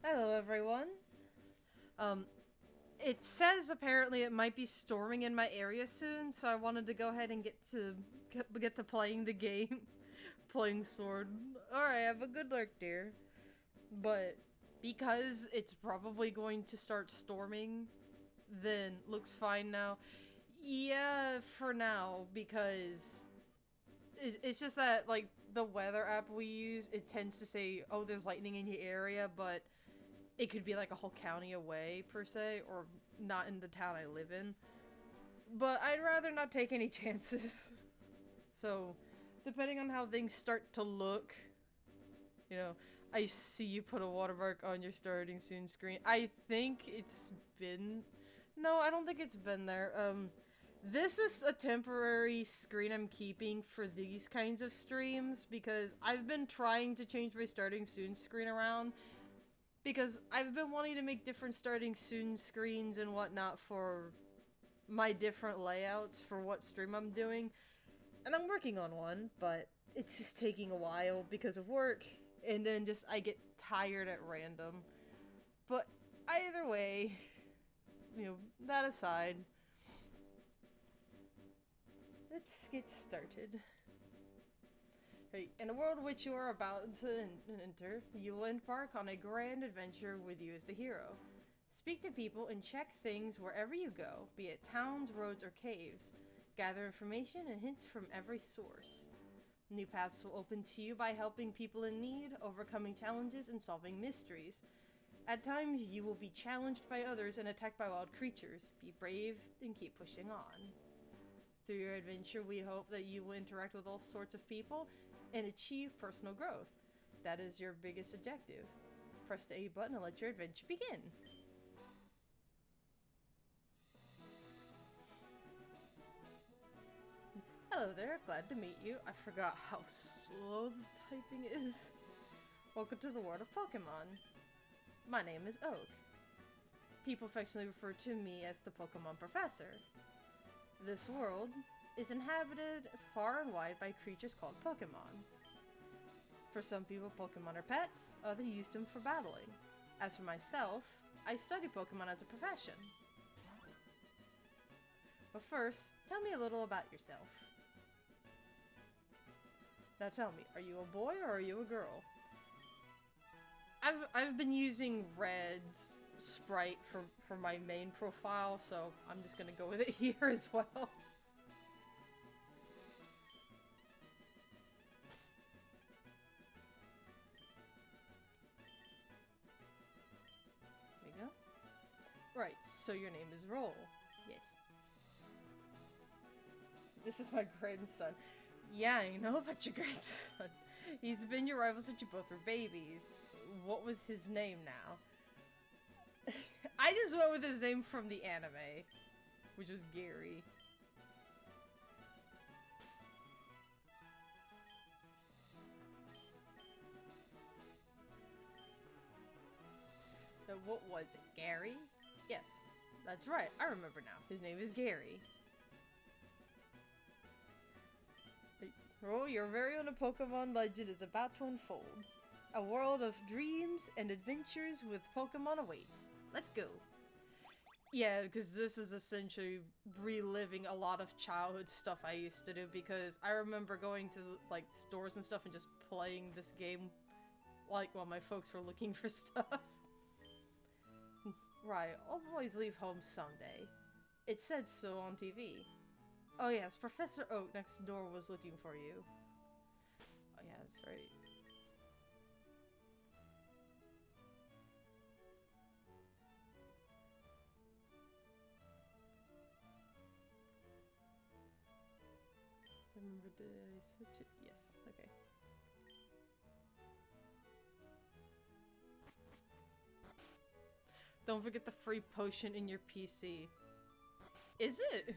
Hello, everyone. Um, it says apparently it might be storming in my area soon, so I wanted to go ahead and get to playing the game, playing Sword. All right, have a good luck, dear. But because it's probably going to start storming, then looks fine now. Yeah, for now, because it's just that like the weather app we use, it tends to say, "Oh, there's lightning in your area," but it could be like a whole county away, per se, or not in the town I live in. But I'd rather not take any chances. So, depending on how things start to look, you know, I see you put a watermark on your starting soon screen. I think it's been. No, I don't think it's been there. This is a temporary screen I'm keeping for these kinds of streams because I've been trying to change my starting soon screen around because I've been wanting to make different starting soon screens and whatnot for my different layouts for what stream I'm doing. And I'm working on one, but it's just taking a while because of work, and then just I get tired at random. But either way, that aside, let's get started. Hey, in a world which you are about to enter, you will embark on a grand adventure with you as the hero. Speak to people and check things wherever you go, be it towns, roads, or caves. Gather information and hints from every source. New paths will open to you by helping people in need, overcoming challenges, and solving mysteries. At times, you will be challenged by others and attacked by wild creatures. Be brave and keep pushing on. Through your adventure, we hope that you will interact with all sorts of people and achieve personal growth. That is your biggest objective. Press the A button and let your adventure begin. Hello there, glad to meet you. I forgot how slow the typing is. Welcome to the world of Pokemon. My name is Oak. People affectionately refer to me as the Pokemon Professor. This world is inhabited far and wide by creatures called Pokemon. For some people, Pokemon are pets, others use them for battling. As for myself, I study Pokemon as a profession. But first, tell me a little about yourself. Now tell me, are you a boy or are you a girl? I've been using Red's sprite for my main profile, so I'm just gonna go with it here as well. There you go. Right, so your name is Roll. Yes. This is my grandson. Yeah, I know about your grandson. He's been your rival since you both were babies. What was his name now? I just went with his name from the anime, which was Gary. So what was it, Gary? Yes, that's right, I remember now. His name is Gary. Oh, your very own Pokemon legend is about to unfold. A world of dreams and adventures with Pokemon awaits. Let's go. Yeah, because this is essentially reliving a lot of childhood stuff I used to do, because I remember going to, like, stores and stuff and just playing this game, like, while my folks were looking for stuff. Right, all boys leave home someday. It said so on TV. Oh yes, Professor Oak next door was looking for you. Oh yeah, that's right. Remember, did I switch it? Yes, okay. Don't forget the free potion in your PC. Is it?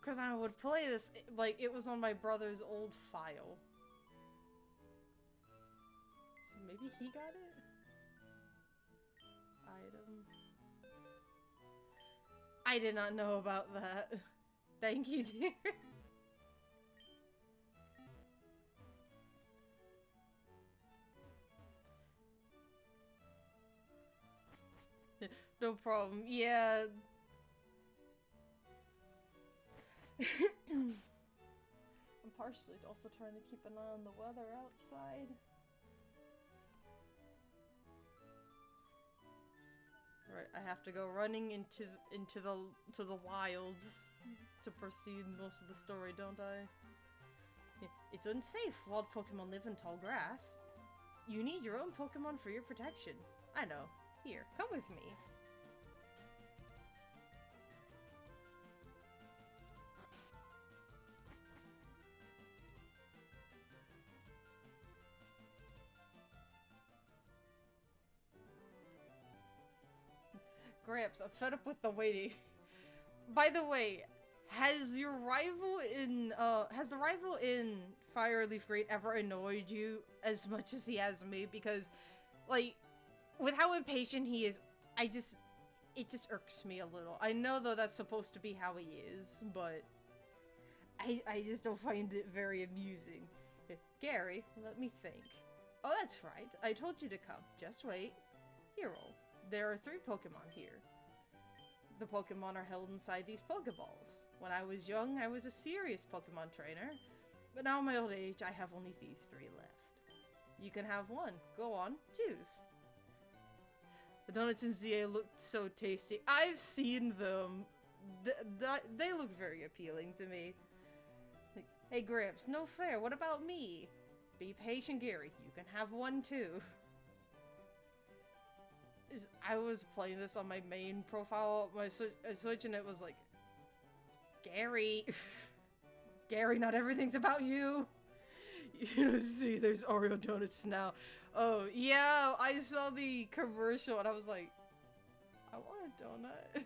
Because I would play this, like, it was on my brother's old file. So maybe he got it? Item. I did not know about that. Thank you, dear. No problem. Yeah. I'm partially also trying to keep an eye on the weather outside. Right, I have to go running into the wilds to proceed most of the story, don't I? It's unsafe. Wild Pokemon live in tall grass. You need your own Pokemon for your protection. I know. Here, come with me. Gramps, I'm fed up with the waiting. By the way, has the rival in Fire Leaf Great ever annoyed you as much as he has me? Because, like, with how impatient he is, it just irks me a little. I know though that's supposed to be how he is, but I just don't find it very amusing. Gary, let me think. Oh, that's right. I told you to come. Just wait. Hero, there are 3 Pokemon here. The Pokemon are held inside these Pokeballs. When I was young, I was a serious Pokemon trainer, but now in my old age, I have only these 3 left. You can have one. Go on, choose. The donuts in ZA looked so tasty. I've seen them. They look very appealing to me. Like, hey Gramps, no fair. What about me? Be patient, Gary. You can have one too. I was playing this on my main profile, my Switch, and it was like, Gary, Gary, not everything's about you. You know, see, there's Oreo donuts now. Oh yeah, I saw the commercial and I was like, I want a donut.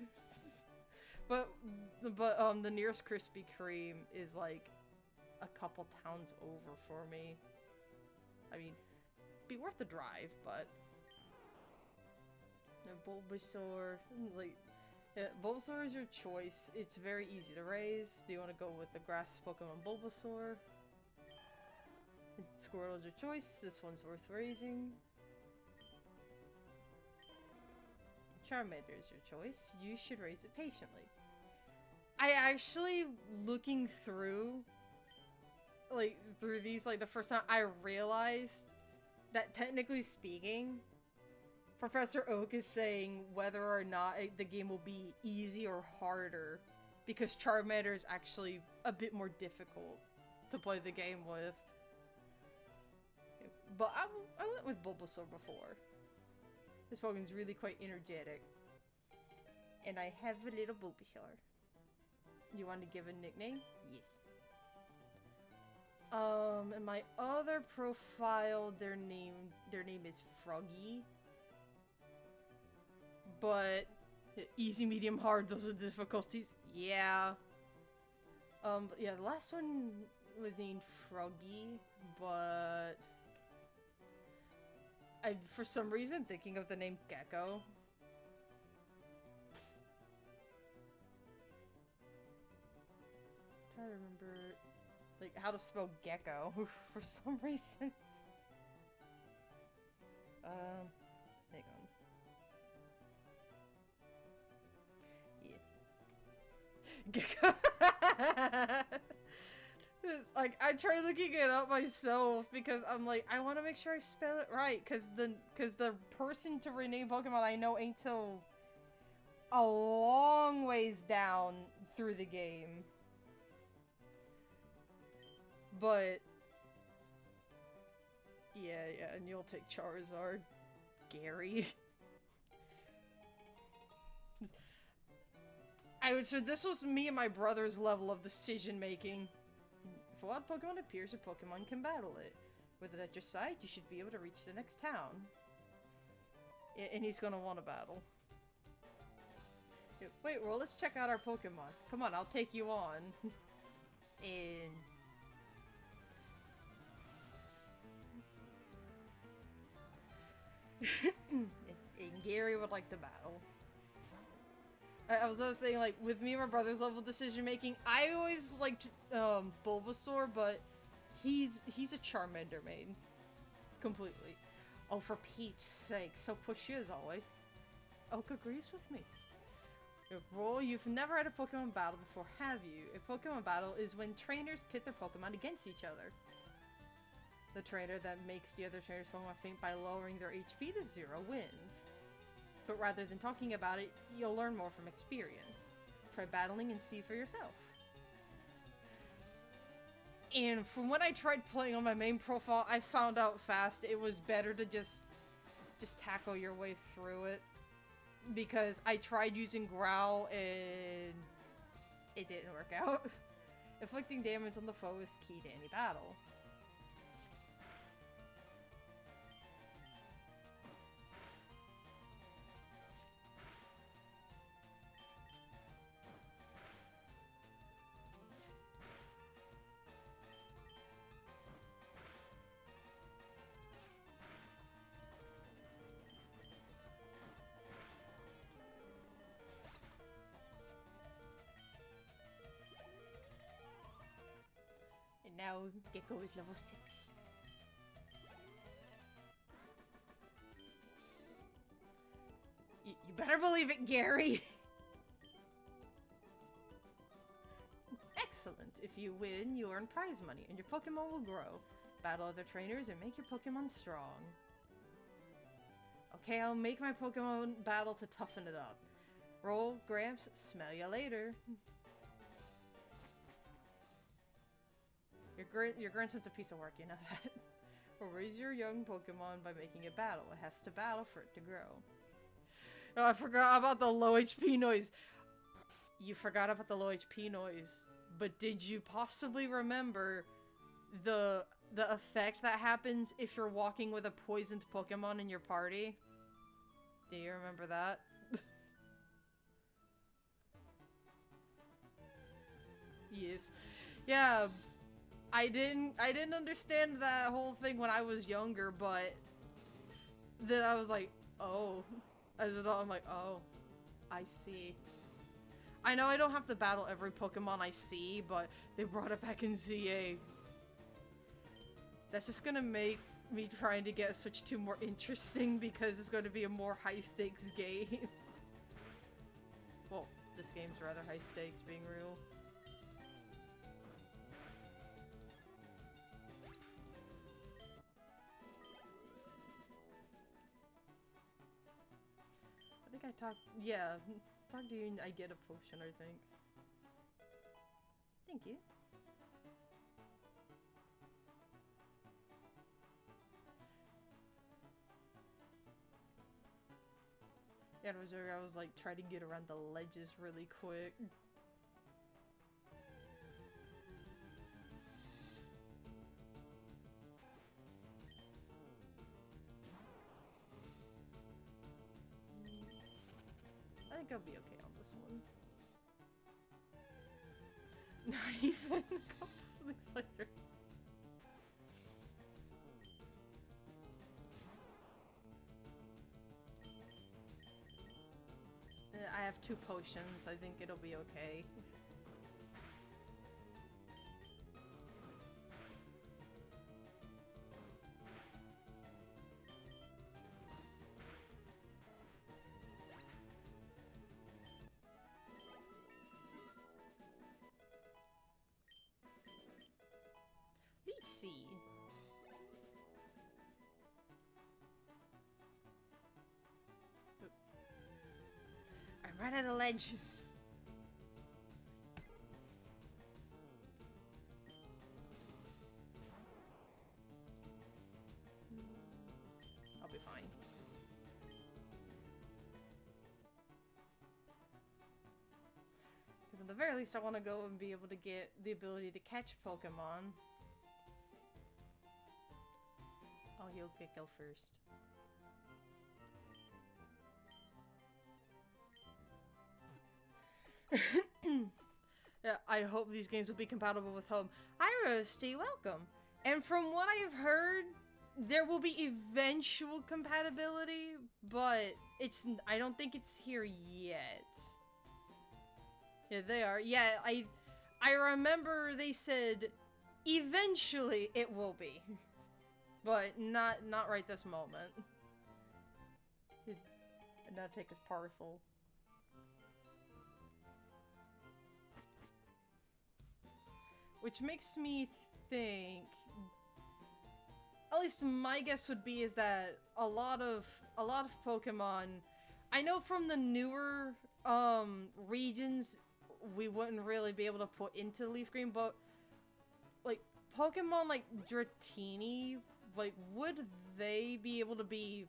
but the nearest Krispy Kreme is like a couple towns over for me. I mean, be worth the drive, but. Bulbasaur, like, yeah, Bulbasaur is your choice. It's very easy to raise. Do you want to go with the grass Pokemon Bulbasaur? Squirtle is your choice. This one's worth raising. Charmander is your choice. You should raise it patiently. I actually, looking through, like, through these, like, the first time, I realized that technically speaking, Professor Oak is saying whether or not the game will be easy or harder, because Charmander is actually a bit more difficult to play the game with. But I went with Bulbasaur before. This Pokemon's really quite energetic. And I have a little Bulbasaur. You want to give a nickname? Yes. In my other profile, their name is Froggy. But easy, medium, hard, those are the difficulties. Yeah. But yeah, the last one was named Froggy, but I'm for some reason thinking of the name Gecko. I'm trying to remember like how to spell gecko for some reason. Hang on. Gecko. Like I try looking it up myself because I'm like I want to make sure I spell it right because the person to rename Pokemon I know ain't till a long ways down through the game. But yeah, and you'll take Charizard, Gary. So this was me and my brother's level of decision making. If a wild Pokemon appears, your Pokemon can battle it. With it at your side, you should be able to reach the next town. And he's gonna want to battle. Wait, well, let's check out our Pokemon. Come on, I'll take you on. And Gary would like to battle. I was always saying, like, with me and my brother's level decision making, I always liked Bulbasaur, but he's a Charmander main. Completely. Oh, for Pete's sake, so pushy as always. Oak agrees with me. Roll, you've never had a Pokemon battle before, have you? A Pokemon battle is when trainers pit their Pokemon against each other. The trainer that makes the other trainer's Pokemon faint by lowering their HP to 0 wins. But rather than talking about it, you'll learn more from experience. Try battling and see for yourself. And from when I tried playing on my main profile, I found out fast it was better to just tackle your way through it. Because I tried using Growl and it didn't work out. Inflicting damage on the foe is key to any battle. Now, Gecko is level 6. You better believe it, Gary! Excellent. If you win, you earn prize money, and your Pokemon will grow. Battle other trainers and make your Pokemon strong. Okay, I'll make my Pokemon battle to toughen it up. Roll, Gramps, smell ya later. Your grandson's a piece of work, you know that. Or raise your young Pokemon by making it battle. It has to battle for it to grow. Oh, I forgot about the low HP noise. You forgot about the low HP noise. But did you possibly remember the effect that happens if you're walking with a poisoned Pokemon in your party? Do you remember that? Yes. Yeah. I didn't understand that whole thing when I was younger, but then I was like, oh. I'm like, oh, I see. I know I don't have to battle every Pokemon I see, but they brought it back in ZA. That's just gonna make me trying to get Switch 2 more interesting because it's going to be a more high-stakes game. Well, this game's rather high-stakes, being real. I think I talked, yeah, talk to you and I get a potion, I think. Thank you. Yeah, I was like trying to get around the ledges really quick. I think I'll be okay on this one. Not even a couple of weeks later. I have 2 potions. I think it'll be okay. Leech Seed. I'm right at a ledge. I'll be fine. Because at the very least I want to go and be able to get the ability to catch Pokemon. I'll heal Gecko first. Yeah, I hope these games will be compatible with home. Hi, Roasty, welcome. And from what I've heard, there will be eventual compatibility, but I don't think it's here yet. Yeah, they are. Yeah, I remember they said eventually it will be. But not right this moment. And now take his parcel. Which makes me think, at least my guess would be, is that a lot of Pokemon, I know from the newer regions we wouldn't really be able to put into Leaf Green, but like Pokemon like Dratini, like would they be able to be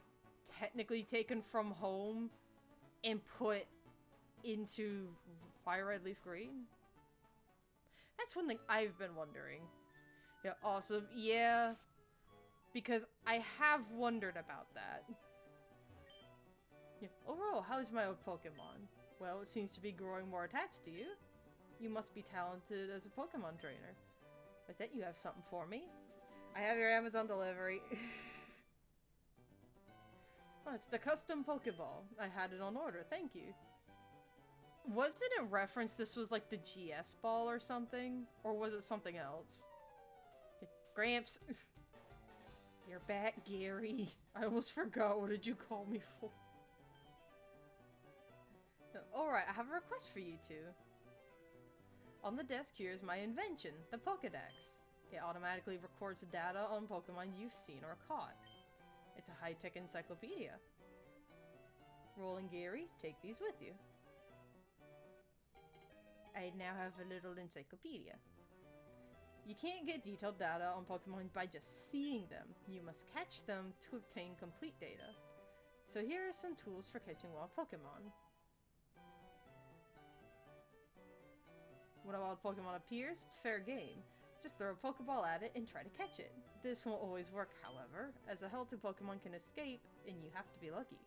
technically taken from home and put into Fire Red Leaf Green? That's one thing I've been wondering. Yeah, awesome. Yeah, because I have wondered about that. Yeah. Overall, how's my old Pokemon? Well, it seems to be growing more attached to you. You must be talented as a Pokemon trainer. I bet you have something for me. I have your Amazon delivery. Oh, it's the custom Pokeball. I had it on order, thank you. Wasn't it referenced this was like the GS ball or something? Or was it something else? Gramps! You're back, Gary. I almost forgot, what did you call me for? Alright, I have a request for you two. On the desk here is my invention, the Pokédex. It automatically records data on Pokemon you've seen or caught. It's a high-tech encyclopedia. Roll and Gary, take these with you. I now have a little encyclopedia. You can't get detailed data on Pokemon by just seeing them. You must catch them to obtain complete data. So here are some tools for catching wild Pokemon. When a wild Pokemon appears, it's fair game. Just throw a Pokeball at it and try to catch it. This won't always work, however, as a healthy Pokemon can escape, and you have to be lucky.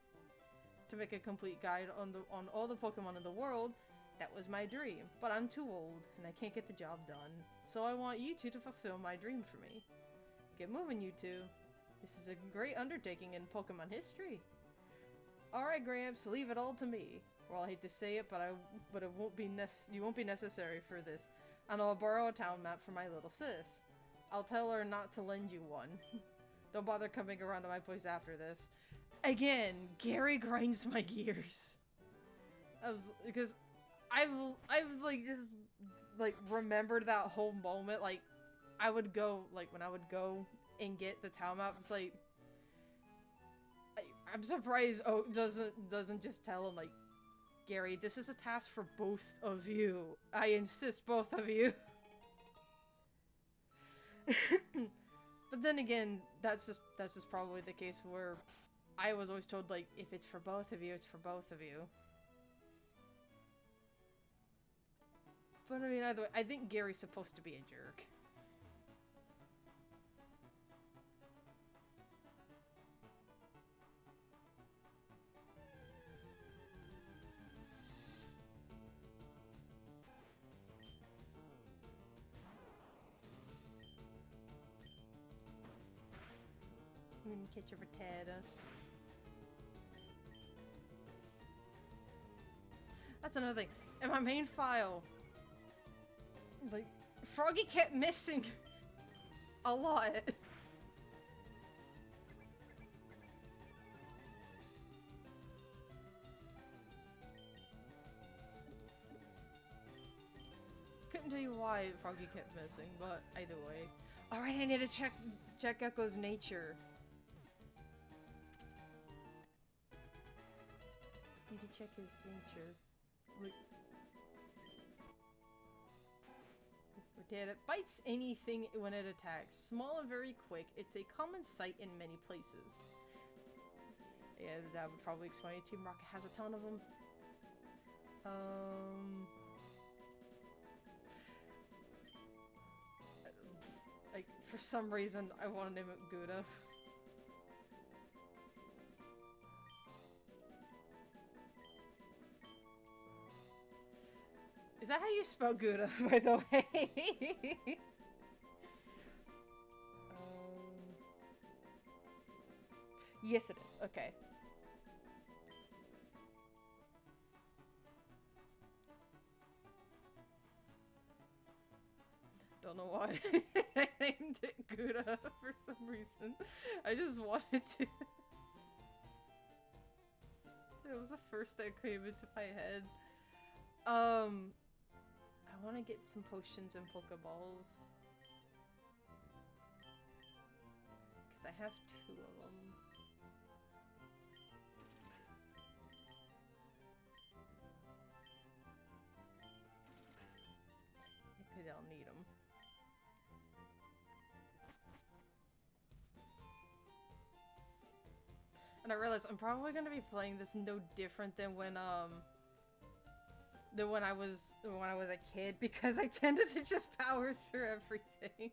To make a complete guide on all the Pokemon in the world, that was my dream, but I'm too old, and I can't get the job done. So I want you two to fulfill my dream for me. Get moving, you two. This is a great undertaking in Pokemon history. Alright, Gramps, leave it all to me. Well, I hate to say it, but it won't be you won't be necessary for this. And I'll borrow a town map for my little sis. I'll tell her not to lend you one. Don't bother coming around to my place after this. Again, Gary grinds my gears. Because I've like just like remembered that whole moment. Like I would go, like when I would go and get the town map, it's like I'm surprised Oak doesn't just tell him like, Gary, this is a task for both of you. I insist, both of you. But then again, that's just probably the case where I was always told like, if it's for both of you, it's for both of you. But I mean, either way, I think Gary's supposed to be a jerk. I'm gonna catch a Rattata. That's another thing. In my main file, like, Froggy kept missing a lot. Couldn't tell you why Froggy kept missing, but either way. Alright, I need to check Echo's nature. Need to check his nature. Look. It bites anything when it attacks. Small and very quick. It's a common sight in many places. Yeah, that would probably explain it. Team Rocket has a ton of them. Like, for some reason, I want to name it Gouda. Is that how you spell Gouda, by the way? Yes, it is. Okay. Don't know why I named it Gouda for some reason. I just wanted to. It was the first that came into my head. I want to get some potions and Pokeballs. Because I have 2 of them. Because I'll need them. And I realize I'm probably going to be playing this no different than when I was a kid, because I tended to just power through everything.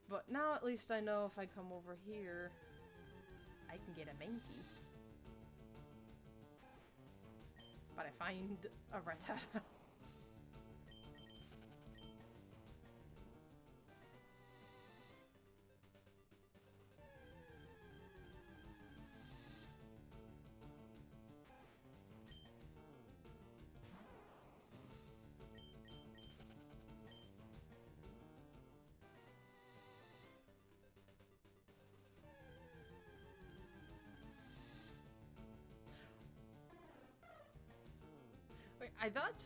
But now at least I know if I come over here, I can get a Mankey. But I find a Rattata. Wait, I thought...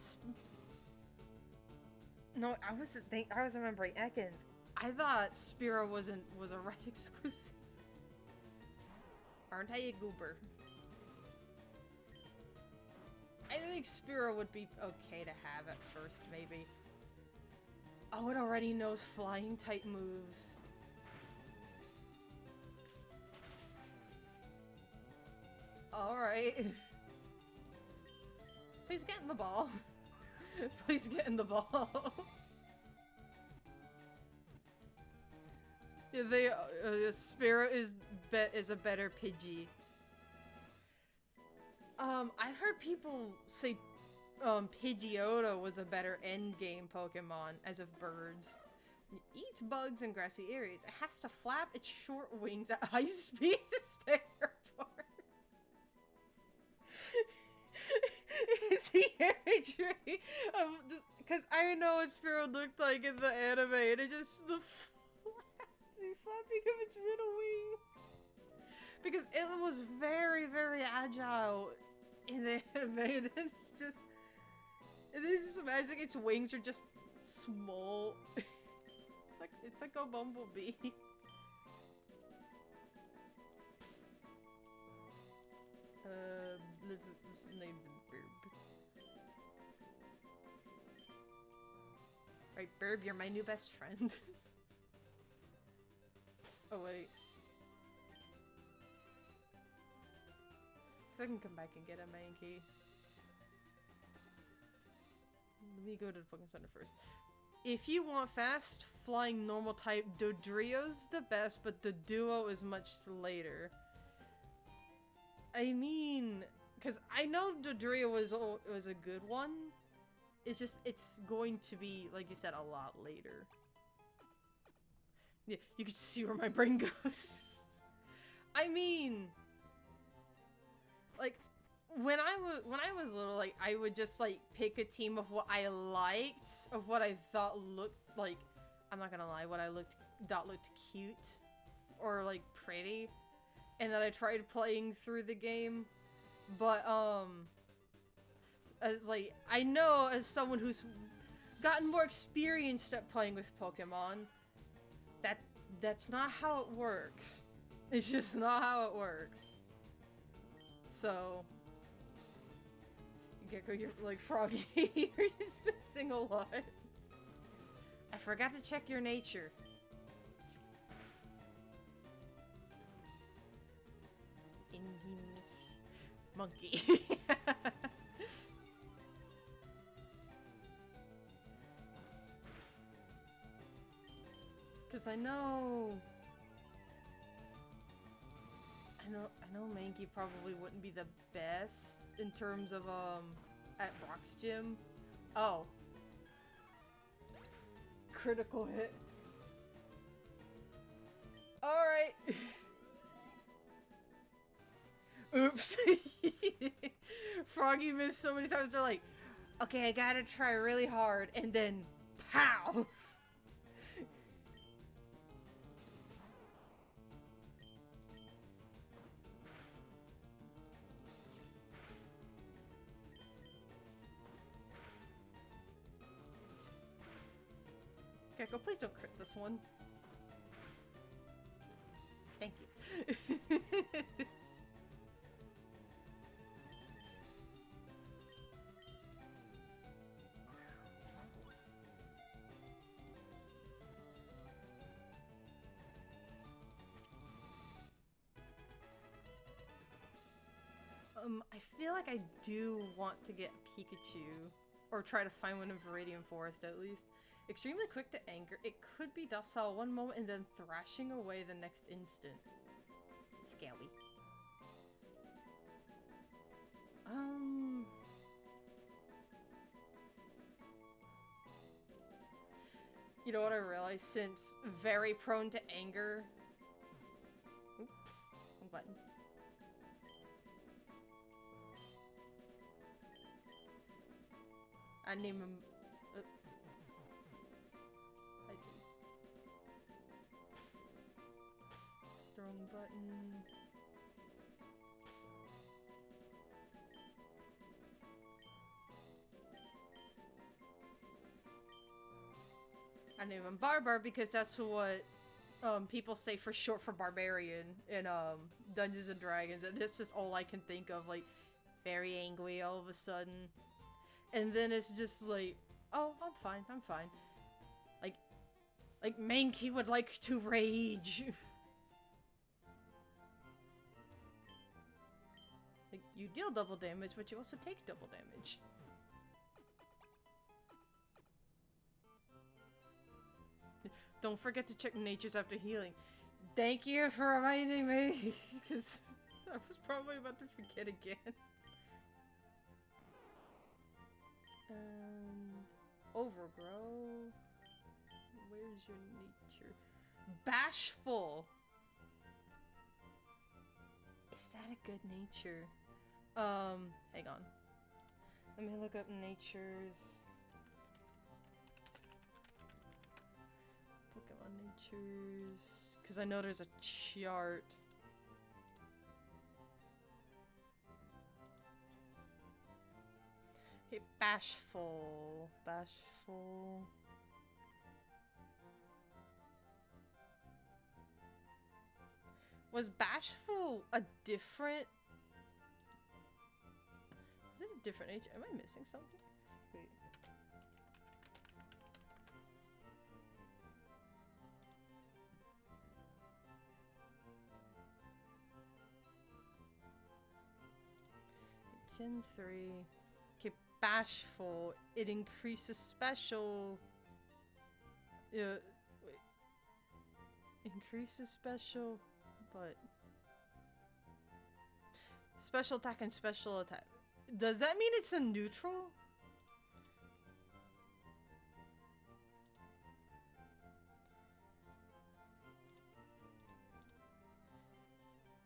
No, I was remembering Ekans. I thought Spearow was a Red exclusive. Aren't I a goober? I think Spearow would be okay to have at first, maybe. Oh, it already knows flying type moves. Alright. Please get in the ball. Please get in the ball. Yeah, Spearow is a better Pidgey. I've heard people say Pidgeotto was a better endgame Pokemon, as of birds. It eats bugs in grassy areas. It has to flap its short wings at high speed to stay airborne. It's the imagery of just because I know what Spearow looked like in the anime, and it just the flapping of its middle wings. Because it was very, very agile in the anime, and it's just imagining its wings are just small. it's like a bumblebee. Let's name them Burb. Right, Burb, you're my new best friend. Oh wait. Cause I can come back and get a Mankey. Let me go to the Pokemon Center first. If you want fast flying normal type, Dodrio's the best, but the Duo is much later. I mean, because I know Dodrio was a good one. It's just, it's going to be, like you said, a lot later. Yeah, you can see where my brain goes. I mean, like, when I was little, like, I would just, like, pick a team of what I liked, of what I thought looked, like, I'm not gonna lie, what I thought looked cute, or, like, pretty. And then I tried playing through the game, but, as, like, I know as someone who's gotten more experienced at playing with Pokemon, that's not how it works. It's just not how it works. So, Gecko, you're, like, Froggy, you're just missing a lot. I forgot to check your nature. Missed monkey. Cause I know Mankey probably wouldn't be the best in terms of at Brock's gym. Oh. Critical hit. Alright. Oops. Froggy missed so many times, they're like, okay, I gotta try really hard, and then, pow! Gecko, please don't crit this one. Thank you. I feel like I do want to get Pikachu. Or try to find one in Viridian Forest, at least. Extremely quick to anger. It could be docile one moment and then thrashing away the next instant. Scally. You know what I realized? Since very prone to anger... Oop, wrong button. I name him... I see. Strong button... I name him Barbar because that's what people say for short for barbarian in Dungeons and Dragons, and this is all I can think of, like, very angry all of a sudden. And then it's just like, oh, I'm fine, I'm fine. Like Mankey would like to rage. Like, you deal double damage, but you also take double damage. Don't forget to check natures after healing. Thank you for reminding me, because I was probably about to forget again. And overgrow. Where's your nature? Bashful. Is that a good nature? Hang on. Let me look up natures. Pokemon natures, because I know there's a chart. Okay, bashful. Bashful. Was bashful a different... Is it a different nature? Am I missing something? Wait. Gen 3. Okay, bashful. It increases special... wait. Increases special... But... Special attack and special attack. Does that mean it's a neutral?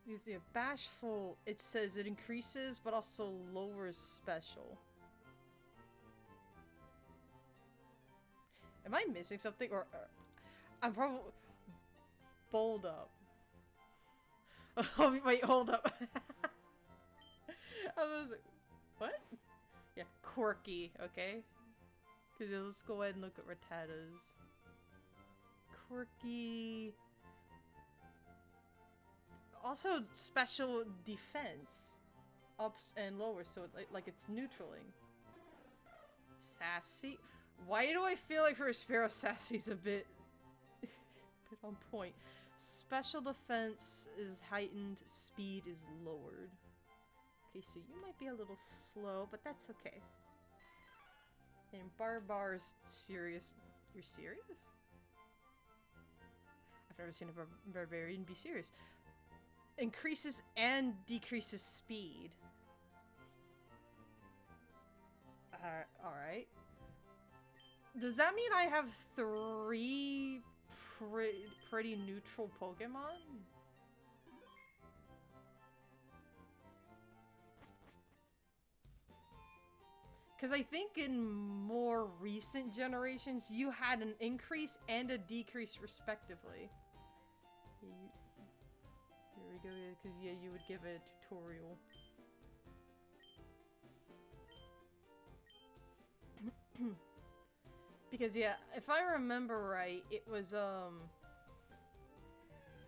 You see, a bashful, it says it increases but also lowers special. Am I missing something? Or I'm probably... Bold up. Oh, wait, hold up. I was like, what? Yeah, quirky, okay? Because let's go ahead and look at Rattata's. Quirky. Also, special defense. Ups and lowers, so like it's neutraling. Sassy. Why do I feel like for a Sparrow, Sassy's a bit on point? Special defense is heightened, speed is lowered. Okay, so you might be a little slow, but that's okay. And Barbar's serious. You're serious? I've never seen a barbarian be serious. Increases and decreases speed. Alright. Does that mean I have 3 pretty neutral Pokemon? Because I think in more recent generations, you had an increase and a decrease respectively. Here we go, because yeah, you would give a tutorial. Because yeah, if I remember right, it was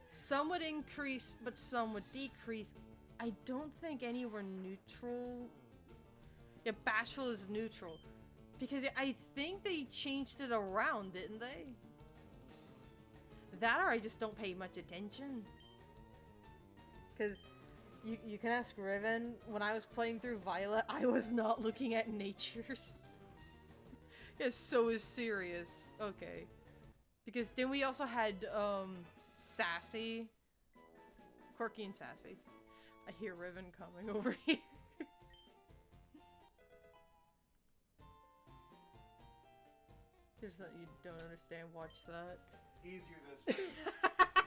some would increase, but some would decrease. I don't think any were neutral. Yeah, bashful is neutral. Because I think they changed it around, didn't they? That or I just don't pay much attention. Because you can ask Riven, when I was playing through Violet, I was not looking at natures. Yes, so is serious. Okay. Because then we also had, Sassy. Quirky and Sassy. I hear Riven coming over here. There's that you don't understand, watch that. Easier this way.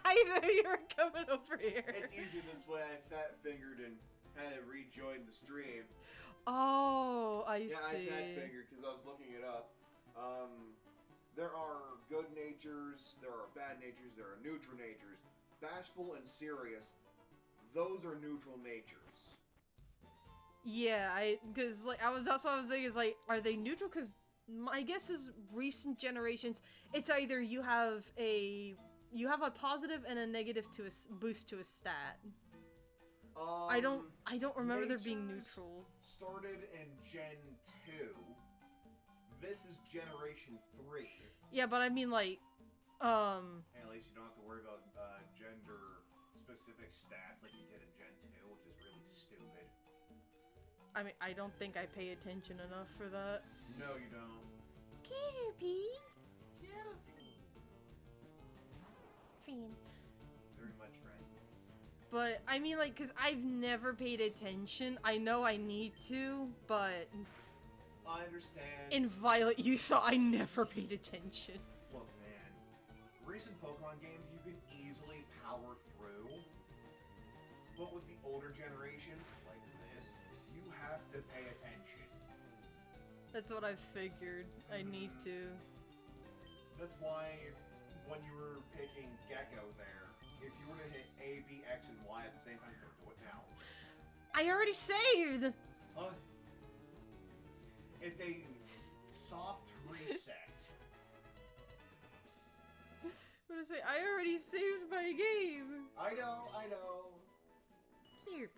I knew you were coming over here. It's easier this way. I fat-fingered and had to rejoin the stream. Oh, I see. Yeah, I fat-fingered because I was looking it up. There are good natures, there are bad natures, there are neutral natures. Bashful and serious, those are neutral natures. Yeah, because like that's what I was thinking is like, are they neutral? Because my guess is recent generations, it's either you have a positive and a negative to a boost to a stat. I don't remember there being neutral. Started in Gen 2. This is Generation 3. Yeah, but I mean like, And at least you don't have to worry about gender-specific stats like you did in Gen 2, which is really stupid. I mean, I don't think I pay attention enough for that. No, you don't. Caterpie? Friend. Very much friend. But, I mean, like, because I've never paid attention. I know I need to, but... I understand. In Violet, you saw I never paid attention. Look, man. Recent Pokemon games you can easily power through. But with the older generations, like this, you have to pay attention. That's what I figured. I need to. That's why when you were picking Gecko there, if you were to hit A, B, X, and Y at the same time, don't do it now. I already saved! It's a soft reset. What did I say? I already saved my game! I know. Caterpie.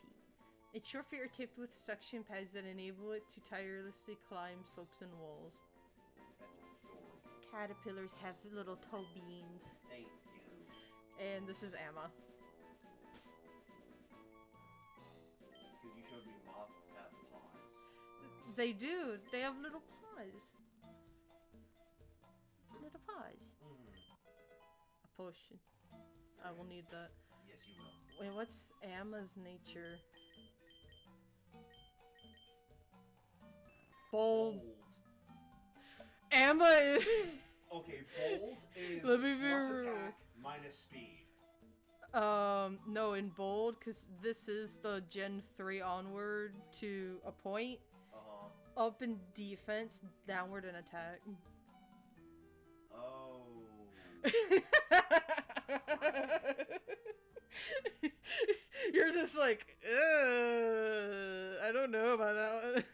It's short for your tipped with suction pads that enable it to tirelessly climb slopes and walls. That's adorable. Caterpillars have little toe beans. Thank you. And this is Amma. Because you showed me moths have paws. They do. They have little paws. Little paws. A potion. I will need that. Yes, you will. Wait, what's Amma's nature? Bold. Amma is... Okay, bold is Let me be plus real. attack minus speed. No, in bold, because this is the Gen 3 onward to a point. Up in defense, downward in attack. Oh. You're just like, I don't know about that one.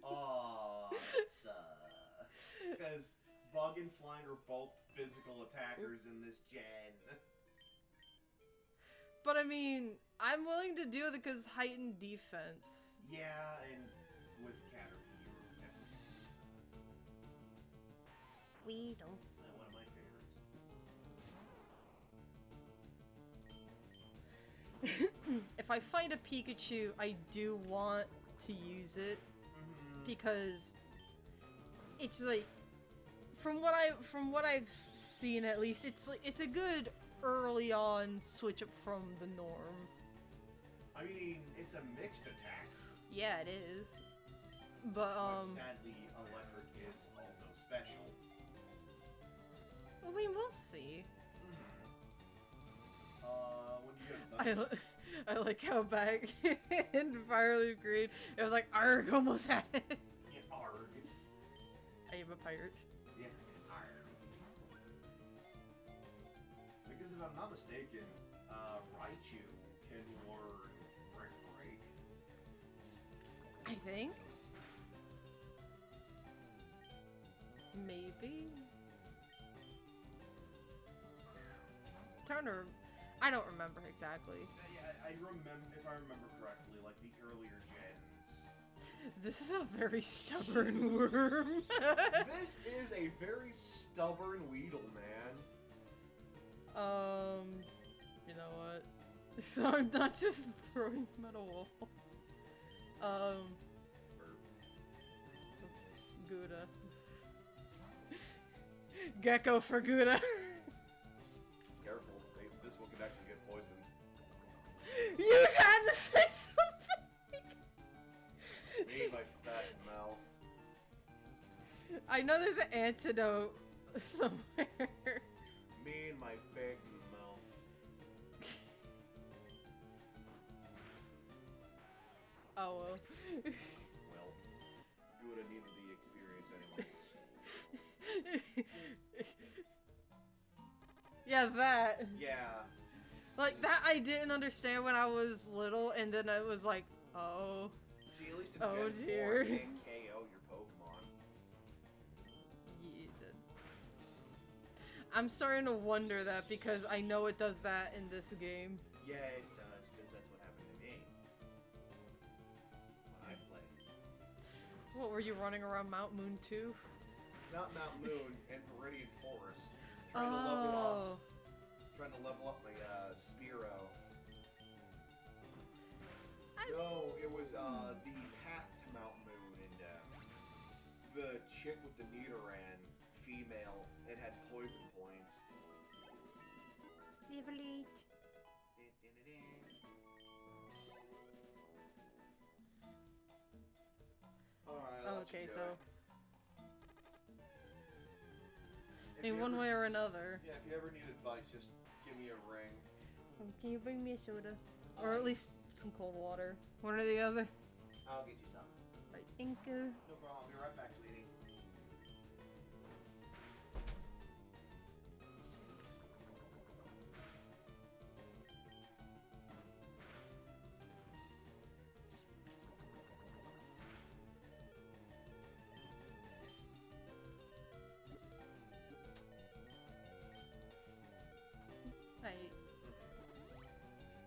Aw, that sucks. Because Bug and Flying are both physical attackers in this gen. But I mean, I'm willing to do it because heightened defense. Yeah, and with Caterpie, you're We don't. one of my favorites. If I find a Pikachu, I do want to use it because it's like, from what I've seen at least, it's a good early on switch up from the norm. I mean, it's a mixed attack. Yeah, it is. But sadly, electric is also special. I mean, we'll see. When you get I like how back in Fire Leaf Green, it was like, arg, almost had it. Yeah, arg. I am a pirate. Yeah, arg. Because if I'm not mistaken, Raichu can learn Brick Break. I think. Maybe. Turner, I don't remember exactly. Yeah, I remember, if I remember correctly, like the earlier gens. This is a very stubborn worm. This is a very stubborn Weedle, man. You know what? So I'm not just throwing them at a wall. Gouda. Gecko for Gouda. Careful, this one could actually get poisoned. You had to say something! Me and my fat mouth. I know there's an antidote somewhere. Me and my big mouth. Oh well. Well, Gouda needed the experience anyways. Yeah, that. Yeah. Like, that I didn't understand when I was little, and then I was like, oh. See, at least in Oh, Gen 4, dear. you can't KO your Pokemon. Yeah, it did. I'm starting to wonder that because I know it does that in this game. Yeah, it does, because that's what happened to me. When I played. What, were you running around Mount Moon too? Not Mount Moon, and Viridian Forest. Trying to level up. Trying to level up my Spearow. No, it was the path to Mount Moon, and the chick with the Nidoran, female, it had poison points. Evolete. Alright, Okay, so in one way or another. Yeah, if you ever need advice, just give me a ring. Can you bring me a soda? Or at least some cold water. One or the other. I'll get you some. Right, thank you. No problem, I'll be right back, sweetie. Right,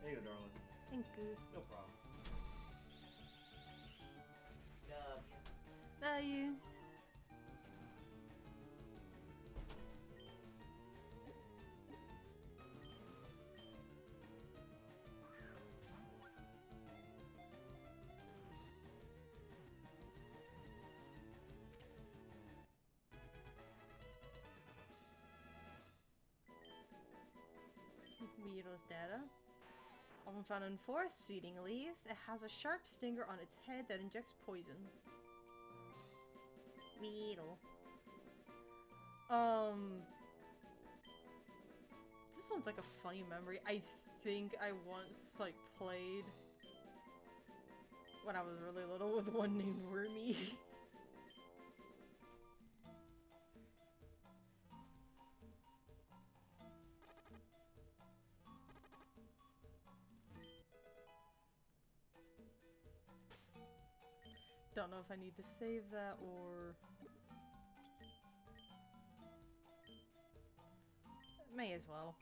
There you go, darling. thank you. No problem. Love you. Beetle's data. Often found in forests eating leaves, it has a sharp stinger on its head that injects poison. Beetle. This one's like a funny memory. I think I once like played when I was really little with one named Wormy. Don't know if I need to save that or... May as well.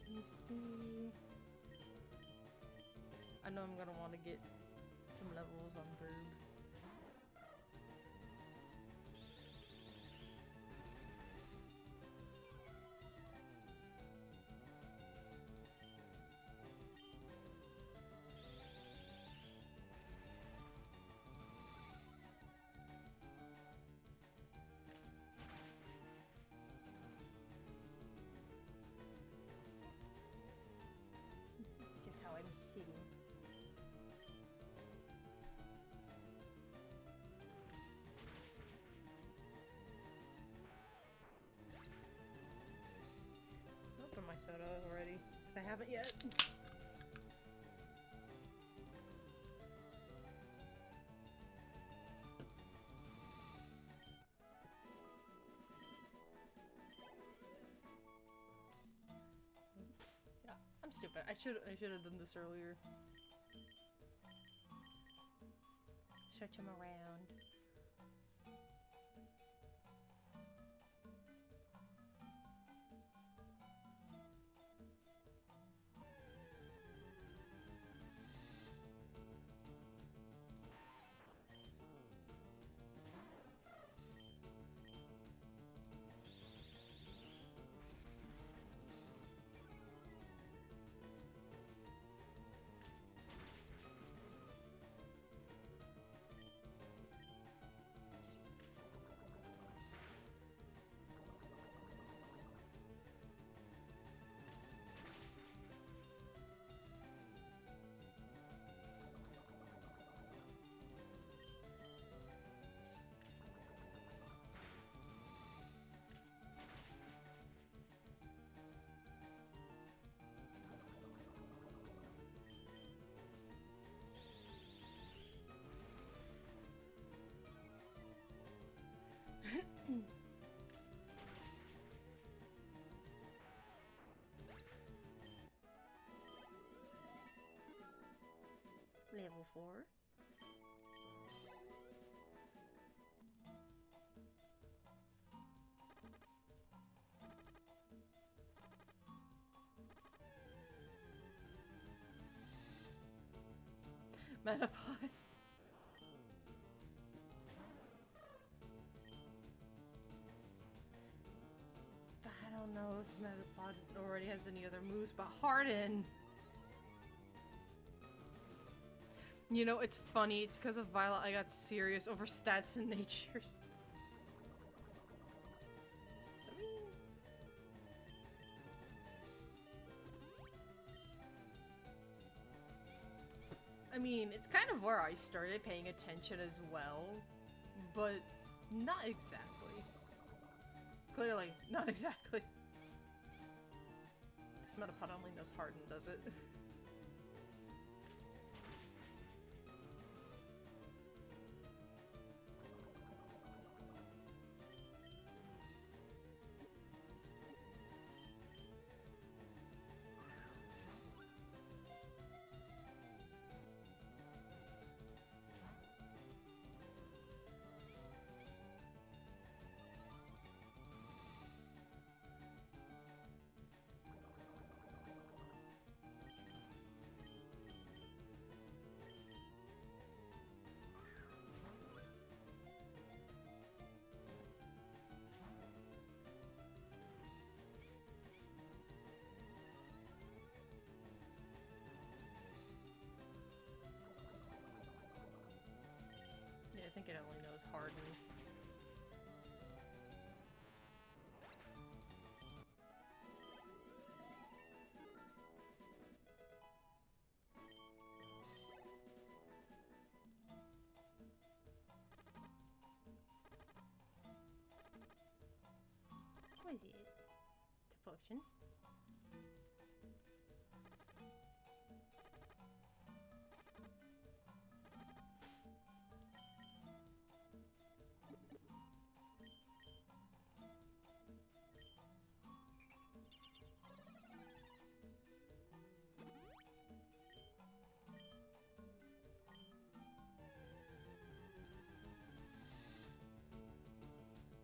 Let me see. I know I'm gonna want to get some levels on Verb. Look at how I'm sitting. soda already, because I haven't yet. Yeah, I'm stupid. I should have done this earlier. Stretch him around. Level 4. Metapod. But I don't know if Metapod already has any other moves, but Harden! You know, it's funny, it's because of Violet I got serious over stats and natures. I mean, it's kind of where I started paying attention as well, but not exactly. Clearly, not exactly. This Metapod only knows Harden, does it? Yeah, I think it only knows Harden. What is it? It's a potion.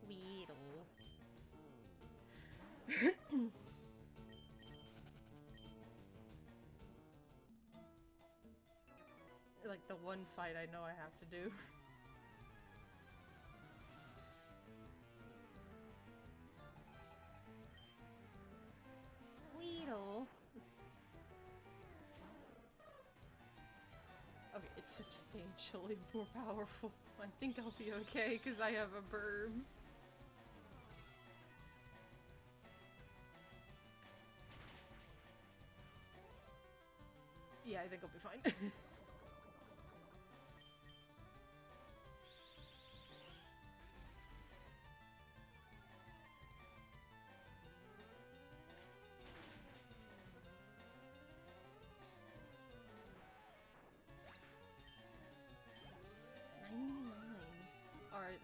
Weedle. Like the one fight I know I have to do. Weedle. Okay, it's substantially more powerful. I think I'll be okay because I have a burb. Yeah, I think I'll be fine.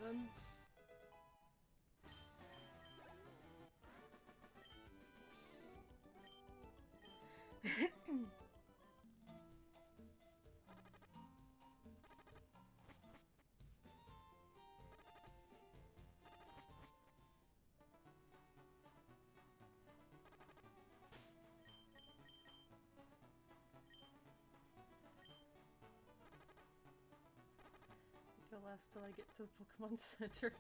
then. Go last till I get to the Pokemon Center.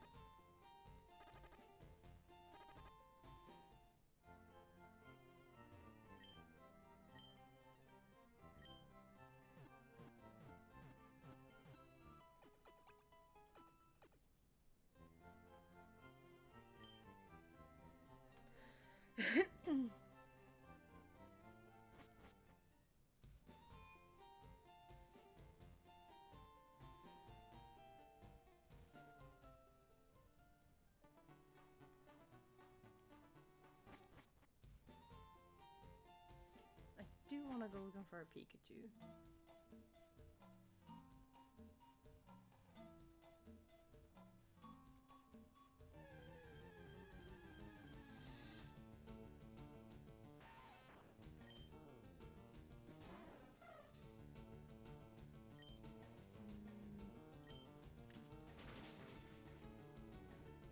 I do want to go looking for a Pikachu.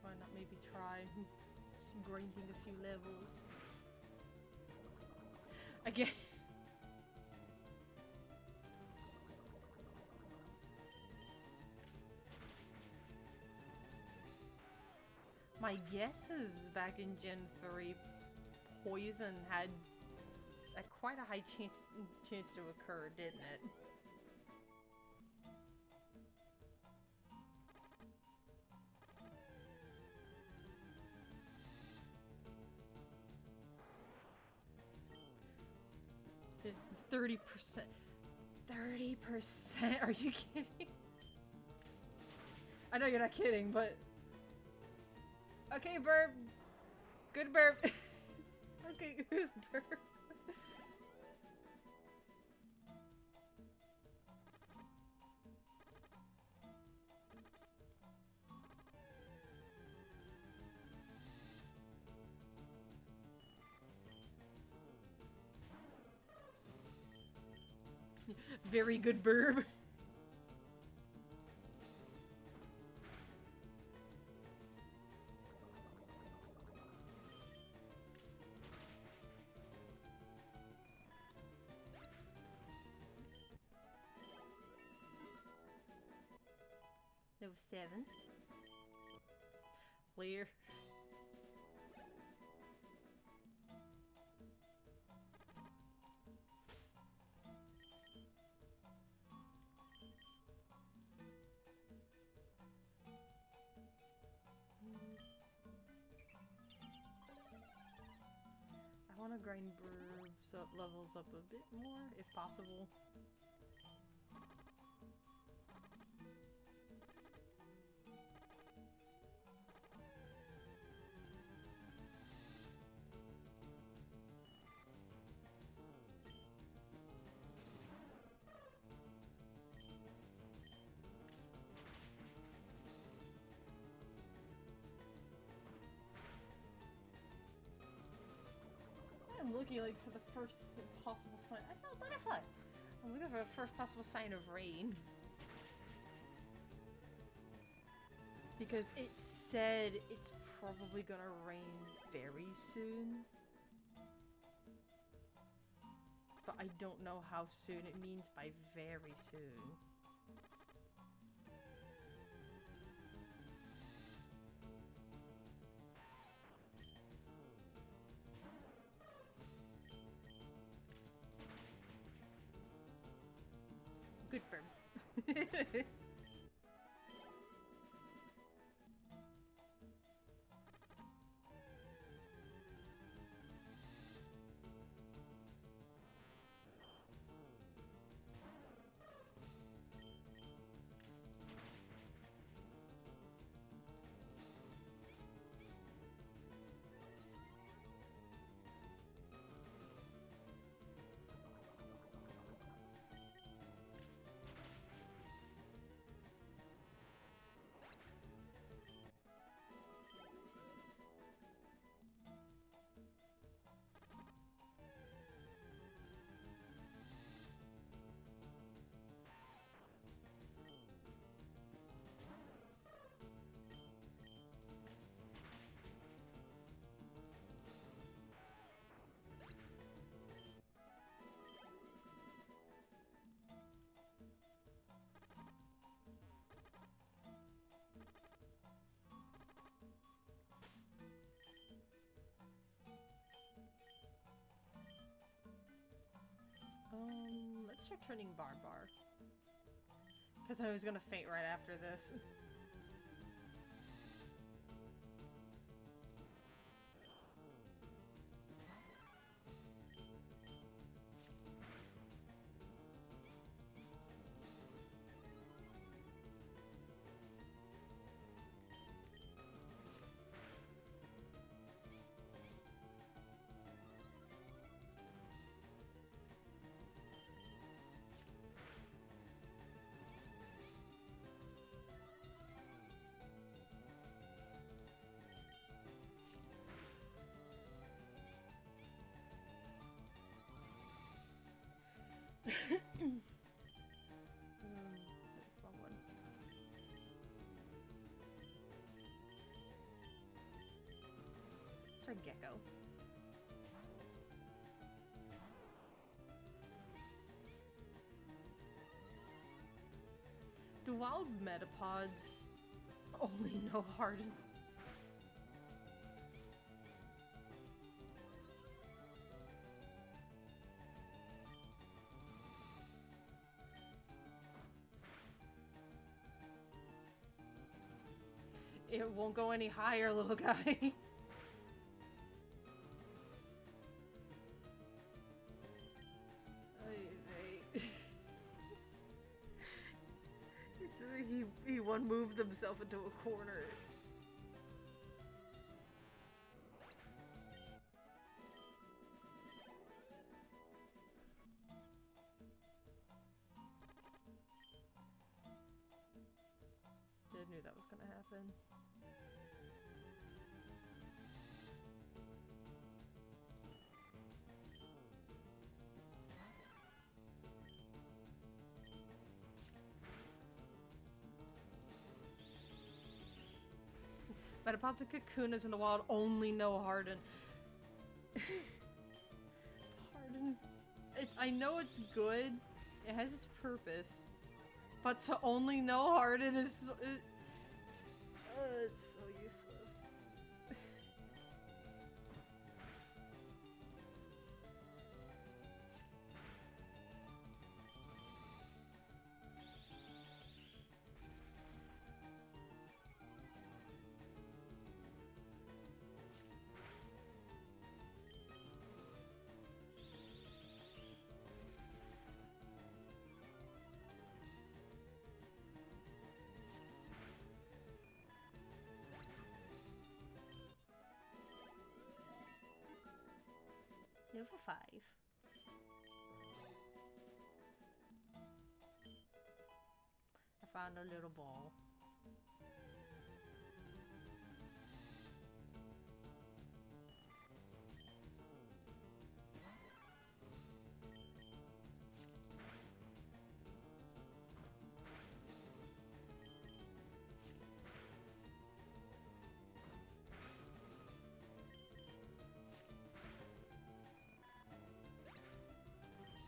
Why not maybe try grinding a few levels? Again. My guess is back in Gen 3, poison had quite a high chance to occur, didn't it? It 30%. 30%? Are you kidding? I know you're not kidding, but... Okay, burp. Good burp. Okay, good burp. Very good burp. Level 7. Clear. I want to grind Burbs up, levels up a bit more, if possible. I'm looking like for the first possible sign. I saw a butterfly. I'm looking for the first possible sign of rain. Because it said it's probably gonna rain very soon. But I don't know how soon it means by very soon. Good burn. start turning Barbar. Because I was gonna faint right after this. Wrong one. Let's try Gecko. Do wild metapods only know Harden? It won't go any higher, little guy. He one moved himself into a corner. I knew that was gonna happen. Metapods and Kakunas in the wild only know Harden. Harden. I know it's good. It has its purpose. But to only know Harden is... it's so useless. Level 5. I found a little ball.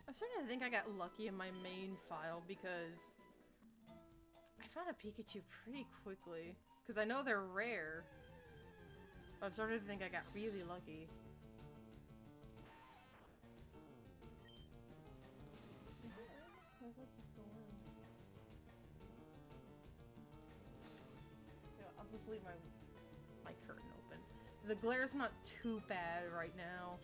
I'm starting to think I got lucky in my main file because I found a Pikachu pretty quickly. Because I know they're rare. But I'm starting to think I got really lucky. How's that just go in? Yeah, I'll just leave my curtain open. The glare's not too bad right now.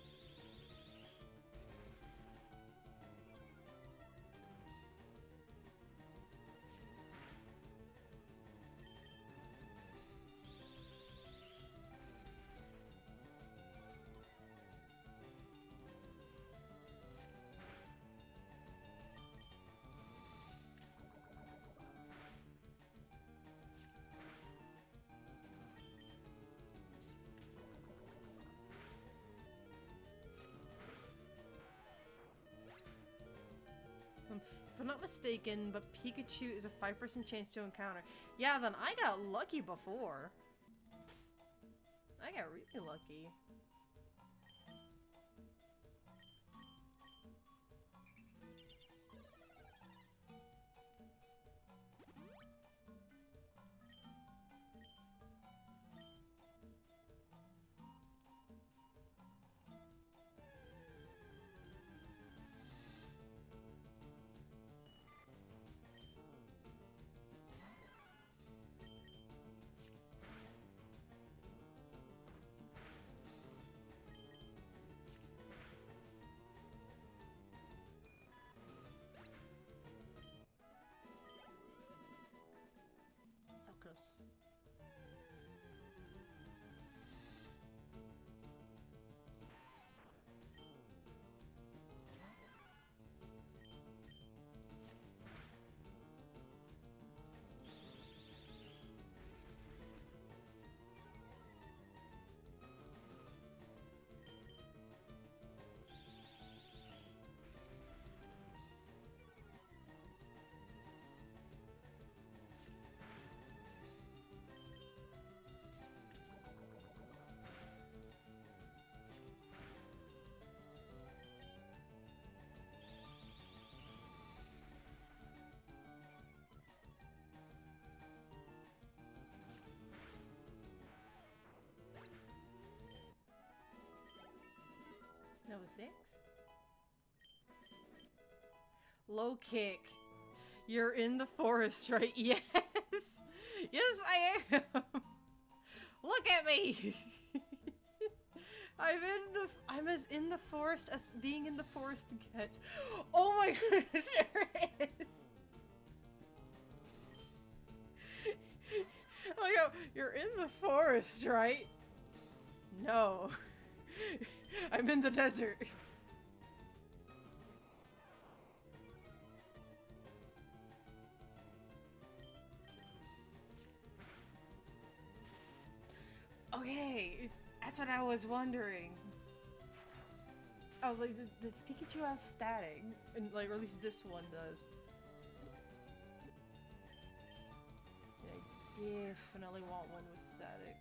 If I'm not mistaken, but Pikachu is a 5% chance to encounter. Yeah, then I got lucky before. I got really lucky. house. That was 6. Low kick. You're in the forest, right? Yes! Yes, I am! Look at me! I'm as in the forest as being in the forest gets. Oh my goodness, there it is! Oh no, you're in the forest, right? No. I'm in the desert. Okay, that's what I was wondering. I was like, does Pikachu have static? And like, or at least this one does. I definitely want one with static.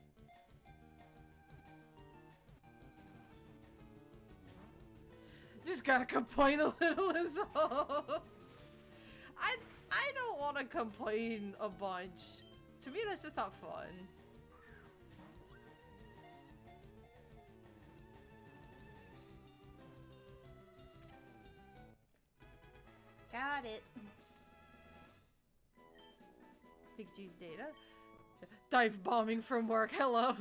Just gotta complain a little is all. I don't want to complain a bunch. To me, that's just not fun. Got it. Pikachu's data. Dive bombing from work. Hello.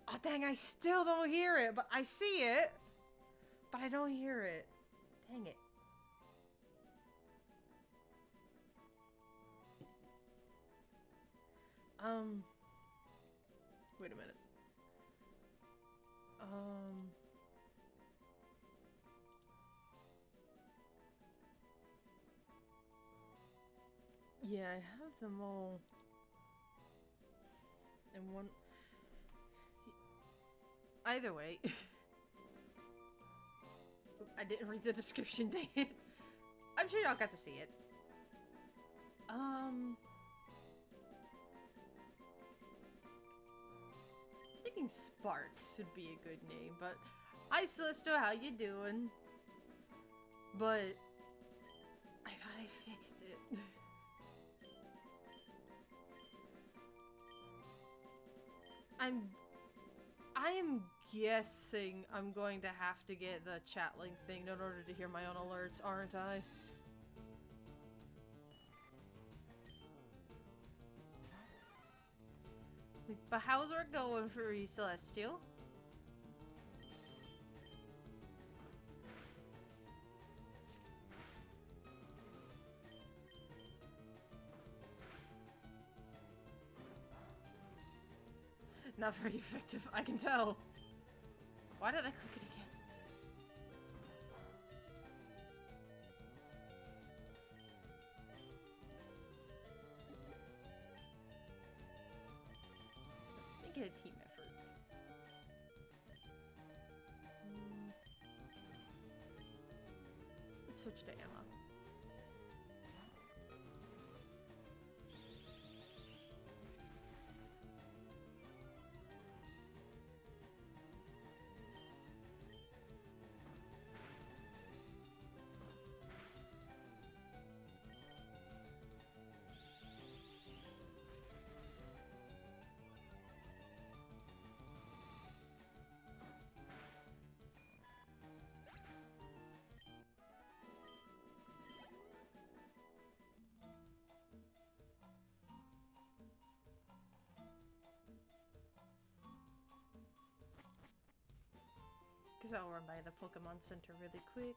Oh dang! I still don't hear it, but I see it. But I don't hear it. Dang it. Wait a minute. Yeah, I have them all. And one... Either way. I didn't read the description, dang it. I'm sure y'all got to see it. Thinking Sparks would be a good name, but... Hi, Celestial, how you doing? But... I thought I fixed it. I am guessing I'm going to have to get the chat link thing in order to hear my own alerts, aren't I? But how's it going for you, Celestial? Not very effective, I can tell. Why did I click it again? Make it a team effort. Let's switch to Emma. Because I'll run by the Pokemon Center really quick.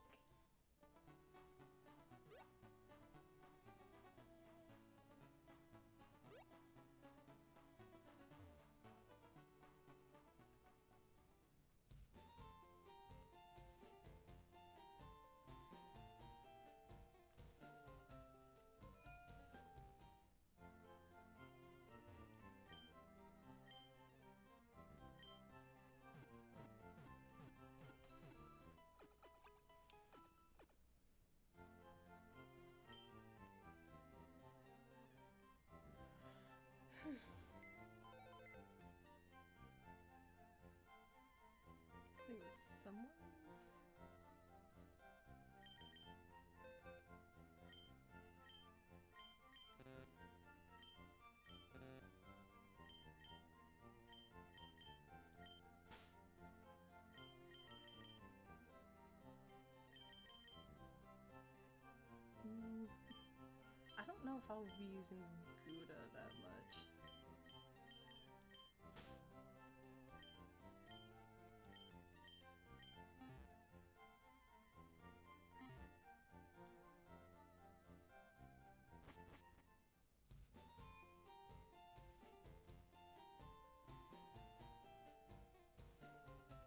if I'll be using Gouda that much.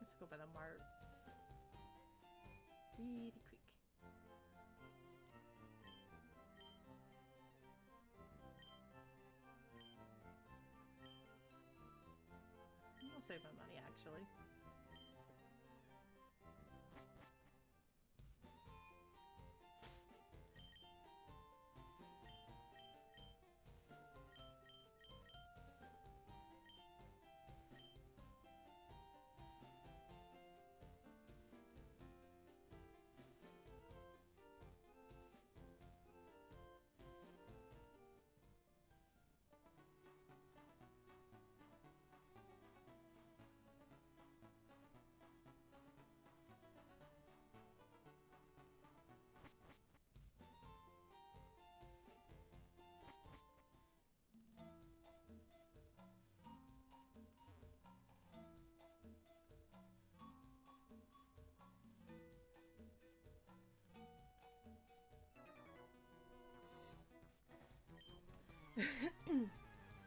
Let's go by the mart. Really quick. I'll save my money, actually.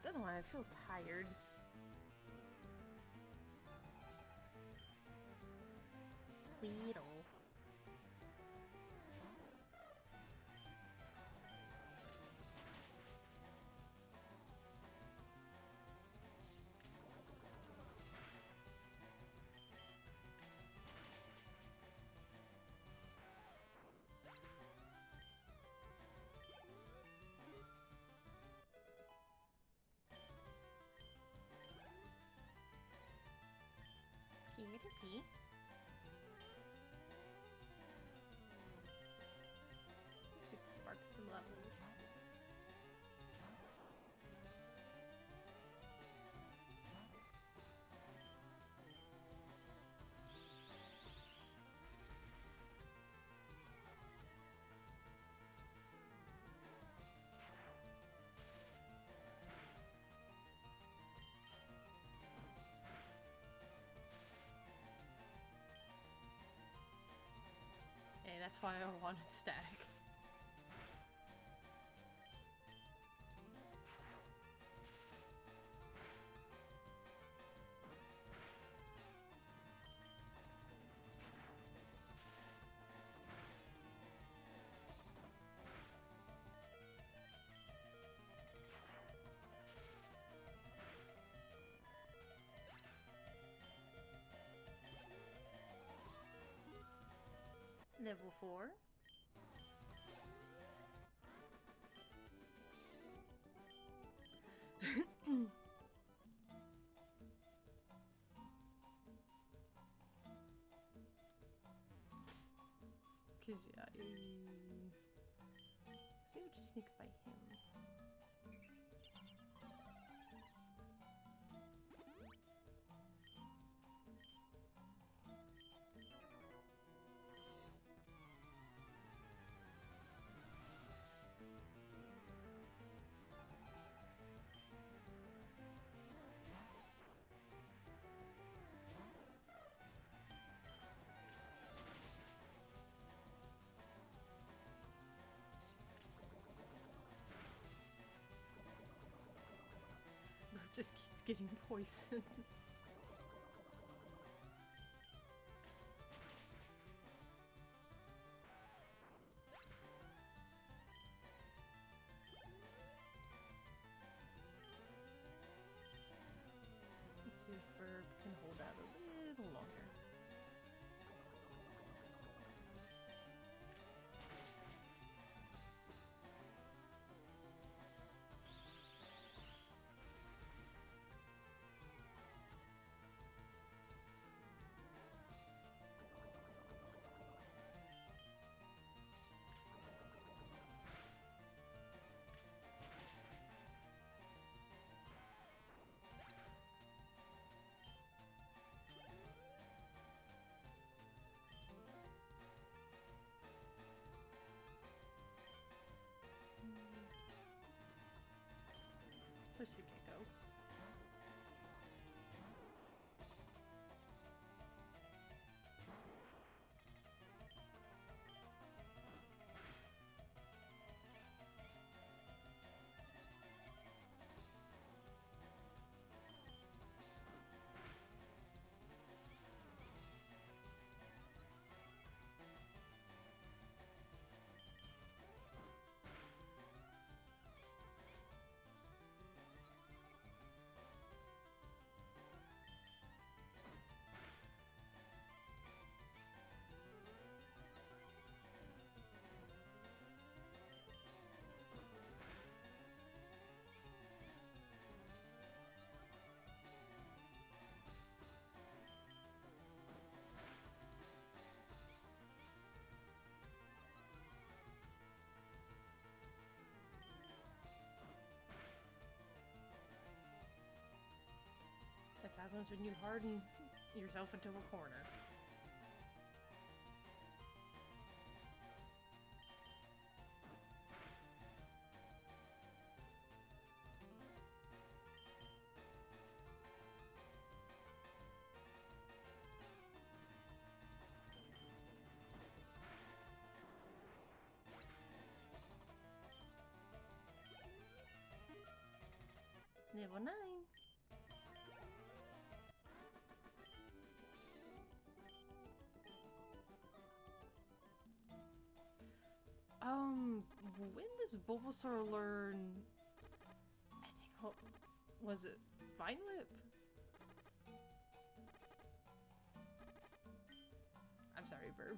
Don't know why I feel tired. Weedle. Kitty. Let's get spark some levels. Hey, that's why I wanted static. Level 4. Cause yeah, see, we'll just sneak by him. Just keeps getting poisoned. Let's see if Burb can hold out a little longer. Switch to Gecko. That happens when you harden yourself into a corner. Level 9. When does Bulbasaur learn? I think, was it Vine Whip? I'm sorry, Burb.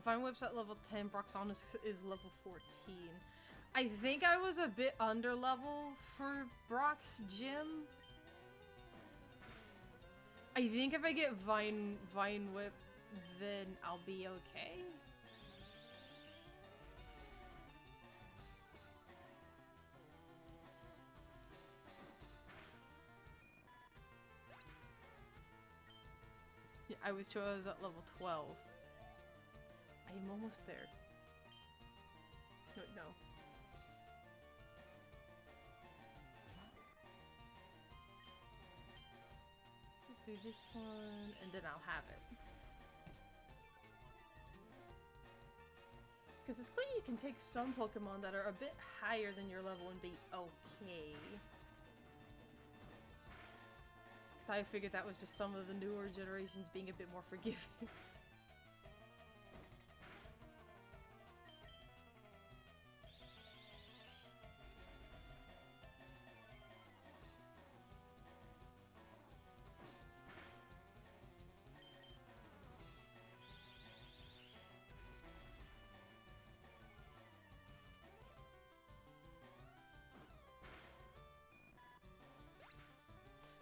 Vine Whip's at level 10, Broxanus is level 14. I think I was a bit under level for Brock's gym. I think if I get Vine Whip, then I'll be okay. Yeah, I was at level 12. I am almost there. No. Do this one, and then I'll have it. Because it's clear you can take some Pokemon that are a bit higher than your level and be okay. Because I figured that was just some of the newer generations being a bit more forgiving.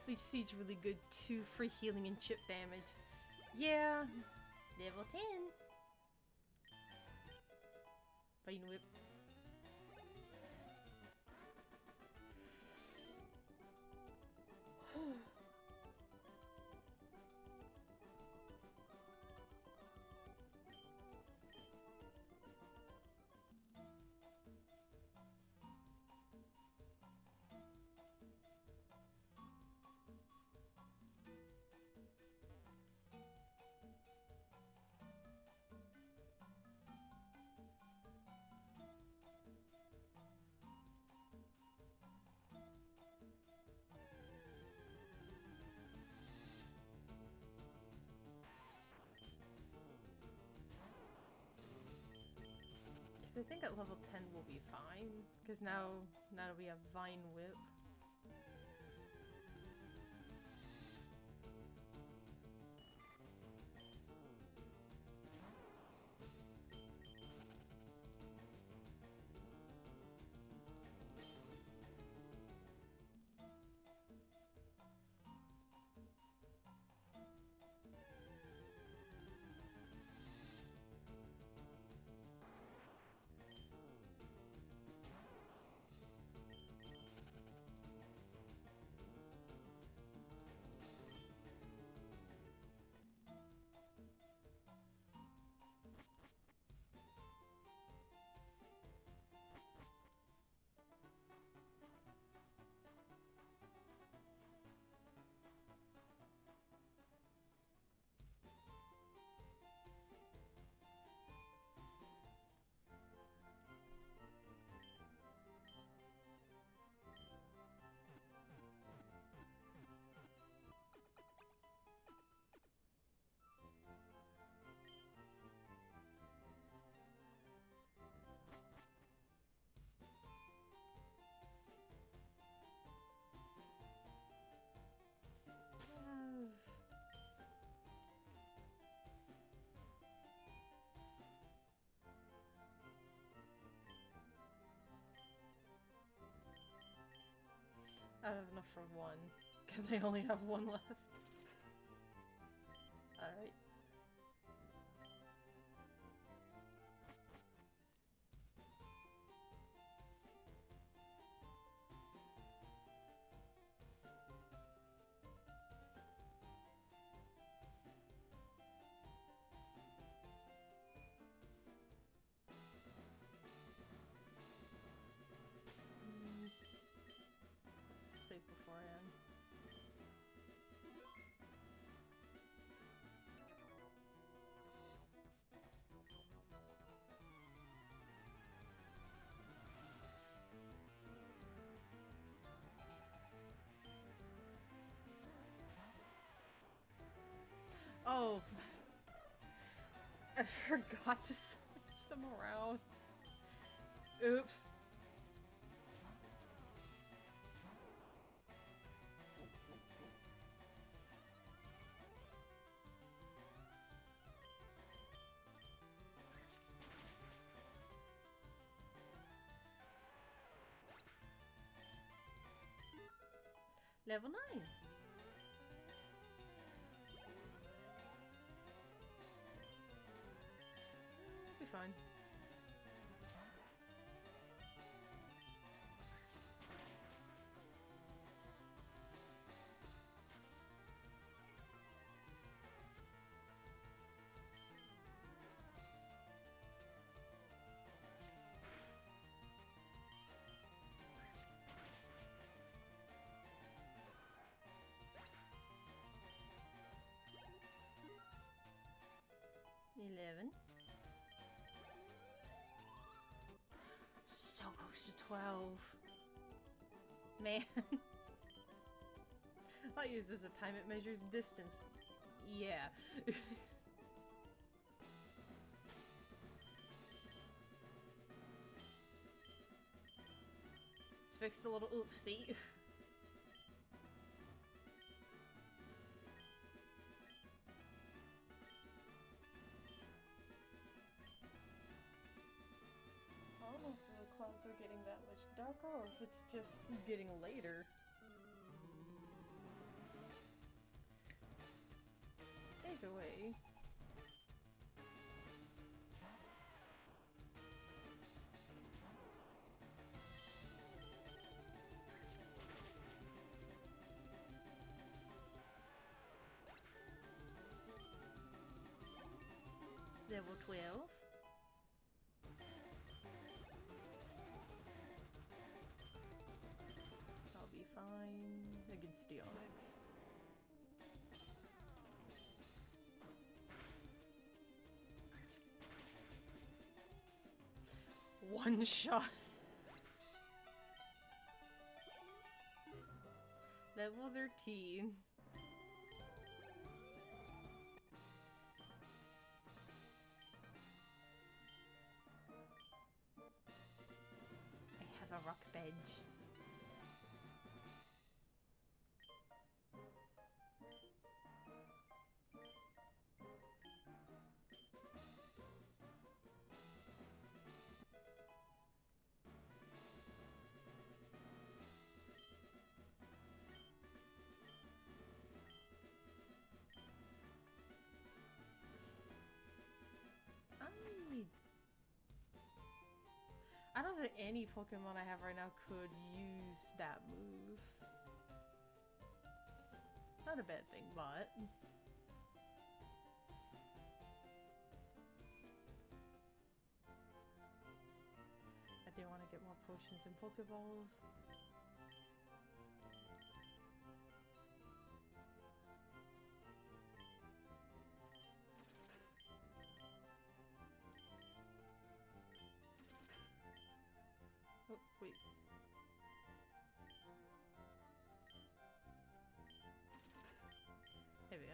Leech Seed's really good too for healing and chip damage. Yeah, level 10. Vine Whip. I think at level 10 we'll be fine, because now that we have Vine Whip. I have enough for one, because I only have one left. Alright. Save beforehand. Oh, I forgot to switch them around. Oops. Level 9. It'll be fine. $11. So close to 12. Man. I'll use this as a time it measures distance. Yeah. It's fixed a little oopsie. I don't know if the clouds are getting that much darker or if it's just getting later. Either way. Level 12. I'll be fine against the Onyx. One shot. Level 13. I have a rock badge. I don't think any Pokemon I have right now could use that move. Not a bad thing, but... I do want to get more potions and Pokeballs. Oh, wait. There we go.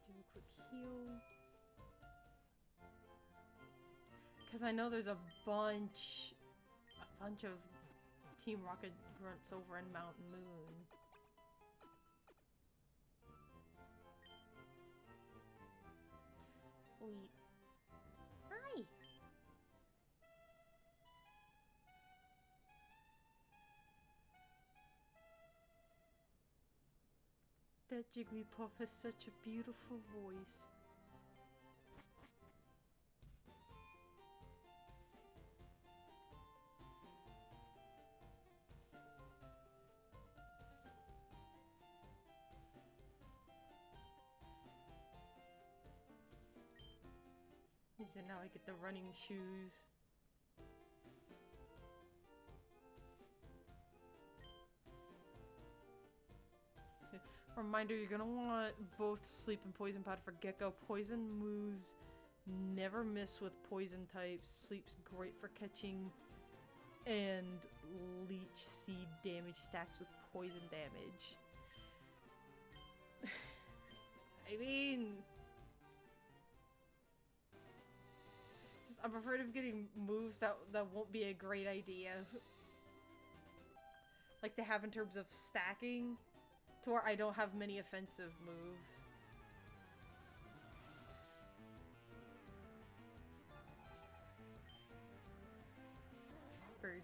Do a quick heal. Because I know there's a bunch of Team Rocket grunts over in Mountain Moon. Wait. Hi! That Jigglypuff has such a beautiful voice. So now I get the running shoes. Reminder, you're gonna want both sleep and poison pod for Gecko. Poison moves never miss with poison types. Sleep's great for catching, and leech seed damage stacks with poison damage. I mean, I'm afraid of getting moves that won't be a great idea. Like to have in terms of stacking, to where I don't have many offensive moves. Bird.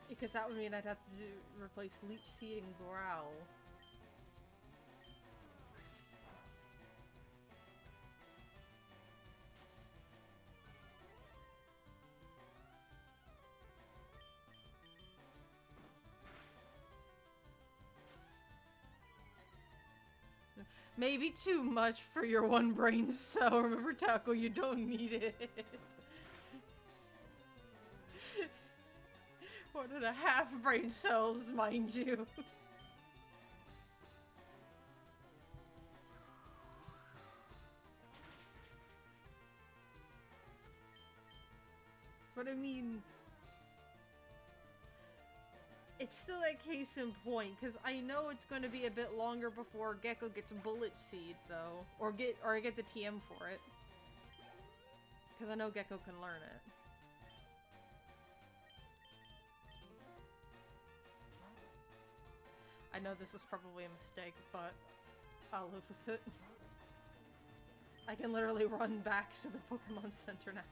Because that would mean I'd have to replace Leech Seed and Growl. Maybe too much for your one brain cell. Remember, Taco, you don't need it. 1.5 brain cells, mind you. But I mean, it's still a case in point, because I know it's going to be a bit longer before Gecko gets a Bullet Seed, though. Or I get the TM for it. Because I know Gecko can learn it. I know this was probably a mistake, but I'll live with it. I can literally run back to the Pokemon Center now.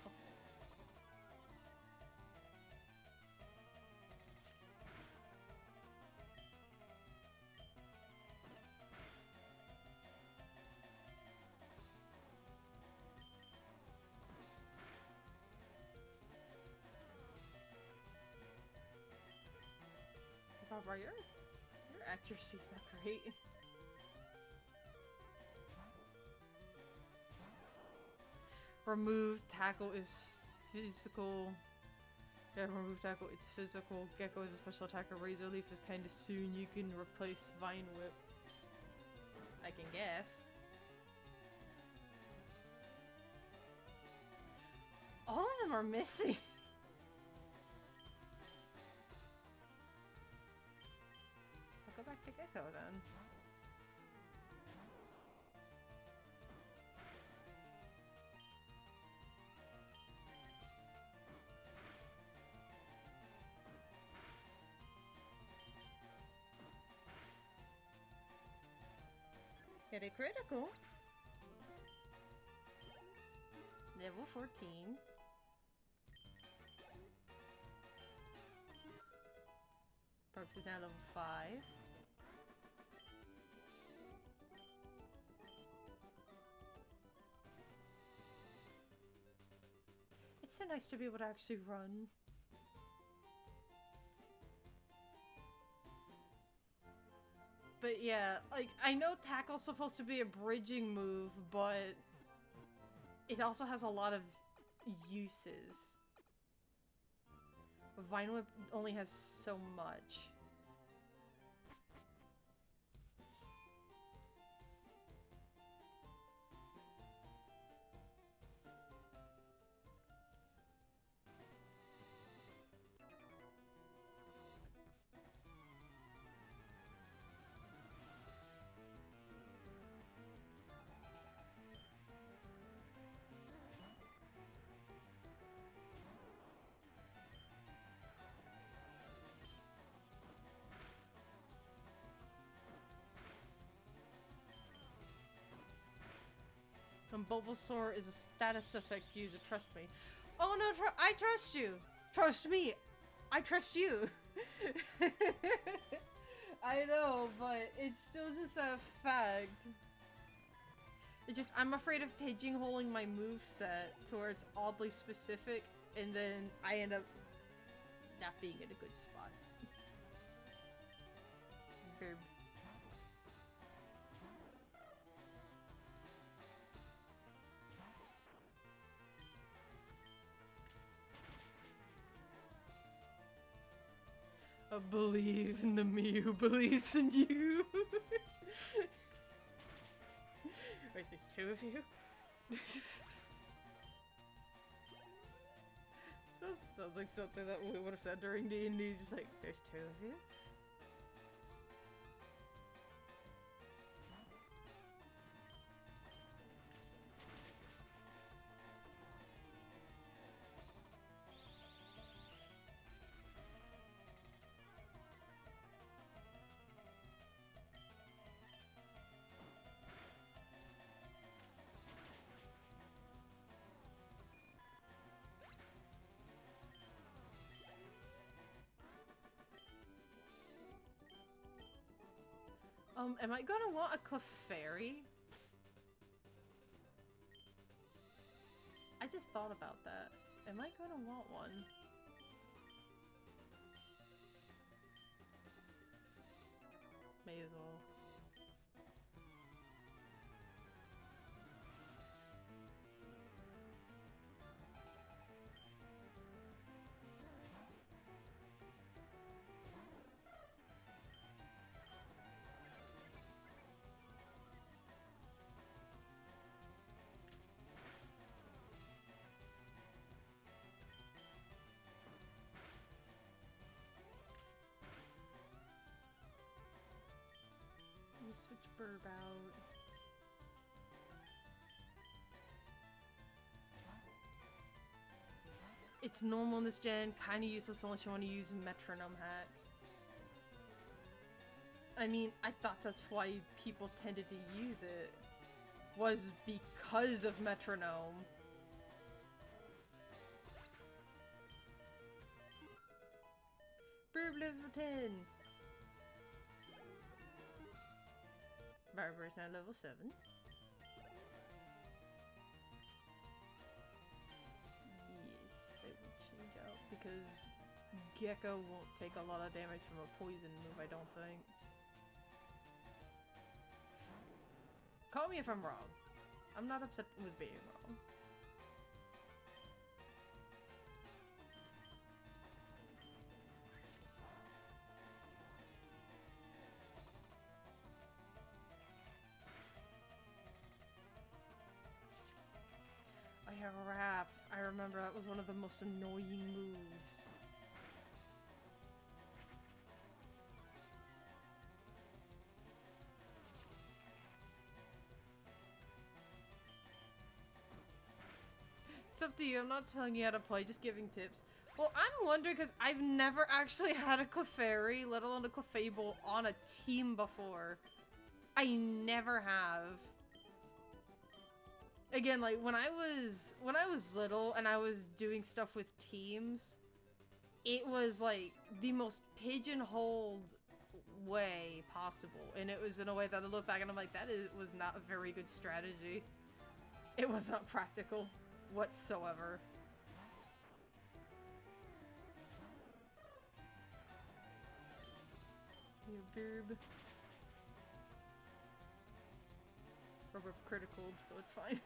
Barbara, your accuracy's not great. Remove tackle is physical. Yeah, remove tackle, it's physical. Gecko is a special attacker. Razor Leaf is kinda soon. You can replace Vine Whip. I can guess. All of them are missing. So go back to Gecko then. Hit a critical. Level 14. Parks is now level 5. It's so nice to be able to actually run. But yeah, like, I know Tackle's supposed to be a bridging move, but it also has a lot of uses. Vine Whip only has so much. And Bulbasaur is a status effect user, trust me. Oh no, I trust you! Trust me! I trust you! I know, but it's still just a fact. It just, I'm afraid of pigeonholing my moveset to where it's oddly specific, and then I end up not being in a good spot. Verb. I believe in the me who believes in you. Wait, there's two of you? Sounds like something that we would have said during D&D, just like, there's two of you? Am I gonna want a Clefairy? I just thought about that. Am I gonna want one? May as well. Switch Burb out. It's normal in this gen, kinda useless unless you want to use metronome hacks. I mean, I thought that's why people tended to use it, was because of metronome. Burb level 10! Barber is now level 7. Yes, I will change out because Gecko won't take a lot of damage from a poison move, I don't think. Call me if I'm wrong. I'm not upset with being wrong. I have a rap. I remember that was one of the most annoying moves. It's up to you. I'm not telling you how to play, just giving tips. Well, I'm wondering because I've never actually had a Clefairy, let alone a Clefable, on a team before. I never have. Again, like when I was little and I was doing stuff with teams, it was like the most pigeonholed way possible, and it was in a way that I look back and I'm like, was not a very good strategy. It was not practical whatsoever. You boob. Rubber critical, so it's fine.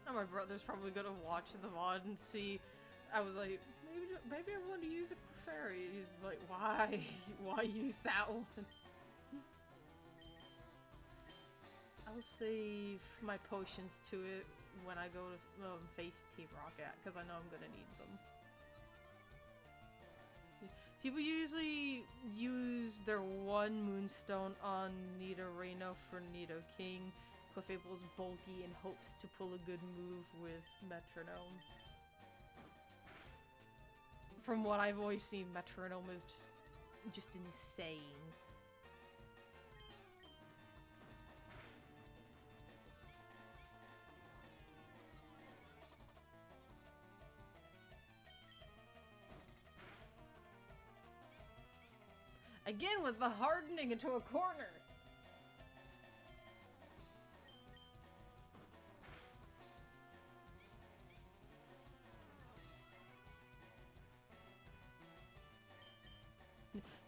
Now my brother's probably gonna watch the VOD and see. I was like, maybe I want to use a Clefairy. He's like, why? Why use that one? I'll save my potions to it when I go to face Team Rocket, because I know I'm gonna need them. People usually use their one moonstone on Nidorino for Nidoking. Clefable's bulky and hopes to pull a good move with Metronome. From what I've always seen, Metronome is just insane. Again with the hardening into a corner.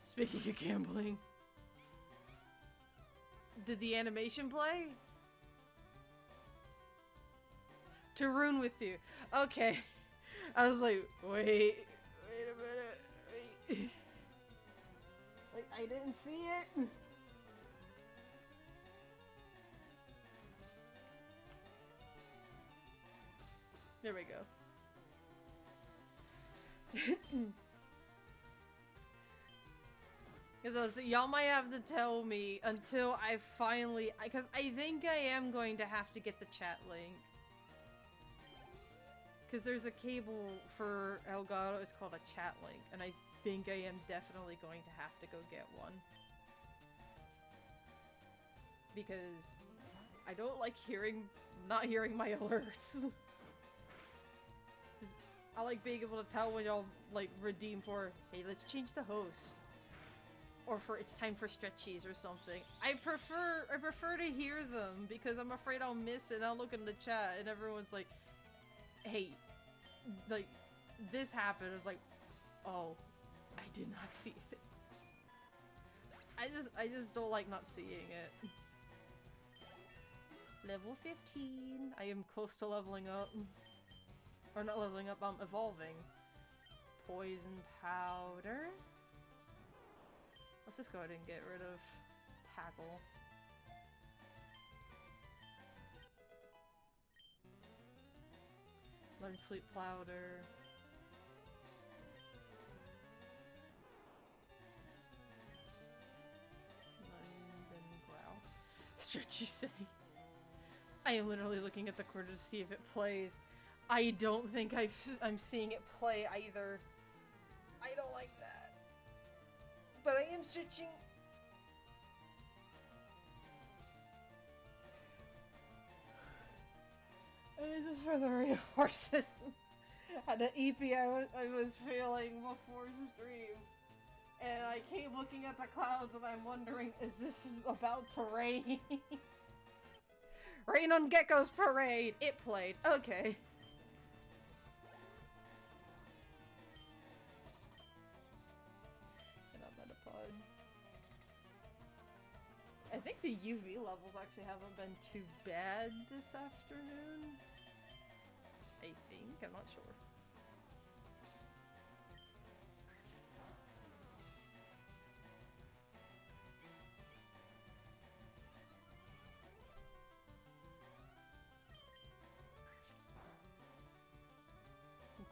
Speaking of gambling, did the animation play? To ruin with you. Okay. I was like, wait a minute, wait. Like, I didn't see it. There we go. Because y'all might have to tell me until I finally, because I think I am going to have to get the chat link. Because there's a cable for Elgato, it's called a chat link, and I think I am definitely going to have to go get one. Because I don't like not hearing my alerts. I like being able to tell when y'all, like, redeem for, hey, let's change the host. Or for it's time for stretchies or something. I prefer to hear them because I'm afraid I'll miss it. I'll look in the chat and everyone's like, hey, like, this happened. It's like, oh, I did not see it. I just don't like not seeing it. Level 15. I am close to leveling up. Or not leveling up, I'm evolving. Poison powder. Let's just go ahead and get rid of tackle. Learn sleep powder. London growl. Stretchy say. I am literally looking at the corner to see if it plays. I don't think I'm seeing it play either. I don't like that. But I am searching. And this is for the reinforces. Had an EP I was feeling before stream. And I keep looking at the clouds and I'm wondering, is this about to rain? Rain on Gecko's Parade! It played. Okay. I think the UV levels actually haven't been too bad this afternoon. I think, I'm not sure.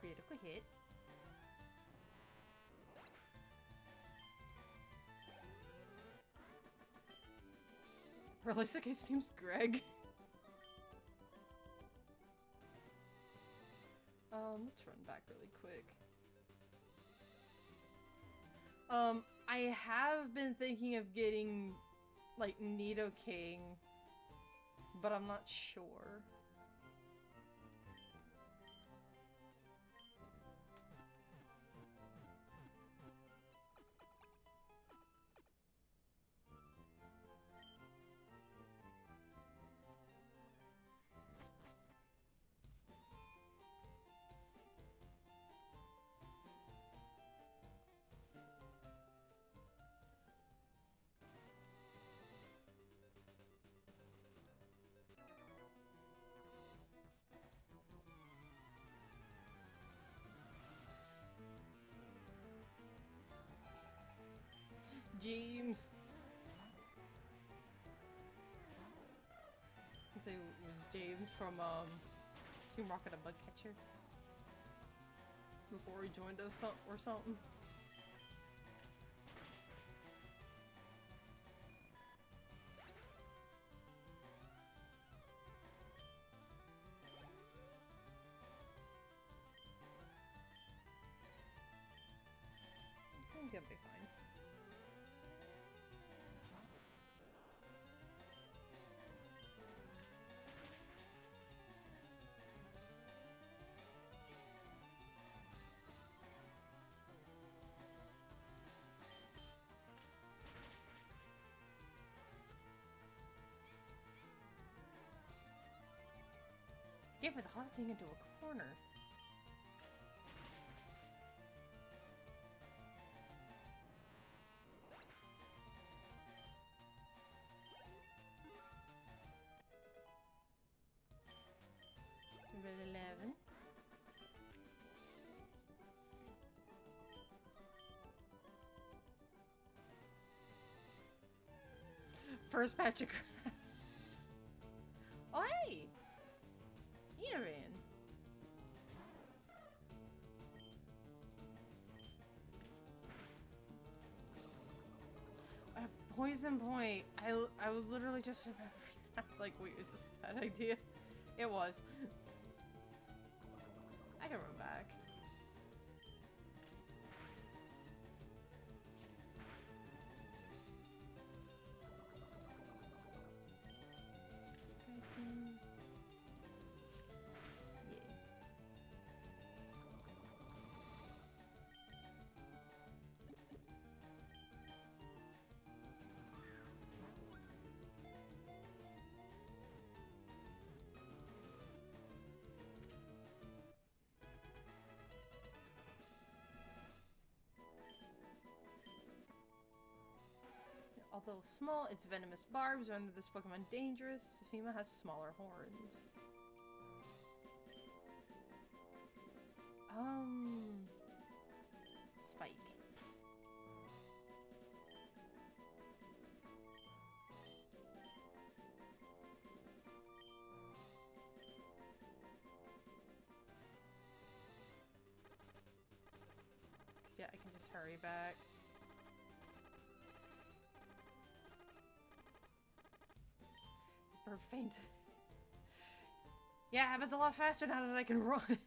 Critical hit. Realistic, his name's Greg. Let's run back really quick. I have been thinking of getting, like, Nidoking, but I'm not sure. James. I say it was James from Team Rocket and Bugcatcher before he joined us or something. Gave her the hard thing into a corner. Level 11. First patch of grass. Oh hey! Eaterin. At Poison Point, I was literally just remembering that. Like, wait, is this a bad idea? It was. I can run back. Although small, its venomous barbs render this Pokemon dangerous. Fima has smaller horns. Spike. Yeah, I can just hurry back. Bird faint. Yeah, it happens a lot faster now that I can run.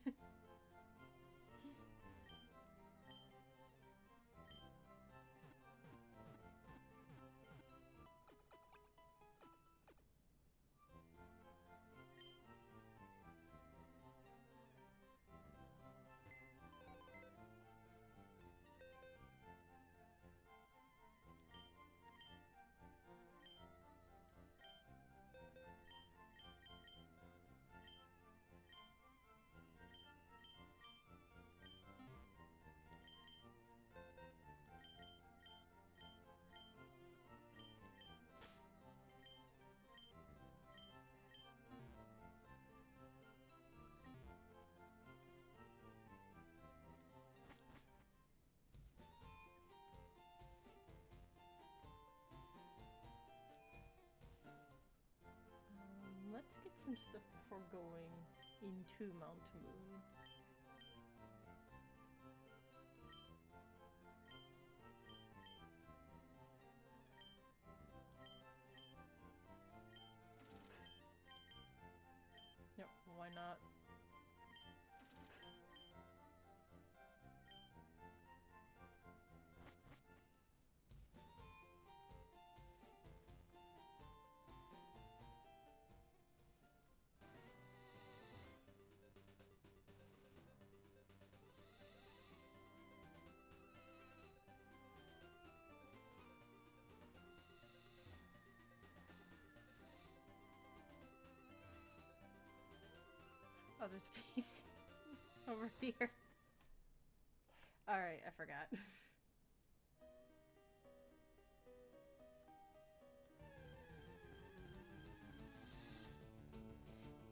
Let's get some stuff before going into Mount Moon. Yep, why not? Oh, there's a piece over here. Alright, I forgot. The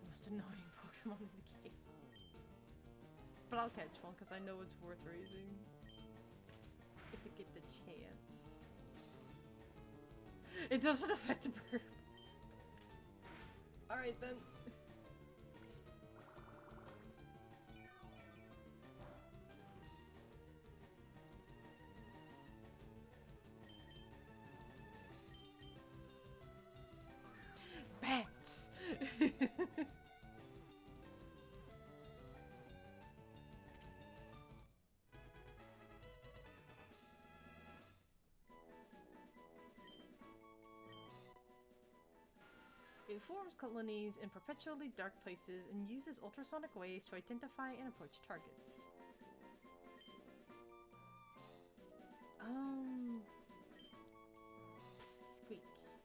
most annoying Pokemon in the game. But I'll catch one because I know it's worth raising. If I get the chance. It doesn't affect a bird. Alright then. Bats! It forms colonies in perpetually dark places and uses ultrasonic waves to identify and approach targets. Squeaks.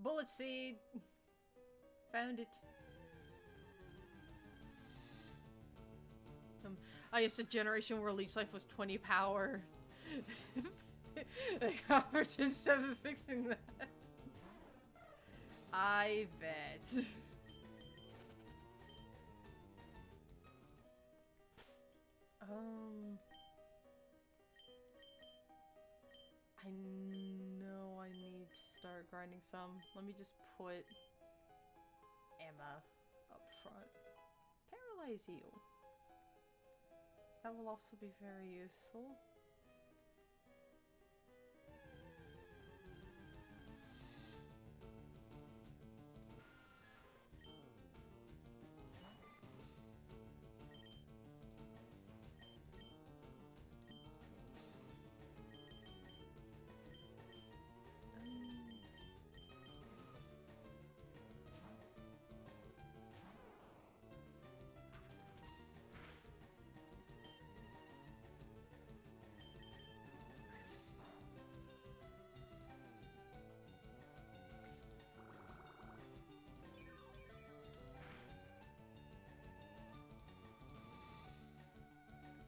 Bullet seed! Found it. I guess a generation where leech life was 20 power. They got just 7 fixing that. I bet. I know I need to start grinding some. Let me just put Emma up front. Paralyze heal. That will also be very useful.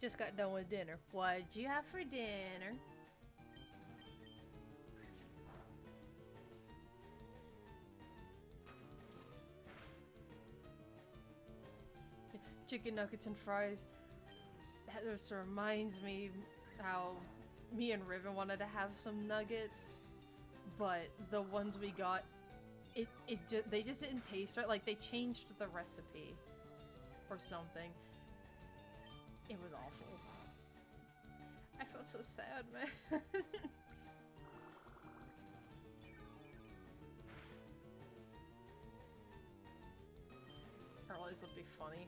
Just got done with dinner. What'd you have for dinner? Chicken nuggets and fries. That just reminds me how me and Riven wanted to have some nuggets, but the ones we got, they just didn't taste right. Like they changed the recipe or something. It was awful. I felt so sad, man. Earlies would be funny.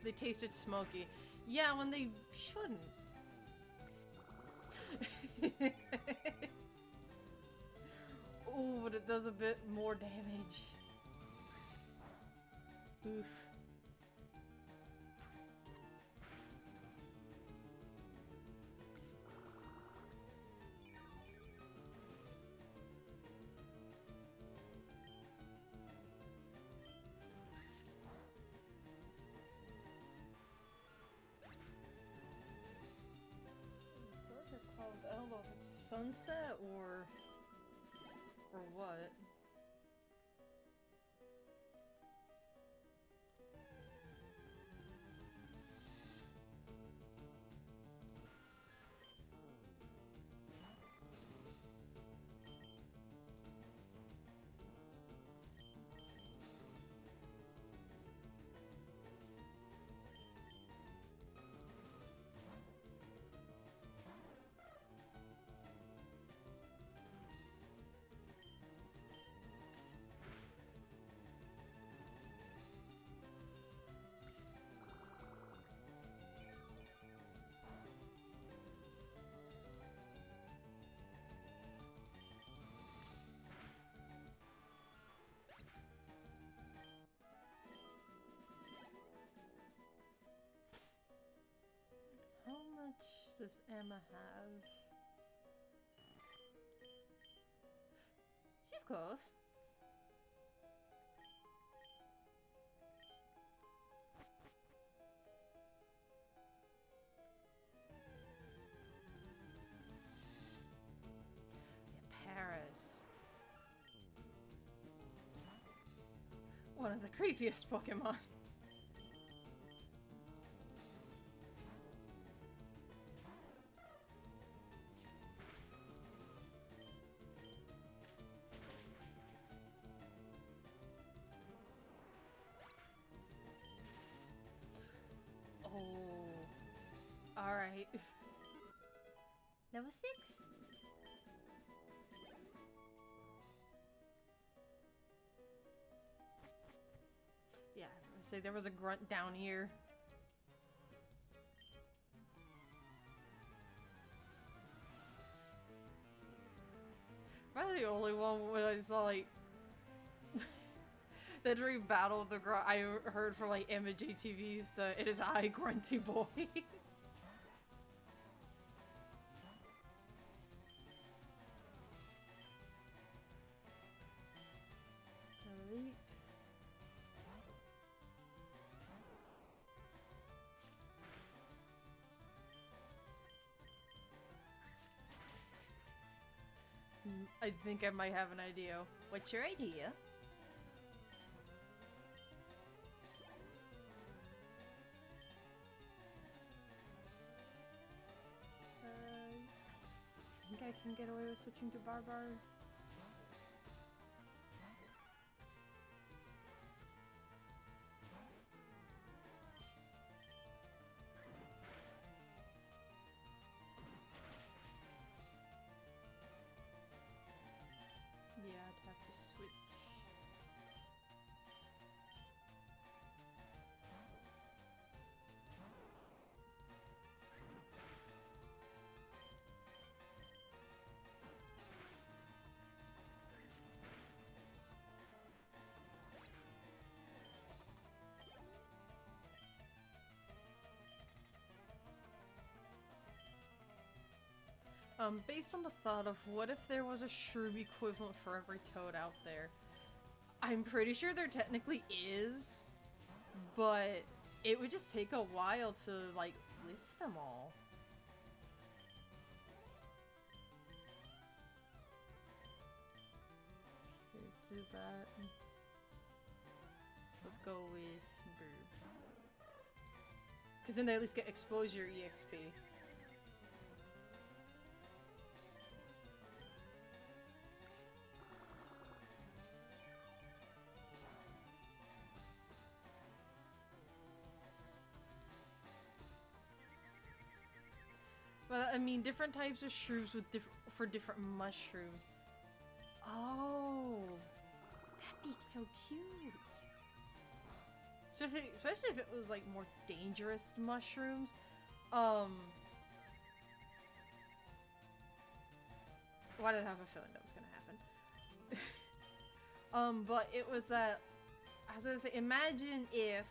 They tasted smoky. Yeah, when they shouldn't. Oh, but it does a bit more damage. Oof. Darker clouds. I don't know if it's sunset or what. How much does Emma have? She's close. Yeah, Paris. One of the creepiest Pokemon. Oh. Alright. Number 6. Yeah, I say there was a grunt down here. Am I the only one when I saw like that during Battle of the Grunt I heard from like MJTVs to it is I, Grunty Boy. I think I might have an idea. What's your idea? I think I can get away with switching to Barbar. Yeah, I'd have to switch. Based on the thought of what if there was a shroom equivalent for every toad out there? I'm pretty sure there technically is, but it would just take a while to, like, list them all. Zubat. Let's go with Burb. Because then they at least get exposure EXP. Well, I mean, different types of shrooms with for different mushrooms. Oh, that'd be so cute. So if especially if it was like more dangerous mushrooms, why did I have a feeling that was gonna happen? But it was that I was gonna say, imagine if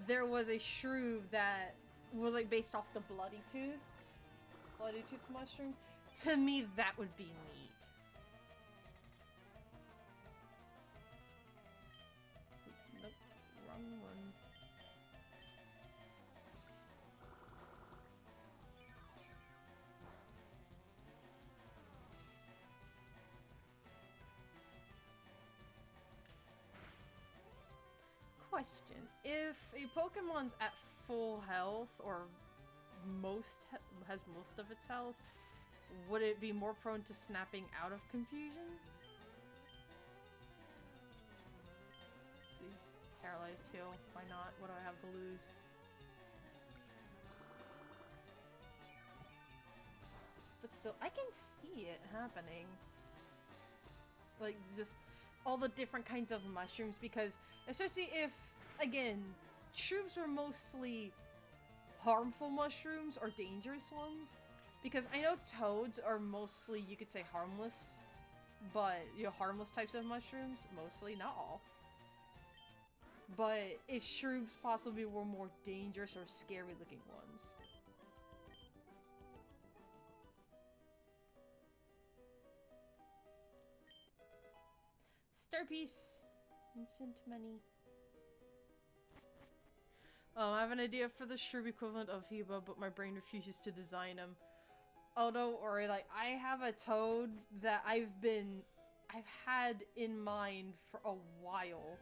there was a shroom that was like based off the Bloody Tooth mushroom. To me, that would be neat. Nope, wrong one. Question: if a Pokemon's at full health, or has most of its health, would it be more prone to snapping out of confusion? So he's paralyzed heal. Why not? What do I have to lose? But still, I can see it happening. Like, just all the different kinds of mushrooms, because especially if, again, shrooms were mostly harmful mushrooms or dangerous ones, because I know toads are mostly, you could say, harmless, but, you know, harmless types of mushrooms, mostly, not all. But if shrooms possibly were more dangerous or scary looking ones. Star piece. Instant money. I have an idea for the shroom equivalent of Heba, but my brain refuses to design them. Oh, don't worry, like, I have a toad that I've had in mind for a while.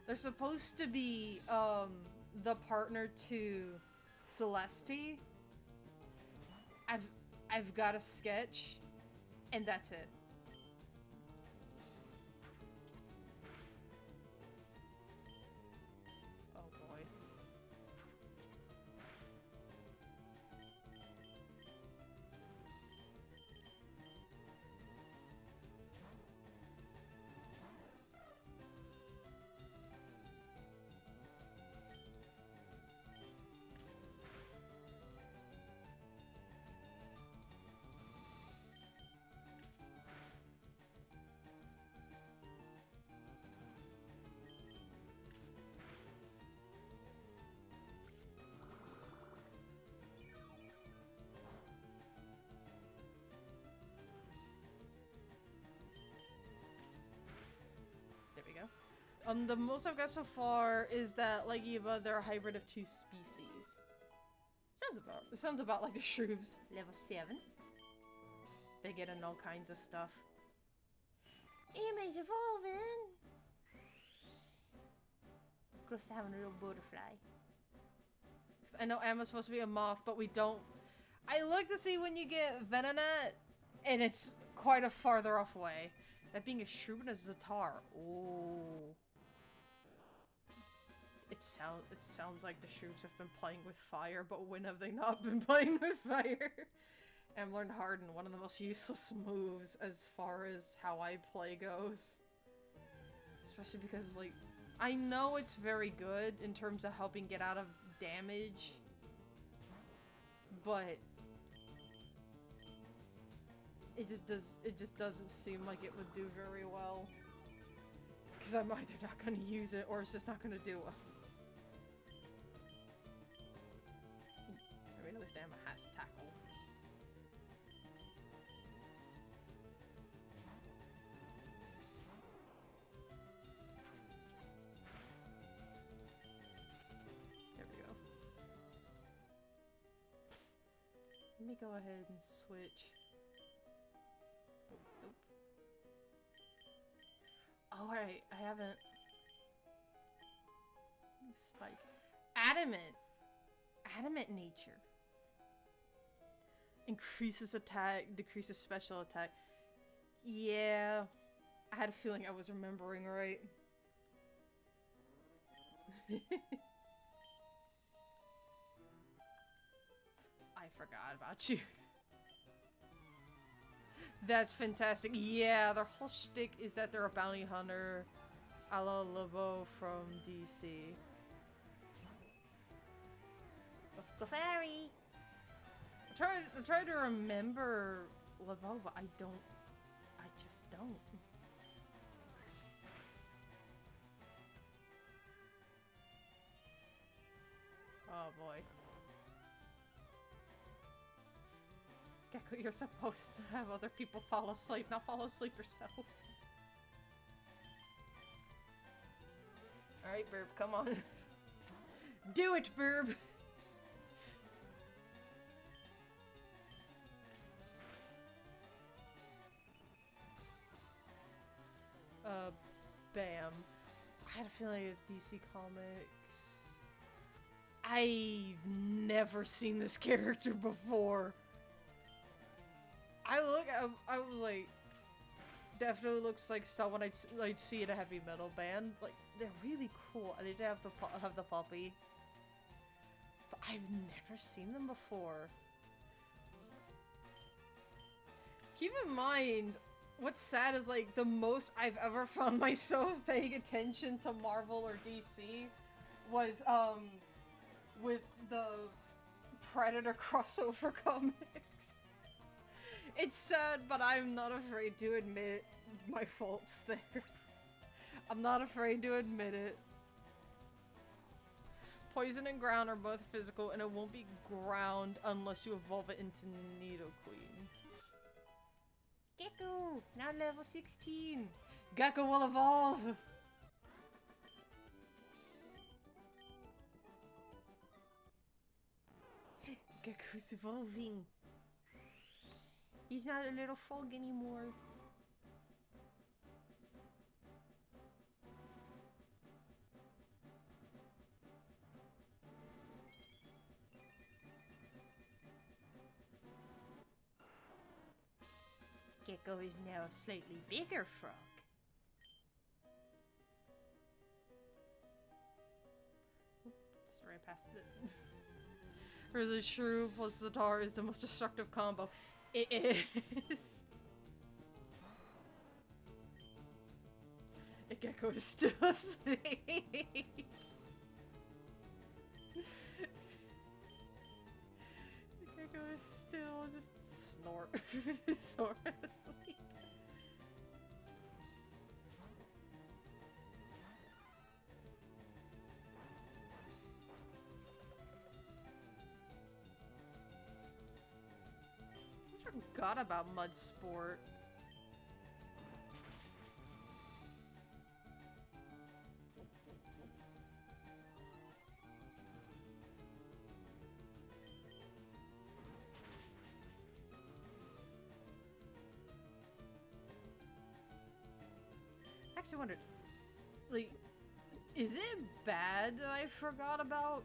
They're supposed to be, the partner to Celeste. I've got a sketch, and that's it. The most I've got so far is that, like Eva, they're a hybrid of 2 species. Sounds about like the shrooms. Level 7. They get in all kinds of stuff. Emma's evolving! Close to having a little butterfly. I know Emma's supposed to be a moth, but we don't... I looked to see when you get Venonat, and it's quite a farther off way. That being a shrew and a Zatar. Ooh. It sounds like the shrews have been playing with fire, but when have they not been playing with fire? And I've learned Harden, one of the most useless moves as far as how I play goes. Especially because, like, I know it's very good in terms of helping get out of damage, but it just doesn't seem like it would do very well. Because I'm either not going to use it or it's just not going to do well. I mean, at least Emma has tackle. There we go. Let me go ahead and switch. Oh, nope. Oh, alright, I haven't... Spike. Adamant! Adamant nature. Increases attack, decreases special attack. Yeah. I had a feeling I was remembering right. I forgot about you. That's fantastic. Yeah, their whole shtick is that they're a bounty hunter a la Lobo from DC. The fairy! I try to remember Lobo, but I just don't. Oh boy. Gecko, you're supposed to have other people fall asleep, not fall asleep yourself. Alright, Burb, come on. Do it, Burb! Bam. I had a feeling with DC Comics... I've never seen this character before. I was like, definitely looks like someone I'd see at a heavy metal band. Like, they're really cool. And they did have the puppy. But I've never seen them before. Keep in mind, what's sad is, like, the most I've ever found myself paying attention to Marvel or DC was, with the Predator crossover comics. It's sad, but I'm not afraid to admit my faults there. I'm not afraid to admit it. Poison and ground are both physical, and it won't be ground unless you evolve it into Nidoqueen. Gecko! Now level 16! Gecko will evolve! Gecko's evolving. He's not a little frog anymore. Gecko is now a slightly bigger frog. Just right past it. There's a shrew plus Zatar is the most destructive combo. It is. The Gecko is still asleep. The Gecko is still just snort. Snort asleep. I forgot about Mud Sport. actually wondered, like, is it bad that I forgot about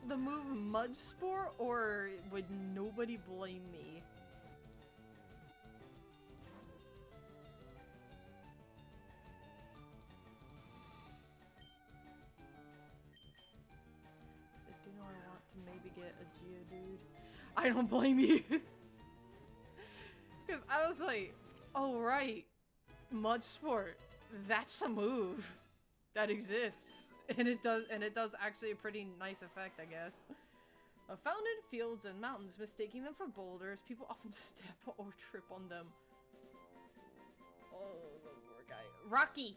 the move Mud Sport, or would nobody blame me? Because I do know I want to maybe get a Geodude. I don't blame you. Because I was like, oh right, Mud Sport, that's a move that exists. And it does actually a pretty nice effect, I guess. Found in fields and mountains, mistaking them for boulders, people often step or trip on them. Oh, the poor guy. Rocky!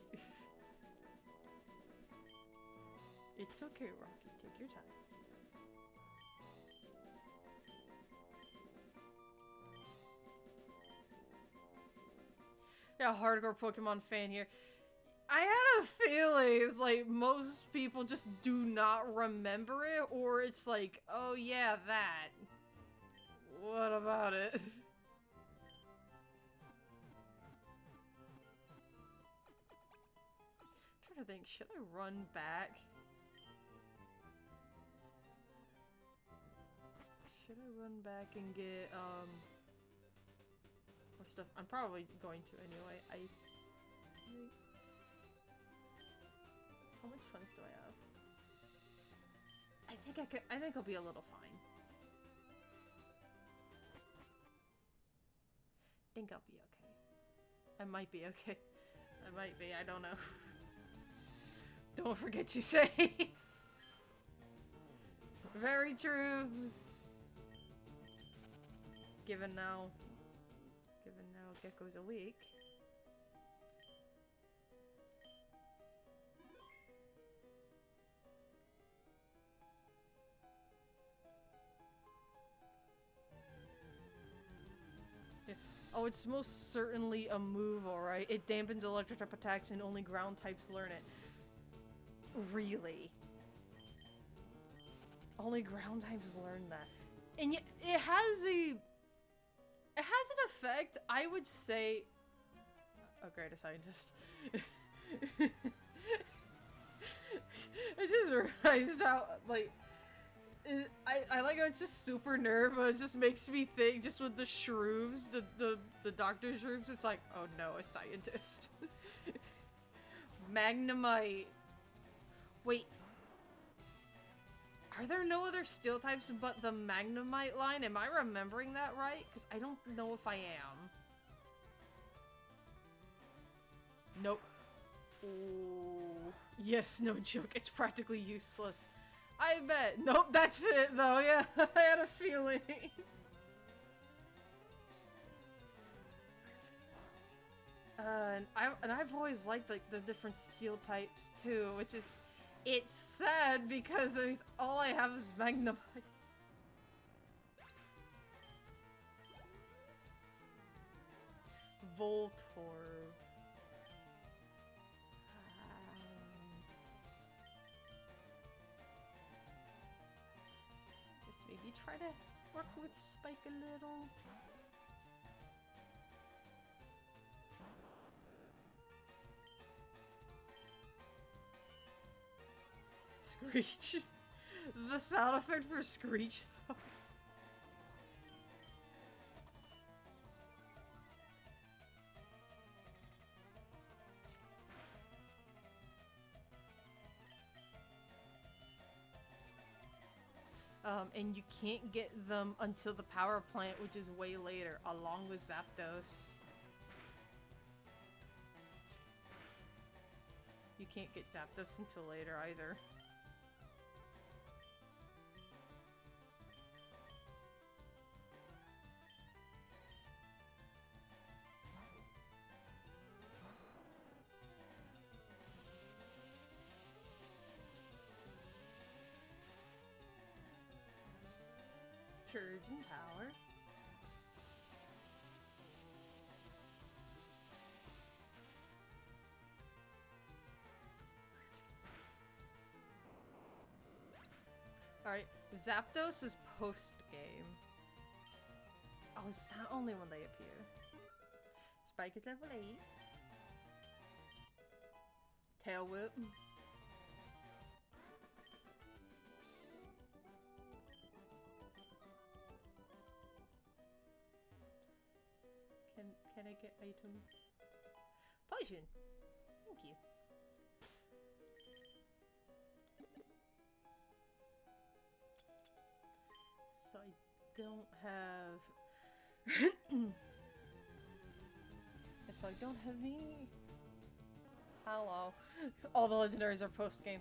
It's okay, Rocky. Take your time. Yeah, hardcore Pokemon fan here. I had a feeling it's like most people just do not remember it, or it's like, oh yeah, that. What about it? I'm trying to think, should I run back? Should I run back and get, more stuff? I'm probably going to anyway. How much funds do I have? I think I'll be a little fine. Think I'll be okay. I might be okay. I might be, I don't know. Don't forget you say. Very true. Given now Gecko's awake. Oh, it's most certainly a move, alright. It dampens electric type attacks and only ground types learn it. Really? Only ground types learn that. And yet, it has an effect, I would say... Oh, great, a scientist. I just realized how, like... I like how it's just super nerd, but it just makes me think, just with the shrooms, the doctor shrooms, it's like, oh no, a scientist. Magnemite. Wait. Are there no other steel types but the Magnemite line? Am I remembering that right? Because I don't know if I am. Nope. Oh. Yes, no joke. It's practically useless. I bet. Nope, that's it though, yeah. I had a feeling. And I've always liked like the different steel types too, which is, it's sad because all I have is Magnemite. Voltorb. Maybe try to work with Spike a little. Screech. The sound effect for Screech though. And you can't get them until the power plant, which is way later, along with Zapdos. You can't get Zapdos until later either. Surgeon power. Alright, Zapdos is post-game. Oh, is that only when they appear? Spike is level 8. tail whip. Can I get item? Potion! Thank you. So I don't have... so I don't have any... Hello. All the legendaries are post-game.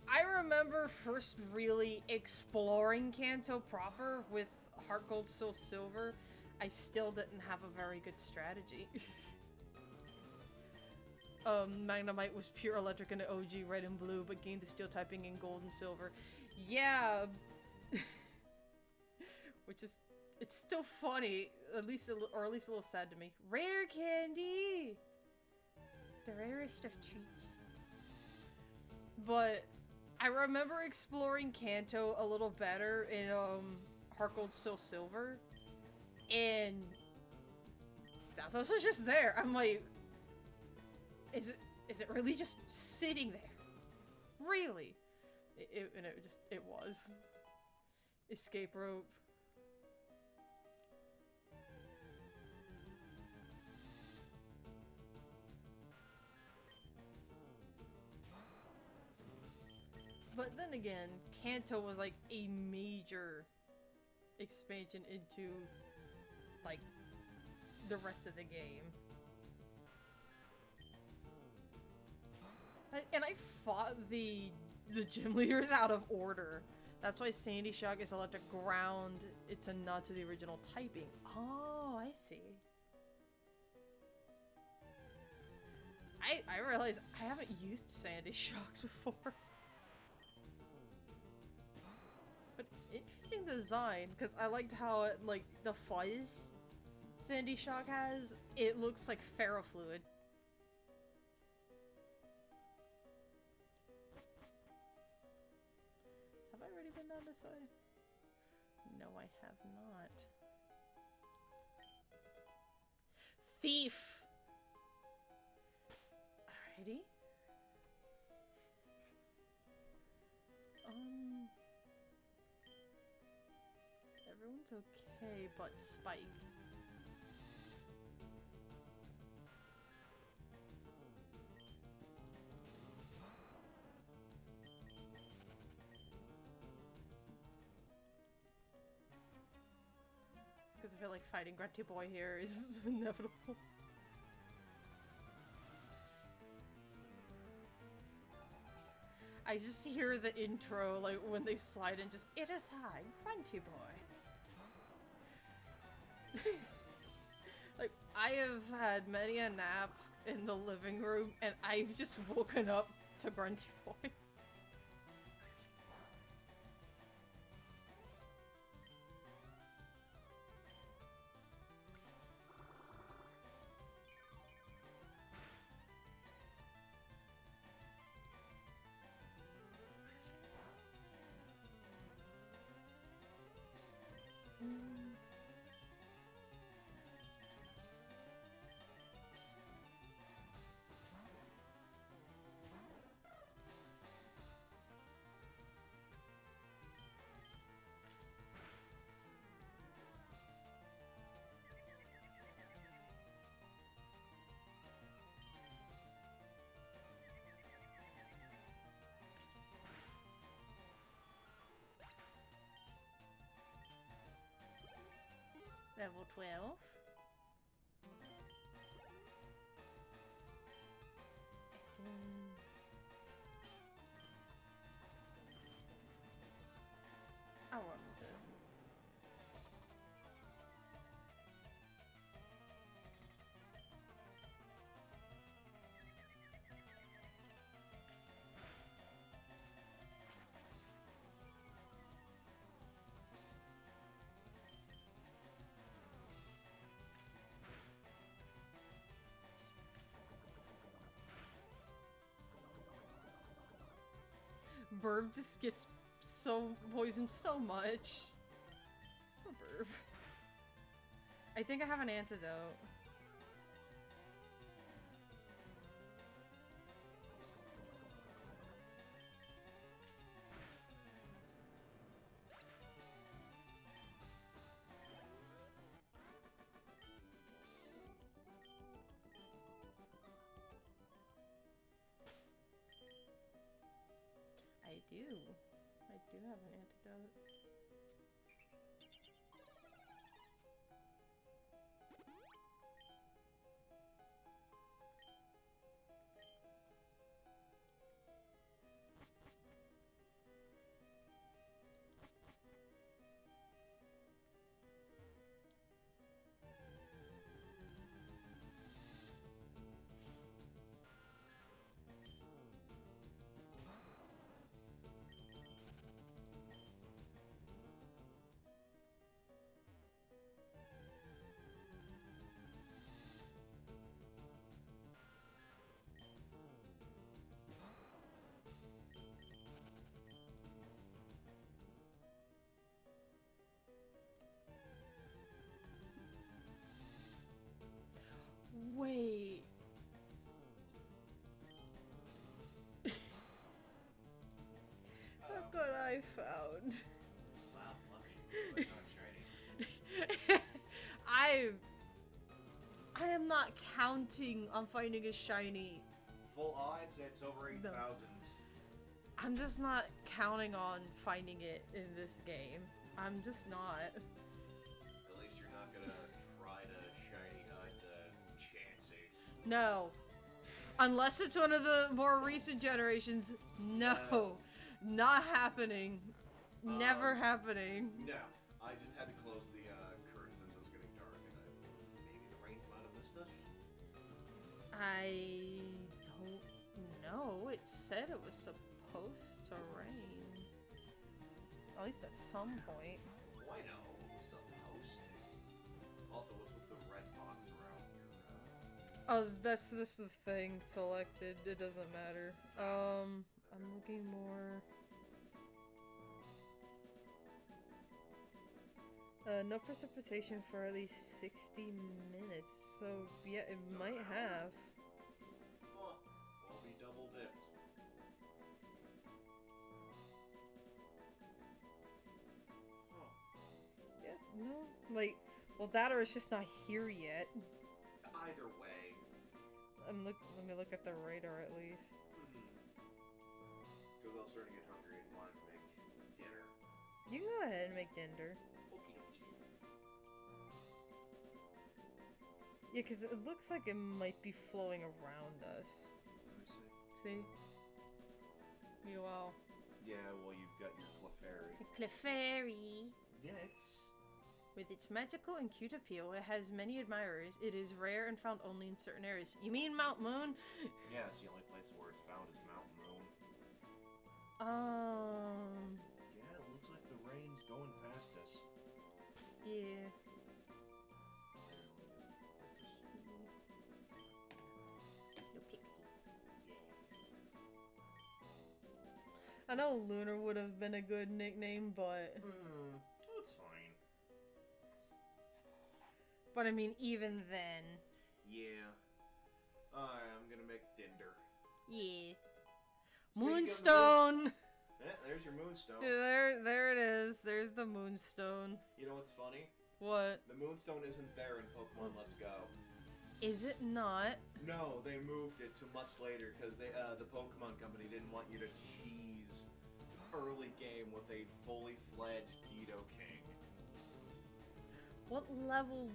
I remember first really exploring Kanto proper with Heart Gold, Soul Silver. I still didn't have a very good strategy. Magnemite was pure electric in the OG, red and blue, but gained the steel typing in gold and silver. Yeah! Which is... It's still funny, at least or at least a little sad to me. Rare candy! The rarest of treats. But I remember exploring Kanto a little better in Heart Gold, Soul Silver. And Zapdos was just there. I'm like, is it really just sitting there? Really? It was. Escape rope. But then again, Kanto was like a major expansion into like the rest of the game. And I fought the gym leaders out of order. That's why Sandy Shock is electric ground. It's a nod to the original typing. Oh, I see. I realize I haven't used Sandy Shocks before. But interesting design, because I liked how it, like, the fuzz Sandy Shock has, it looks like ferrofluid. Have I already been down this way? No, I have not. Thief! Alrighty. Everyone's okay, but Spike. Because I feel like fighting Grunty Boy here is inevitable. I just hear the intro, like, when they slide in, just, "It is I, Grunty Boy." Like, I have had many a nap in the living room, and I've just woken up to Grunty Boy. Level 12. I want to. Burb just gets so poisoned so much. Poor Burb. I think I have an antidote. do. I do have an antidote. Wait. Look what I found. Wow, lucky. But not shiny. I am not counting on finding a shiny. Full odds, it's over 8,000. I'm just not counting on finding it in this game. I'm just not. At least you're not gonna try to shiny hunt Chansey. No. Unless it's one of the more recent generations. No. Not happening. Never happening. No. I just had to close the curtain since it was getting dark and maybe the rain might have missed us? I don't know. It said it was supposed to rain. At least at some point. Well, I know. Supposed. Also, what's with the red box around here? Oh, this is the thing selected. It doesn't matter. I'm looking more. No precipitation for at least 60 minutes. So yeah, it might have. Huh. Well, we double dipped. Huh. Yeah, no. Like, well, that or it's just not here yet. Either way. Let me look at the radar at least. Because I was starting to get hungry and wanted to make dinner. You can go ahead and make dinner. Okie dokies. Yeah, because it looks like it might be flowing around us. Let me see. See? Meanwhile. Yeah, well, you've got your Clefairy. The Clefairy. Yeah, it's... With its magical and cute appeal, it has many admirers. It is rare and found only in certain areas. You mean Mount Moon? Yeah, it's the only place where it's found is Mount Moon. Yeah, it looks like the rain's going past us. Yeah. No pixie. I know Lunar would have been a good nickname, but... Oh, it's fine. But I mean, even then... Yeah. Alright, I'm gonna make Dinder. Yeah. Speaking Moonstone! Yeah, there's your Moonstone. There it is. There's the Moonstone. You know what's funny? What? The Moonstone isn't there in Pokemon Let's Go. Is it not? No, they moved it to much later because they, the Pokemon Company didn't want you to cheese early game with a fully fledged Nidoking. What level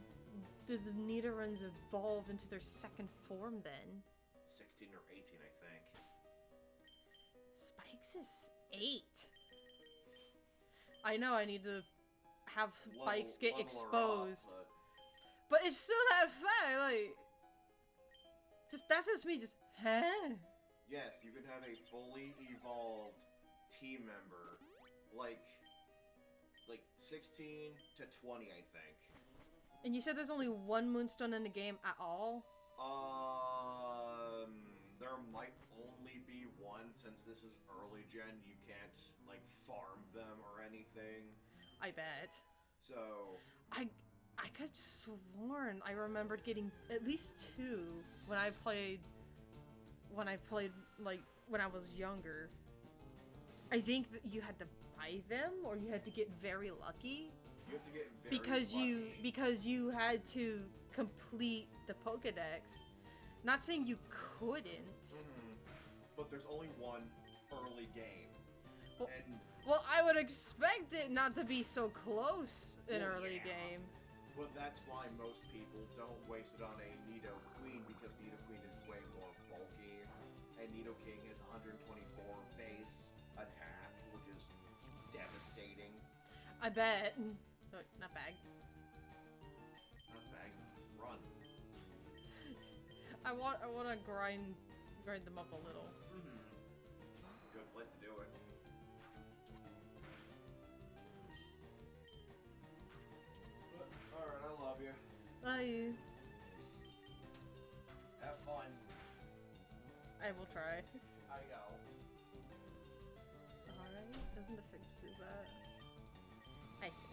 do the Nidorans evolve into their second form then? 16 or 18, I think. Spikes is 8. I know I need to have Spikes get level her exposed. up, but it's still that fat, like... That's just me, just... Huh? yes, you can have a fully evolved team member, like... It's like 16 to 20, I think. And you said there's only one Moonstone in the game at all? There might only be one, since this is early gen, you can't, like, farm them or anything. I bet. So... I could sworn I remembered getting at least 2 when I played, like, when I was younger. I think that you had to buy them, or you had to get very lucky. You have to get very because you had to complete the Pokédex. Not saying you couldn't. But there's only one early game. And Well, I would expect it not to be so close in Well, early yeah. game. well, that's why most people don't waste it on a Nido Queen, because Nido Queen is way more bulky, and Nido King is 124 base attack, which is devastating. I bet. Oh, not bag. Not bag, run. I want to grind them up a little. Good place to do it. Alright, I love you. I Have fun. will try. I know. Alright, doesn't the fix do that? I see.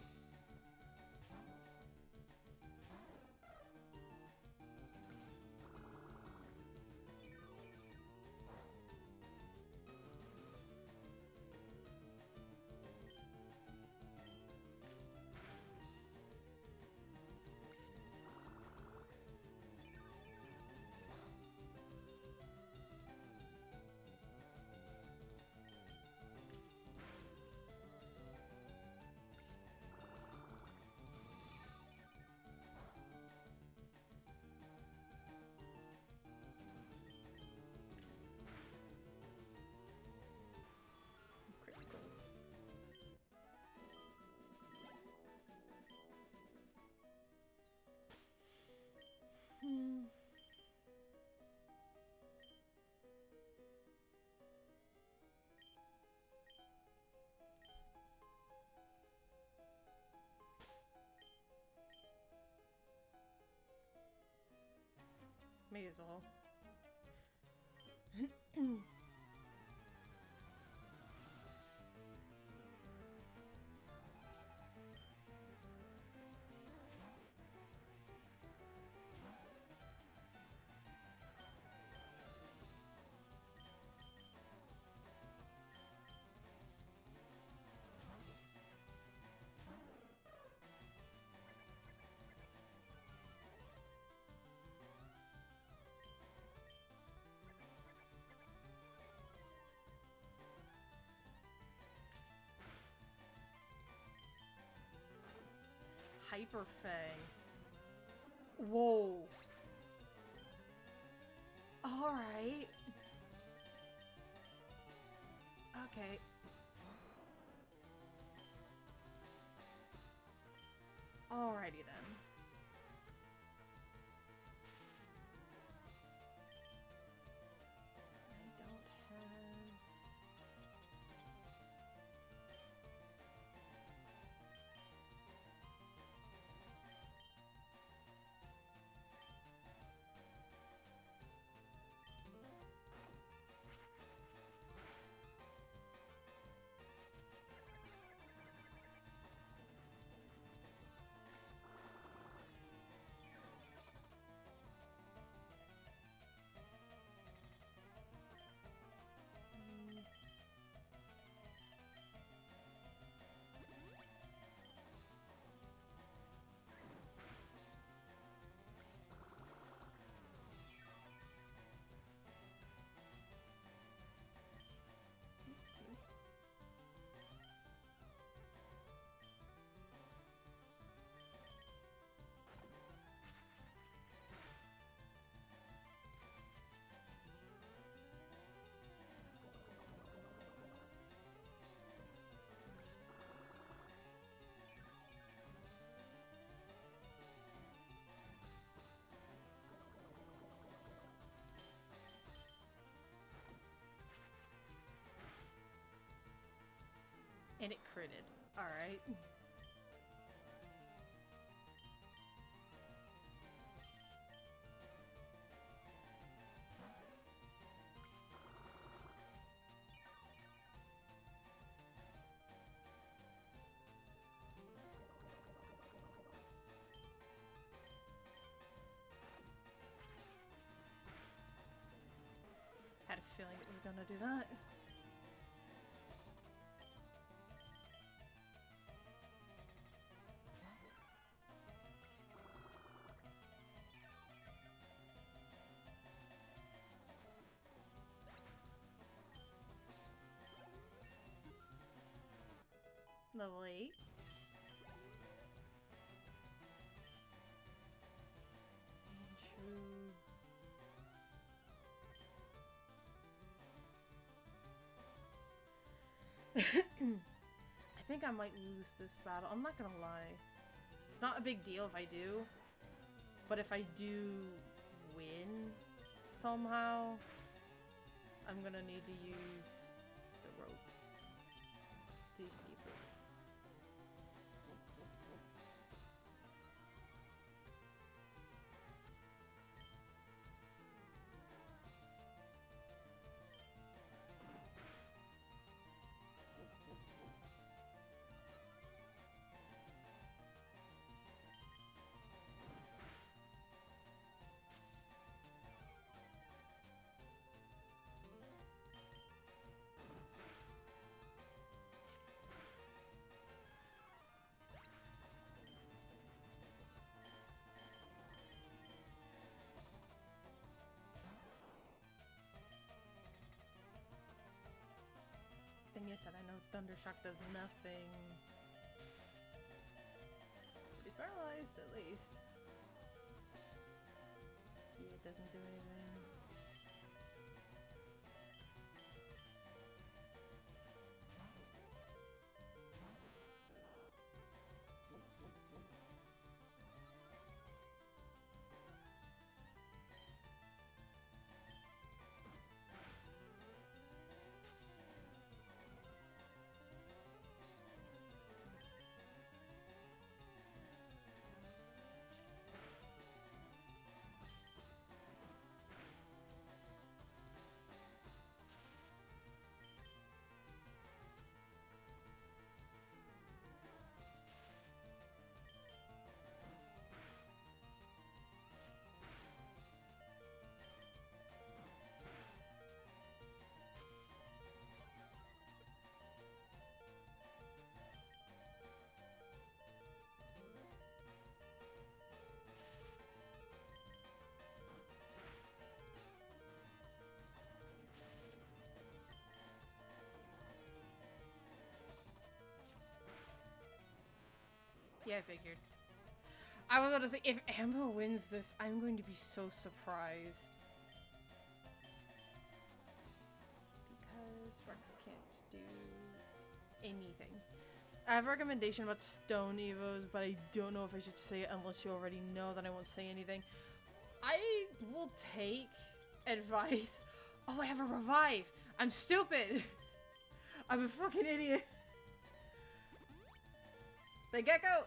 Critical. May as well. Hyper Fang. Whoa. Alright. Okay. Alrighty then. I don't have... And it critted. Alright. Had a feeling it was gonna do that. Level 8. Sandshrew. I think I might lose this battle. I'm not gonna lie. It's not a big deal if I do. But if I do win somehow, I'm gonna need to use the rope. Peacekeeper. Thing is that I know Thundershock does nothing. But he's paralyzed at least. Yeah, it doesn't do anything. Yeah, I figured. I was about to say, if Amber wins this, I'm going to be so surprised. Because Sparks can't do anything. I have a recommendation about Stone Evos, but I don't know if I should say it unless you already know, that I won't say anything. I will take advice. Oh, I have a revive! I'm stupid! I'm a fucking idiot! The gecko!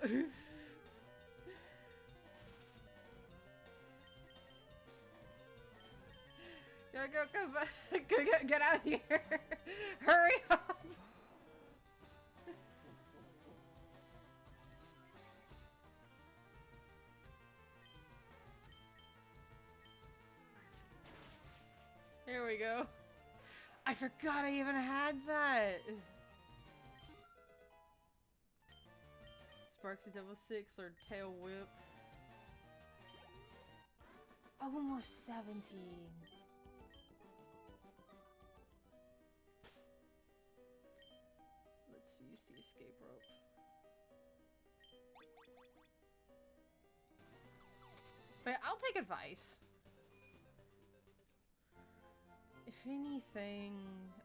Gecko, come back! Get out of here! Hurry up! Here we go. I forgot I even had that! Sparks is level 6 or Tail Whip. Almost 17. Let's use the escape rope. But I'll take advice. If anything,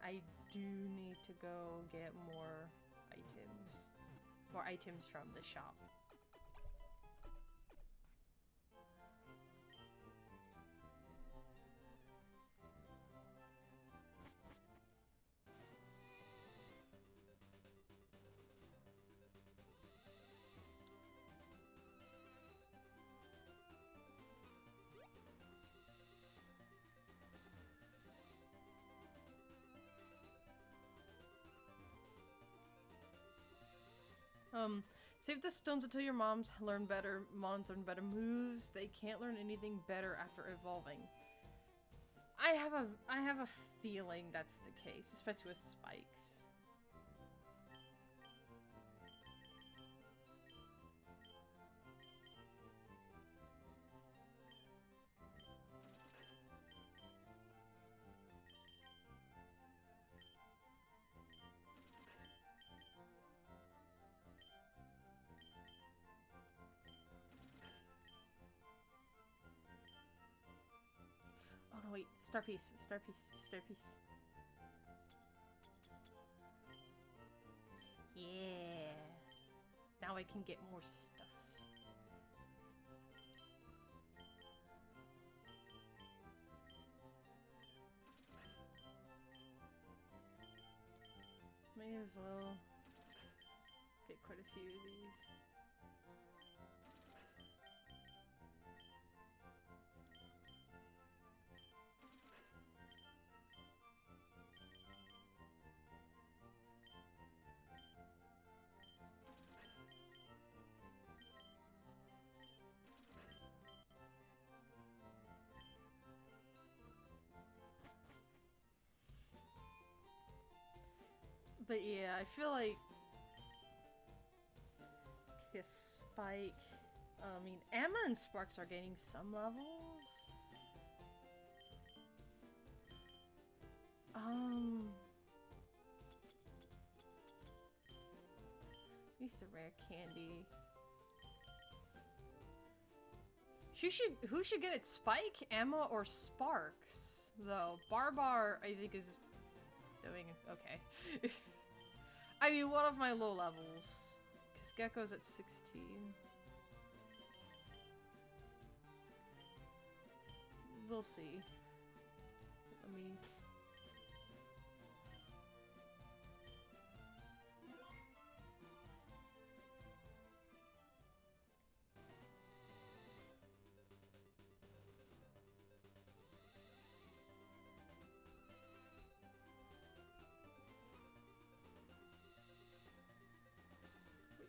I do need to go get more items. More items from the shop. Save the stones until your mons learn better moves. They can't learn anything better after evolving. I have a feeling that's the case, especially with spikes. wait. Star piece. Star piece. Star piece. Yeah. Now I can get more stuffs. May as well get quite a few of these. But yeah, I feel like... Yes, Spike. I mean, Emma and Sparks are gaining some levels. Use the rare candy. Who should get it? Spike, Emma, or Sparks? Though Barbar, I think, is doing okay. I mean, one of my low levels, because Gecko's at 16. We'll see. Let me.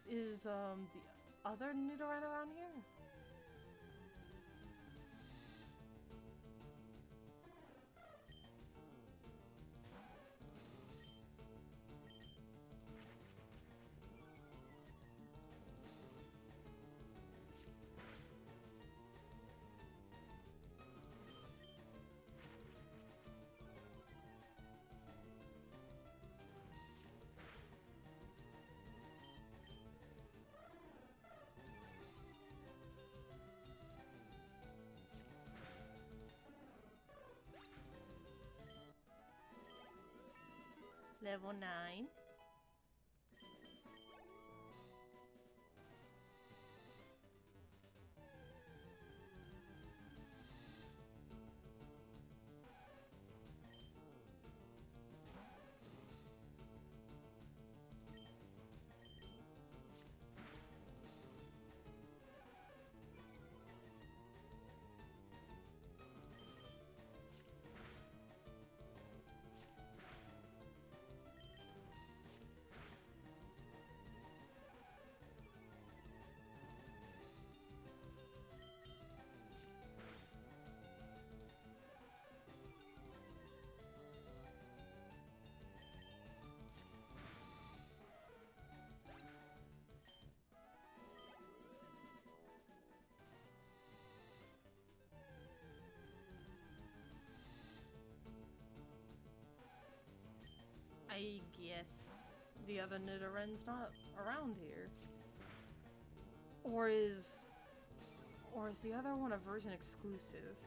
Is the other Nidoran around here? Level 9. I guess the other Nidoran's not around here. Or is the other one a version exclusive?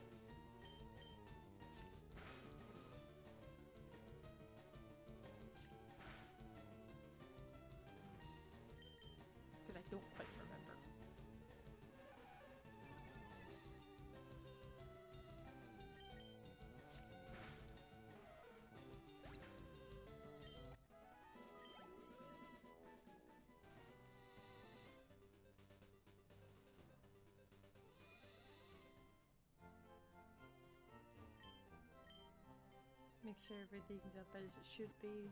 Because I don't quite remember. Make sure everything's up as it should be.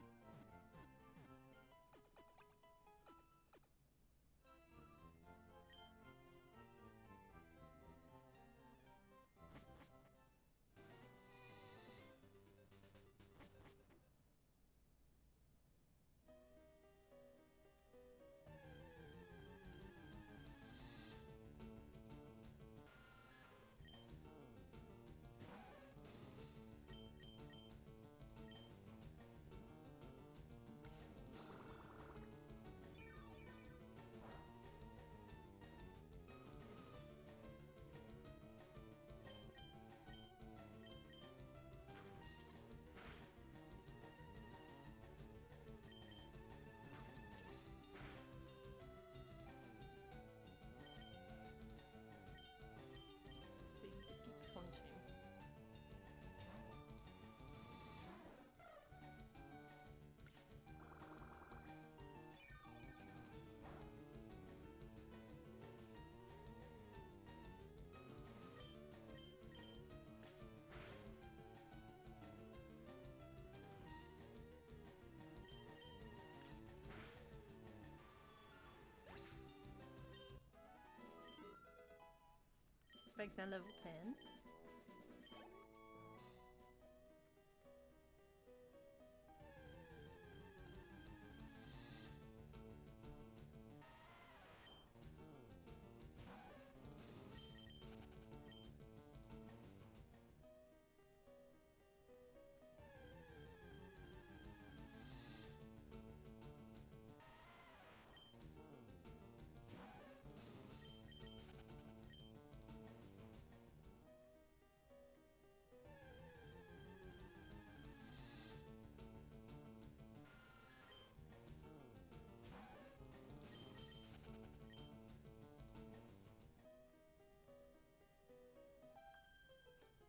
expecting level 10.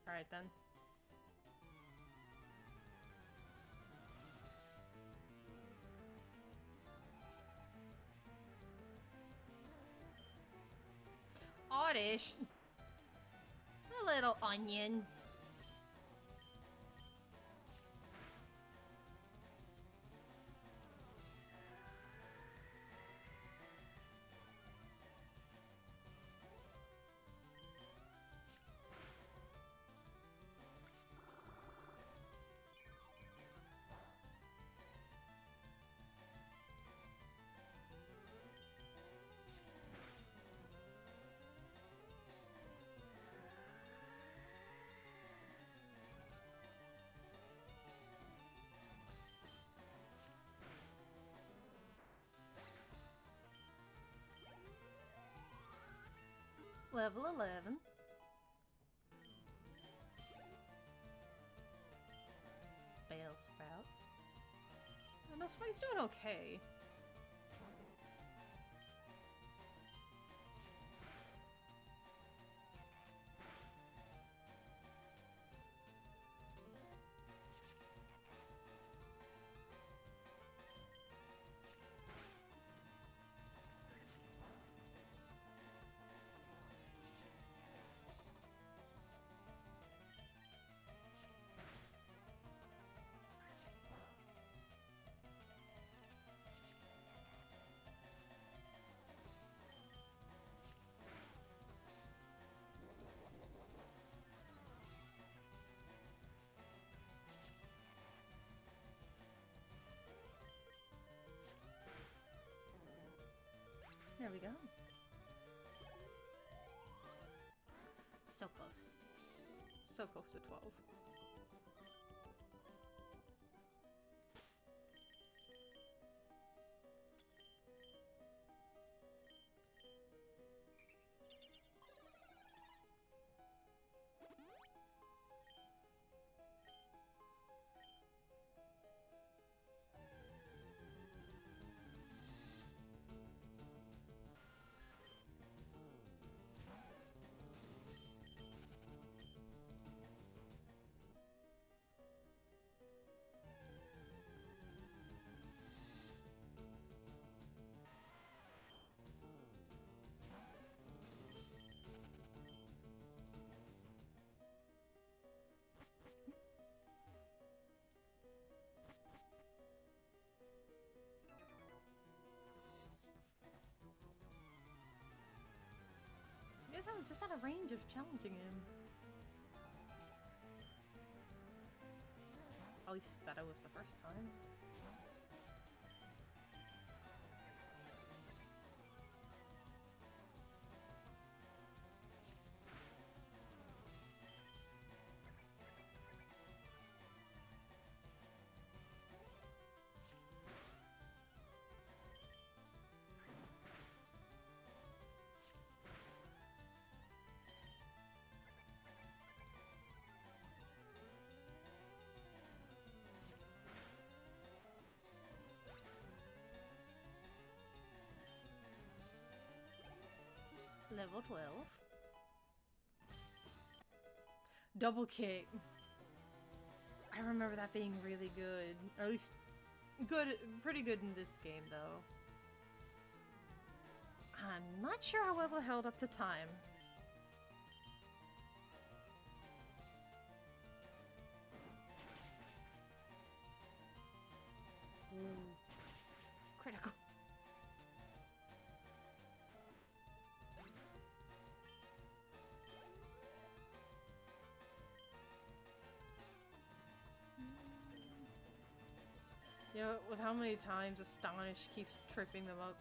Alright then. Oddish! A little onion. Level 11. Bale Sprout. And this fight's doing okay. There we go. So close. So close to 12. You guys are just out of range of challenging him. At least that it was the first time. Level 12. Double kick. I remember that being really good. Or at least good, pretty good in this game though. I'm not sure how well it held up to time. Ooh. Critical. You know, with how many times Astonish keeps tripping them up,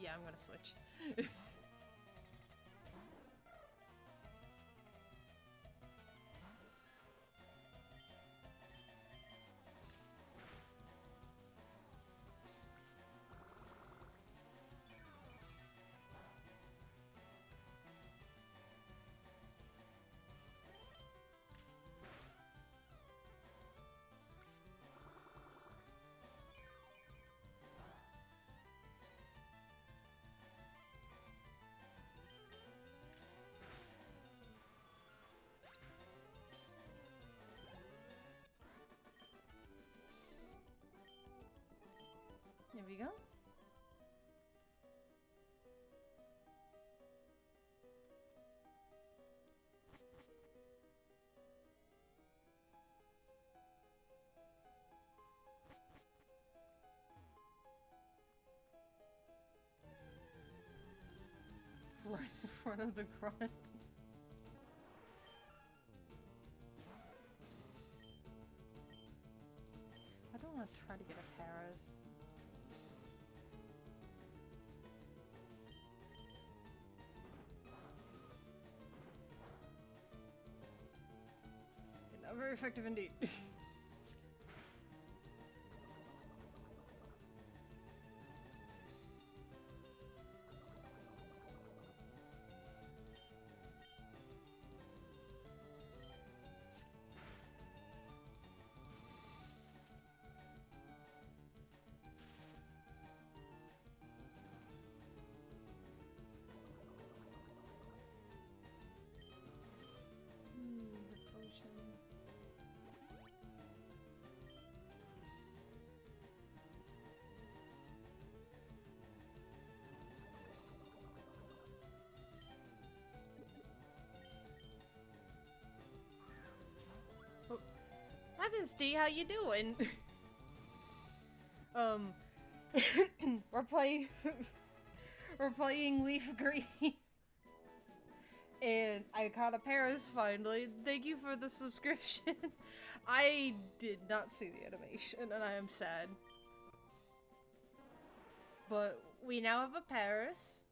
yeah, I'm gonna switch. There we go. Right in front of the grunt. I don't want to try to get a Paris. Not very effective indeed. Use a potion. Oh, hi, Miss D. How you doing? We're playing. We're playing Leaf Green. And I caught a Paris finally. Thank you for the subscription. I did not see the animation, and I am sad. But we now have a Paris.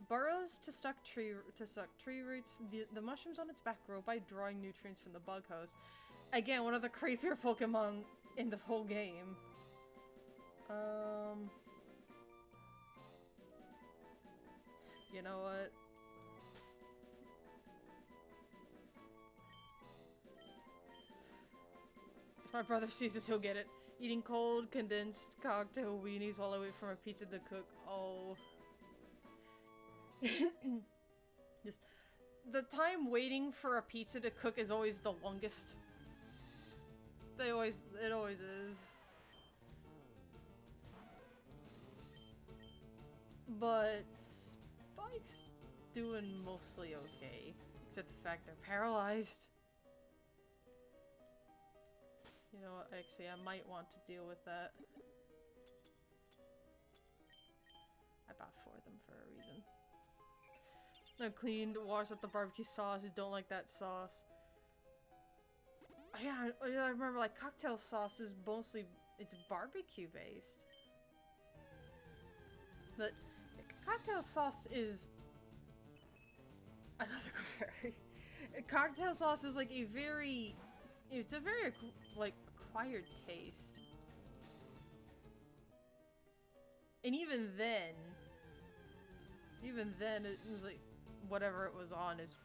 Burrows to suck tree roots. The mushrooms on its back grow by drawing nutrients from the bug host. Again, one of the creepier Pokemon in the whole game. You know what? If my brother sees this, he'll get it. Eating cold, condensed cocktail weenies while I wait for my pizza to cook. Oh. Just, the time waiting for a pizza to cook is always the longest. It always is. But Spike's doing mostly okay. Except the fact they're paralyzed. You know what, actually I might want to deal with that. I bought 4 of them for a reason. I cleaned, washed up the barbecue sauce. I don't like that sauce. Yeah, I remember like cocktail sauce is mostly, it's barbecue based. But cocktail sauce is another fairy. Cocktail sauce is like it's a very like acquired taste. And even then it was like whatever it was on it's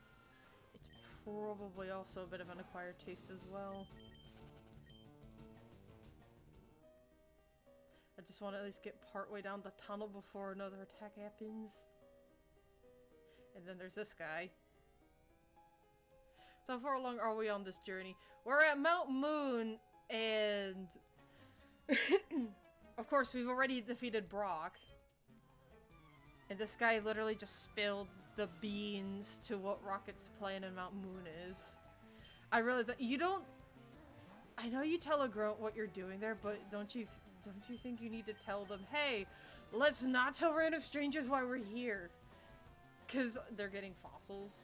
probably also a bit of an acquired taste as well. I just want to at least get partway down the tunnel before another attack happens. And then there's this guy. So how far along are we on this journey? We're at Mount Moon, and of course we've already defeated Brock. And this guy literally just spilled the beans to what Rocket's plan in Mount Moon is. I realize that you don't... I know you tell a grunt what you're doing there, but don't you think you need to tell them, hey, let's not tell random strangers why we're here? Because they're getting fossils.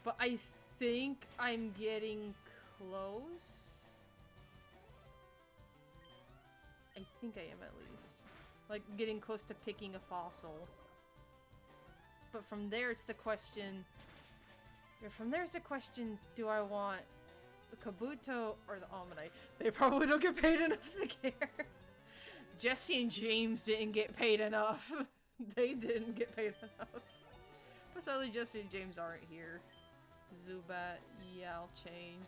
But I think I'm getting close. I think I am at least. Like, getting close to picking a fossil. But from there, it's the question... Yeah, from there, it's the question, do I want the Kabuto or the Ammonite? They probably don't get paid enough to care. Jesse and James didn't get paid enough. They didn't get paid enough. But sadly, Jesse and James aren't here. Zubat, yeah, I'll change.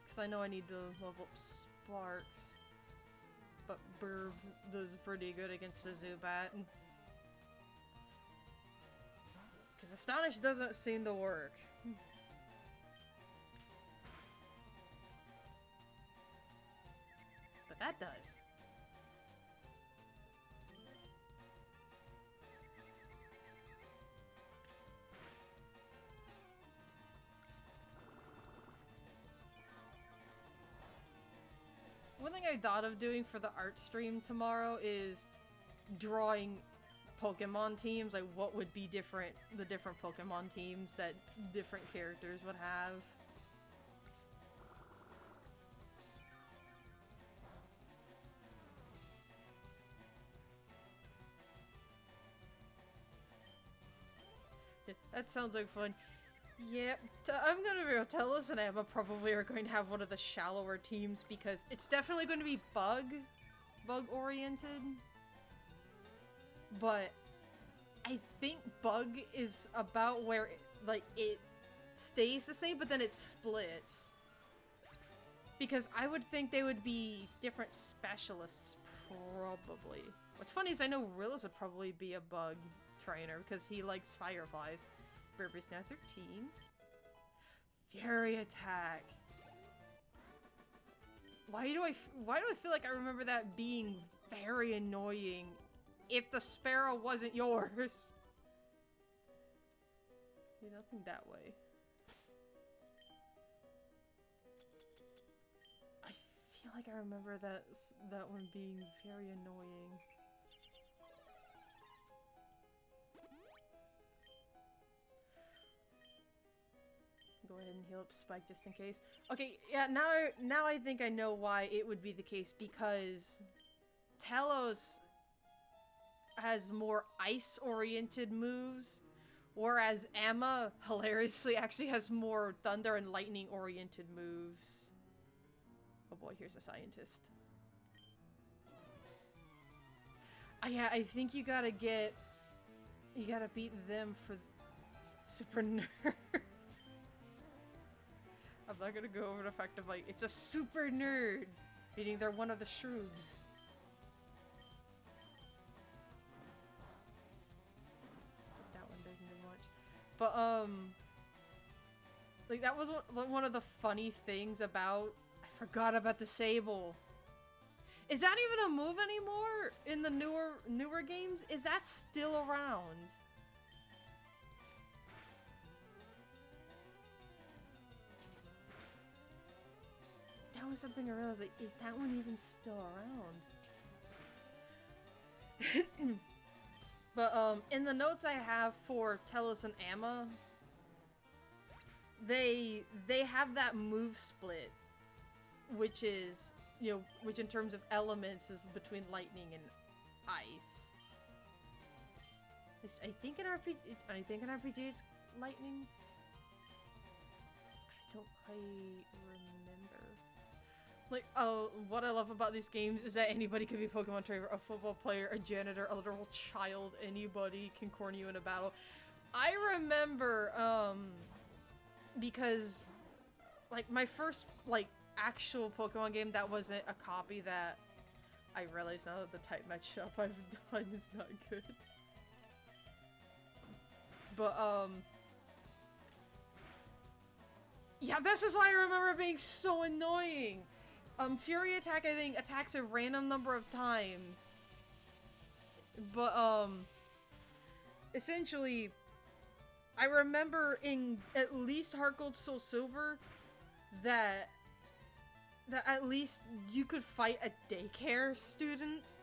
Because I know I need to level up Sparks. But Burb does pretty good against the Zubat. Because Astonish doesn't seem to work. But that does. One thing I thought of doing for the art stream tomorrow is drawing Pokemon teams, like what would be different, the different Pokemon teams that different characters would have. That sounds like fun. Yep, I'm gonna be real. Telos and Emma probably are going to have one of the shallower teams because it's definitely going to be bug oriented. But I think bug is about where it stays the same, but then it splits. Because I would think they would be different specialists, probably. What's funny is I know Rillis would probably be a bug trainer because he likes fireflies. Burberry's now 13. Fury attack. Why do I feel like I remember that being very annoying if the sparrow wasn't yours? Yeah, nothing that way. I feel like I remember that one being very annoying. Go ahead and heal up Spike just in case. Okay, yeah, now I think I know why it would be the case, because Telos has more ice-oriented moves, whereas Emma, hilariously, actually has more thunder and lightning-oriented moves. Oh boy, here's a scientist. Yeah, I think you gotta beat them for super nerd. I'm not gonna go over the fact of, like, it's a super nerd, meaning they're one of the shrooms. That one doesn't do much. But, like, that was one of the funny things about... I forgot about Disable. Is that even a move anymore in the newer games? Is that still around? That was something I realized, like, is that one even still around? But, in the notes I have for Telos and Amma, they have that move split, which is, you know, which in terms of elements is between lightning and ice. I think in RPG it's lightning. I don't quite remember. Like, oh, what I love about these games is that anybody can be a Pokemon trainer, a football player, a janitor, a literal child, anybody can corner you in a battle. I remember, because, like, my first, like, actual Pokemon game that wasn't a copy that I realize now that the type matchup I've done is not good. But, yeah, this is why I remember it being so annoying! Fury Attack, I think, attacks a random number of times. But, essentially, I remember in at least Heart Gold Soul Silver that at least you could fight a daycare student.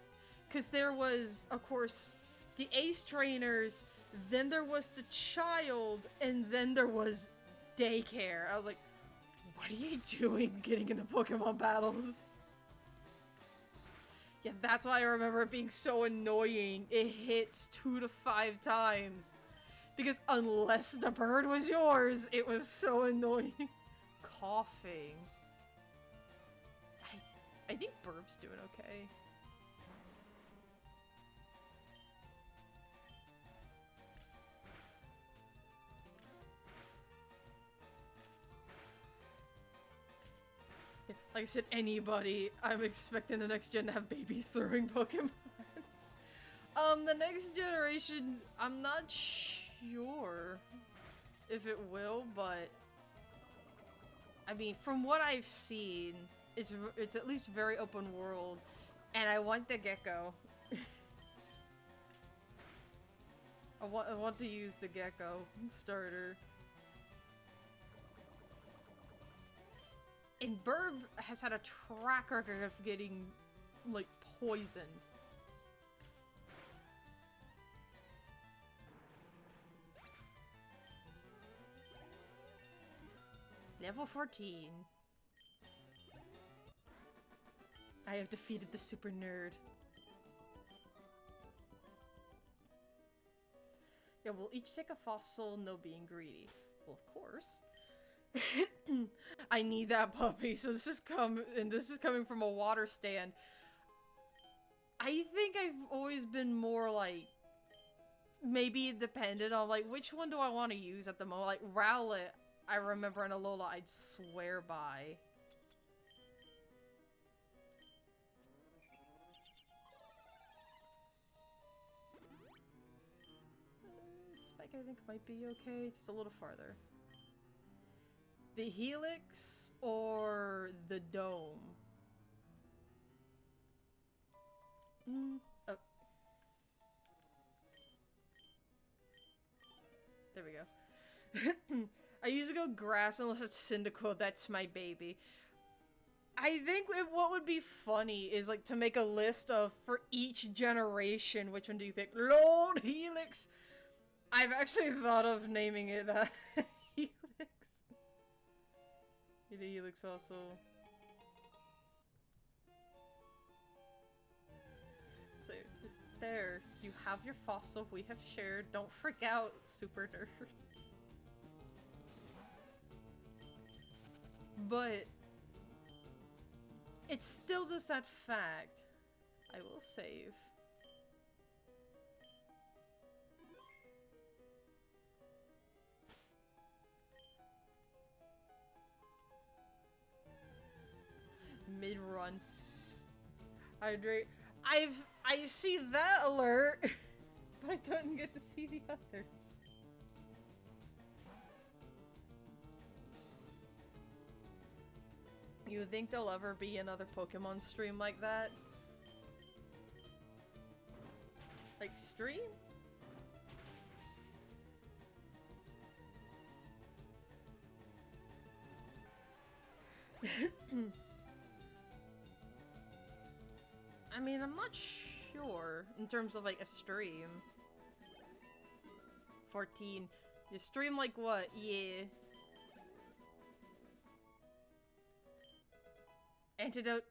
Because there was, of course, the ace trainers, then there was the child, and then there was daycare. I was like, what are you doing getting into Pokemon battles? Yeah, that's why I remember it being so annoying. It hits 2 to 5 times. Because unless the bird was yours, it was so annoying. Coughing. I think Burb's doing okay. Like I said, anybody. I'm expecting the next gen to have babies throwing Pokemon. The next generation, I'm not sure if it will, but I mean, from what I've seen, it's at least very open world, and I want the gecko. I want to use the gecko starter. And Burb has had a track record of getting, like, poisoned. Level 14. I have defeated the super nerd. Yeah, we'll each take a fossil, no being greedy. Well, of course. I need that puppy, so this is coming from a water stand. I think I've always been more like, maybe dependent on like, which one do I want to use at the moment? Like, Rowlet, I remember in Alola I'd swear by. Spike I think might be okay, just a little farther. The Helix or the Dome? Oh. There we go. I usually go grass unless it's Cyndaquil, that's my baby. I think what would be funny is like to make a list of, for each generation, which one do you pick? Lord Helix! I've actually thought of naming it Helix. Get a Helix fossil. So, there. You have your fossil, we have shared. Don't freak out, super nerd. But it's still just that fact. I will save. Mid-run. Hydrate. I see that alert, but I don't get to see the others. You think there'll ever be another Pokemon stream like that? Like, stream? I mean, I'm not sure in terms of like a stream. 14. You stream like what? Yeah. Antidote.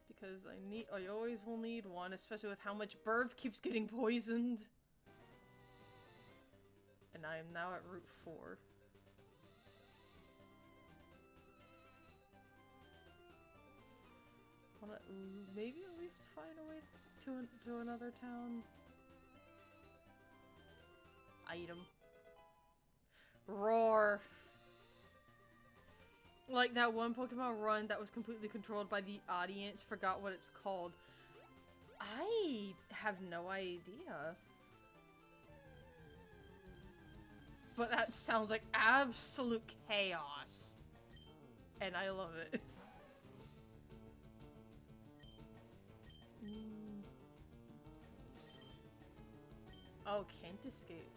Because I always will need one, especially with how much Burb keeps getting poisoned. And I am now at Route 4. Wanna maybe at least find a way to another town? Item. Roar! Like that one Pokemon run that was completely controlled by the audience, forgot what it's called. I have no idea. But that sounds like absolute chaos. And I love it. Oh, can't escape.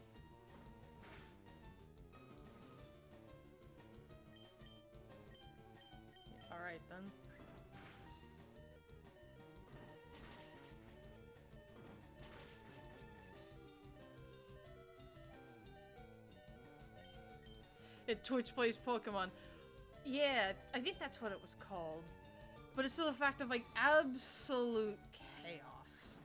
Alright then. Twitch plays Pokemon. Yeah, I think that's what it was called. but it's still a fact of like absolute chaos.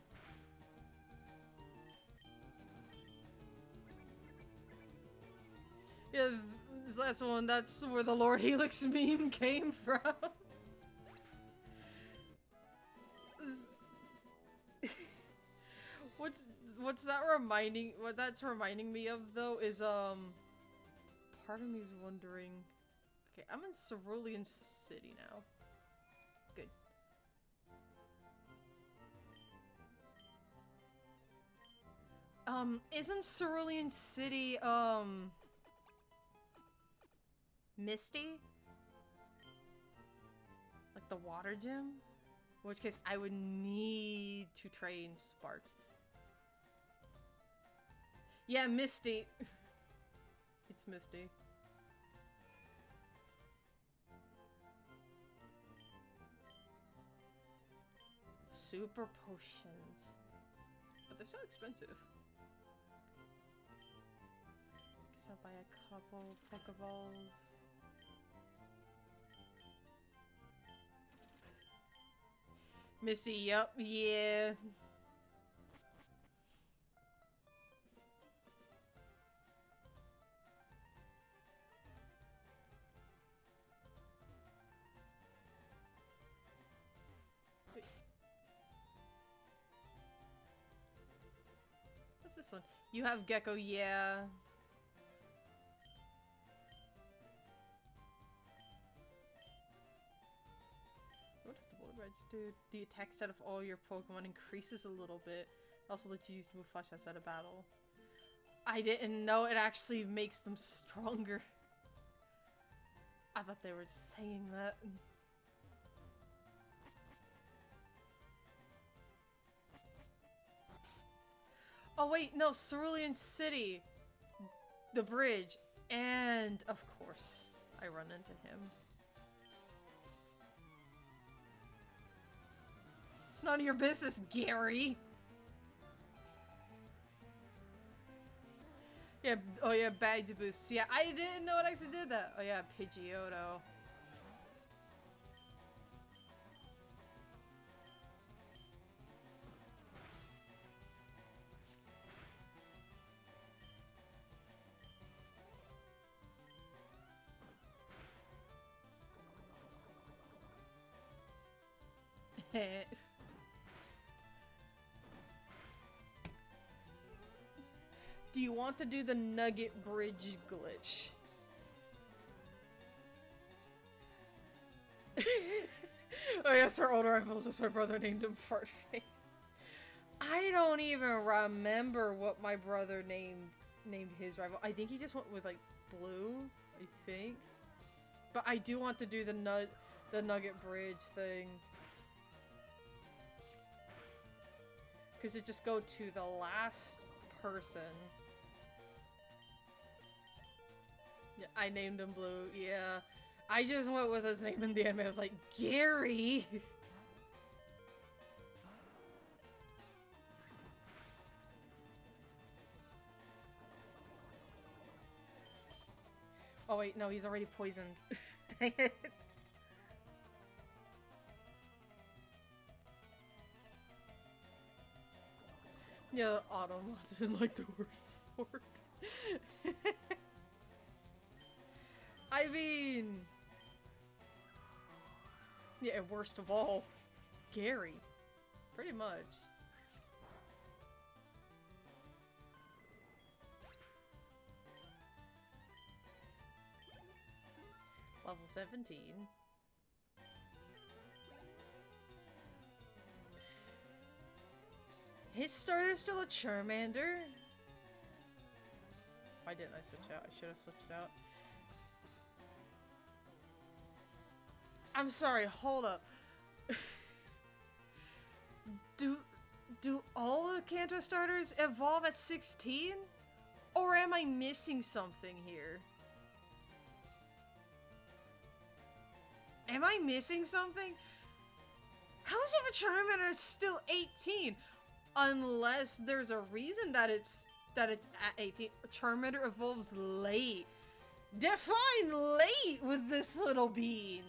Yeah, that's where the Lord Helix meme came from. What's that reminding? What that's reminding me of though is part of me's wondering. Okay, I'm in Cerulean City now. Good. Isn't Cerulean City misty? Like the water gym? In which case I would need to train Sparks. Yeah, Misty. It's Misty. Super potions. But they're so expensive. Guess I'll buy a couple Pokeballs. Missy, yup, yeah. Wait. What's this one? You have Gecko, yeah. What does the bullet badge do? The attack stat of all your Pokemon increases a little bit. Also lets you use move flash outside of battle. I didn't know it actually makes them stronger. I thought they were just saying that. Oh wait, no, Cerulean City. The bridge. And, of course, I run into him. It's none of your business, Gary! Yeah, oh yeah, badge boosts. Yeah, I didn't know it actually did that. Oh yeah, Pidgeotto. Do you want to do the Nugget Bridge glitch? Oh yes, our older rifles, just my brother named him Fartface. I don't even remember what my brother named his rifle. I think he just went with like blue, I think. But I do want to do the Nugget Bridge thing. Because it just go to the last person. Yeah, I named him Blue, yeah. I just went with his name in the anime. I was like, Gary! Oh wait, no, he's already poisoned. Dang it. Yeah, Autumn didn't like the word fort. I mean... Yeah, and worst of all, Gary. Pretty much. Level 17. His starter's still a Charmander. Why didn't I switch out? I should have switched out. I'm sorry, hold up. Do all the Kanto starters evolve at 16? Or am I missing something here? Am I missing something? How is it if a Charmander is still 18? Unless there's a reason that it's at 18. Charmander evolves late. Define late with this little bean.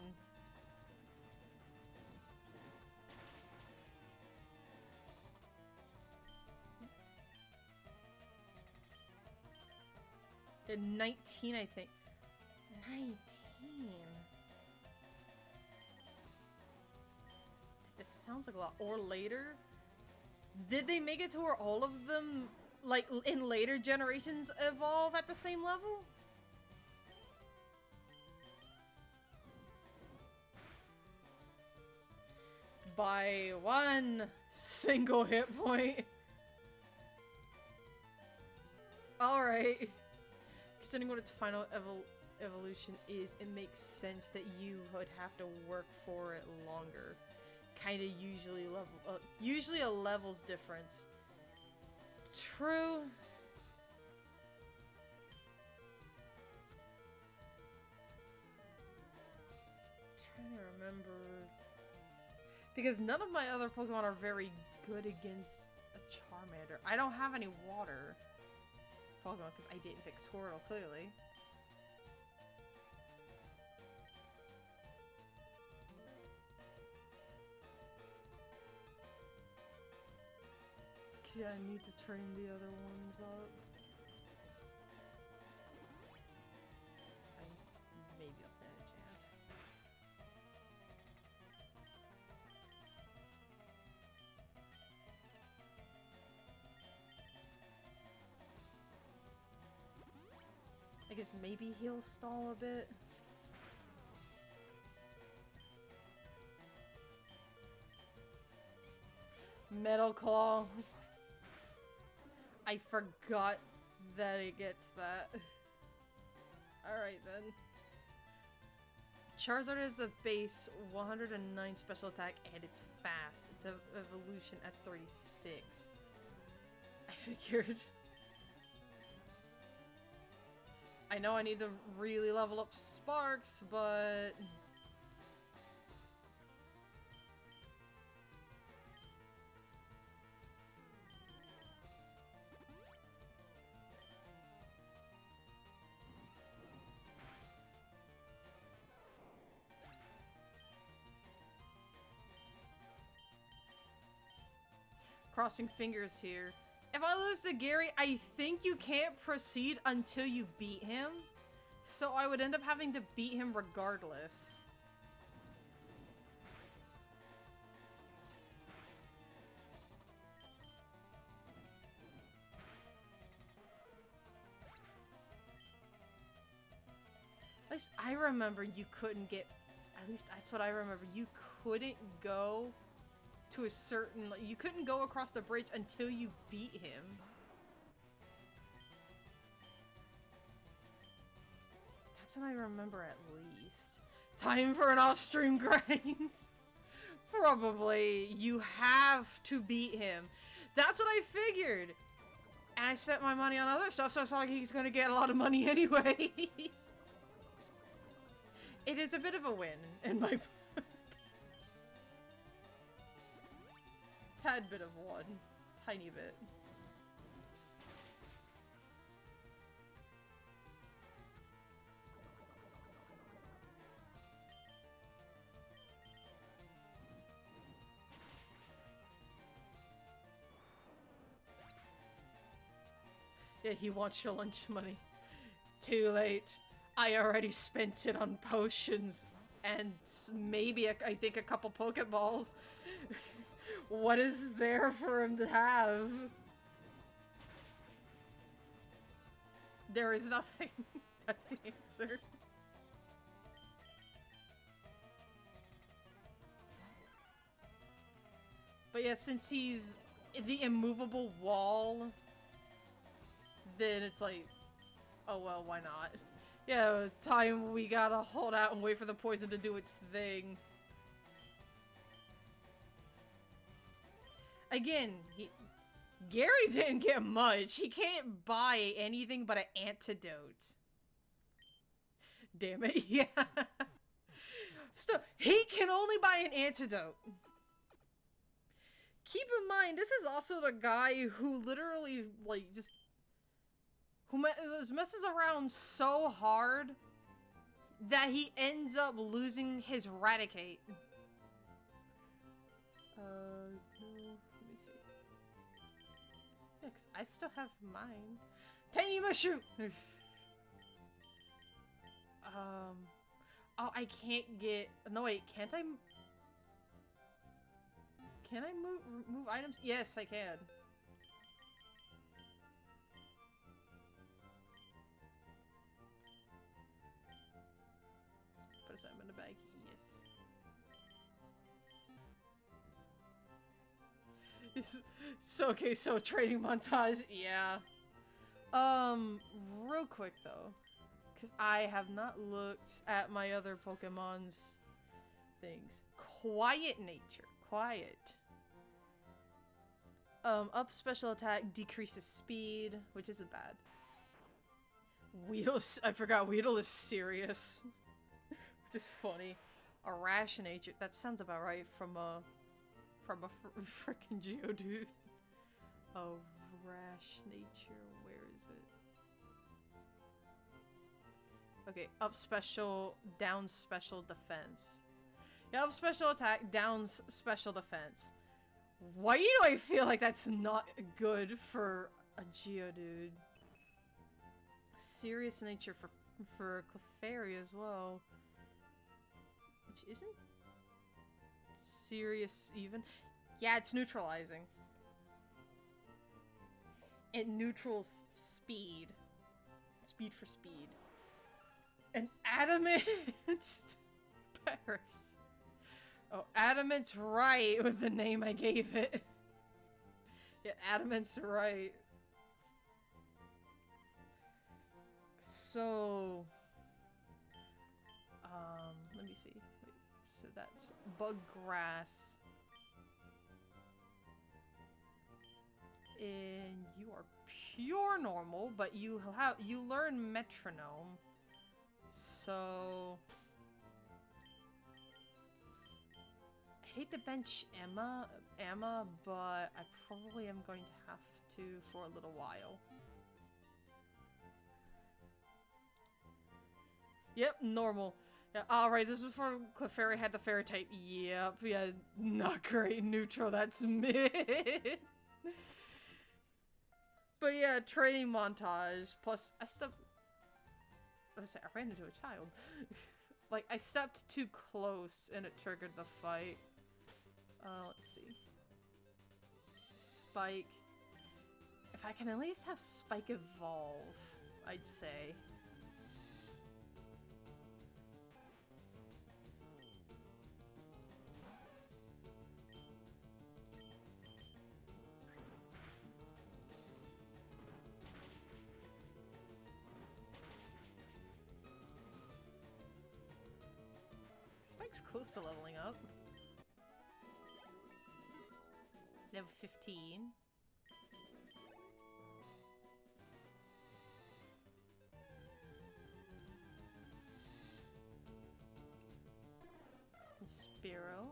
19, I think. 19. That just sounds like a lot. Or later? Did they make it to where all of them, like, in later generations evolve at the same level? By one single hit point. Alright. Considering what its final evolution is, it makes sense that you would have to work for it longer. Kinda usually a levels difference. True. Trying to remember. Because none of my other Pokemon are very good against a Charmander. I don't have any water Pokemon because I didn't pick Squirtle, clearly. Yeah, I need to train the other ones up. Maybe I'll stand a chance. I guess maybe he'll stall a bit. Metal Claw. I forgot that it gets that. Alright then. Charizard is a base 109 special attack and it's fast. It's an evolution at 36. I figured. I know I need to really level up Sparks, but... Crossing fingers here. If I lose to Gary, I think you can't proceed until you beat him. So I would end up having to beat him regardless. At least I remember you couldn't get... At least that's what I remember. You couldn't go to a certain... You couldn't go across the bridge until you beat him. That's what I remember at least. Time for an off-stream grind. Probably. You have to beat him. That's what I figured. And I spent my money on other stuff, so it's not like he's gonna get a lot of money anyways. It is a bit of a win in my book. Tad bit of one. Tiny bit. Yeah, he wants your lunch money. Too late. I already spent it on potions. And maybe, I think, a couple Pokeballs. What is there for him to have? There is nothing. That's the answer. But yeah, since he's the immovable wall, then it's like, oh well, why not? Yeah, time we gotta hold out and wait for the poison to do its thing. Again, Gary didn't get much. He can't buy anything but an antidote. Damn it, yeah. Still, he can only buy an antidote. Keep in mind, this is also the guy who literally, like, just... who messes around so hard that he ends up losing his Raticate. No, let me see. Yeah, 'cause I still have mine. Tiny Mushroom! Oh, I can't get... No, wait, can't I... Can I move items? Yes, I can. Put some in the bag. Yes. So, okay, so training montage. Yeah. Real quick, though. Because I have not looked at my other Pokemon's things. Quiet nature. Quiet. Up special attack decreases speed, which isn't bad. Weedle, I forgot Weedle is serious. Which is funny. A rash nature, that sounds about right from a freaking Geodude. A rash nature, where is it? Okay, up special, down special defense. Yeah, up special attack, down special defense. Why do I feel like that's not good for a Geodude? Serious nature for Clefairy as well. Which isn't serious even. Yeah, it's neutralizing. It neutrals speed. Speed for speed. And adamant Paris. Oh, Adamant's right with the name I gave it. Yeah, Adamant's right. So, let me see. Wait, so that's bug grass. And you are pure normal, but you learn metronome. So I hate to bench Emma, but I probably am going to have to for a little while. Yep, normal. Yeah, alright, this was before Clefairy had the fairy type. Yep, yeah, not great. Neutral, that's mid. But yeah, training montage. Plus, I ran into a child. Like, I stepped too close and it triggered the fight. Let's see. Spike. If I can at least have Spike evolve, I'd say. Spike's close to leveling up. Level 15. Spearow.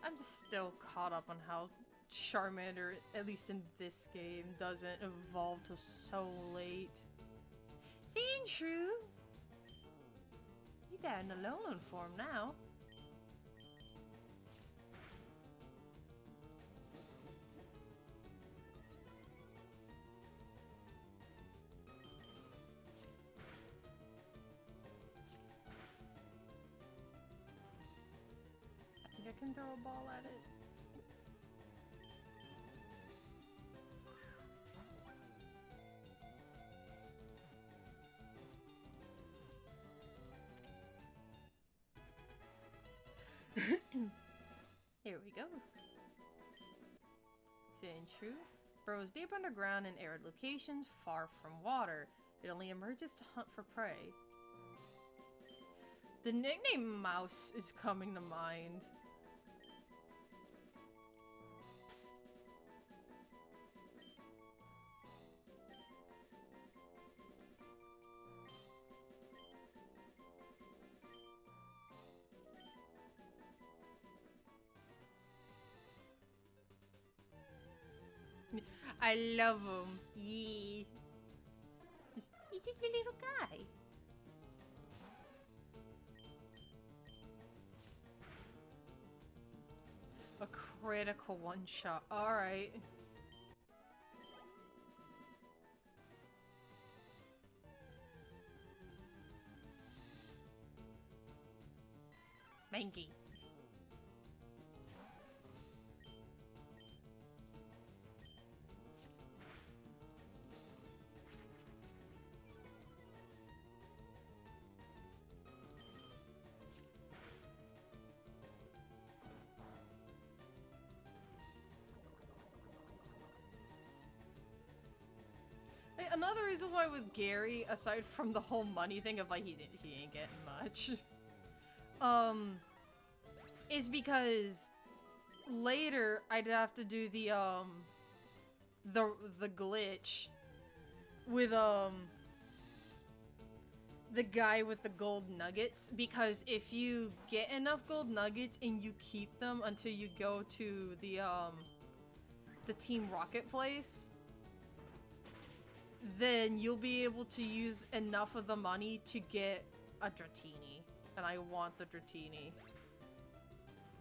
I'm just still caught up on how Charmander, at least in this game, doesn't evolve till so late. Sandshrew! You got an Alolan form now. I can throw a ball at it. Here we go. Sandshrew burrows deep underground in arid locations far from water. It only emerges to hunt for prey. The nickname Mouse is coming to mind. I love him. Yeah. He's just a little guy. A critical one shot. Alright. Mangy. Hey, another reason why with Gary, aside from the whole money thing of like he ain't getting much, is because later I'd have to do the glitch with the guy with the gold nuggets, because if you get enough gold nuggets and you keep them until you go to the Team Rocket place, then you'll be able to use enough of the money to get a Dratini. And I want the Dratini.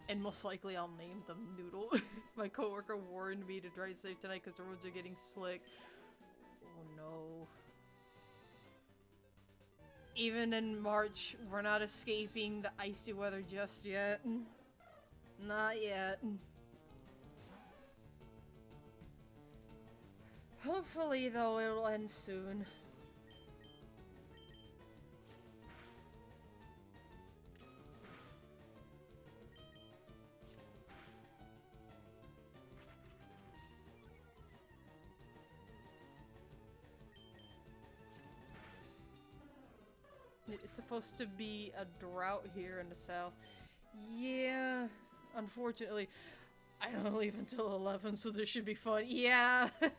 And most likely I'll name them Noodle. My coworker warned me to drive safe tonight because the roads are getting slick. Oh no. Even in March, we're not escaping the icy weather just yet. Not yet. Hopefully, though, it'll end soon. It's supposed to be a drought here in the south. Yeah, unfortunately. I don't leave until 11, so this should be fun. Yeah! It's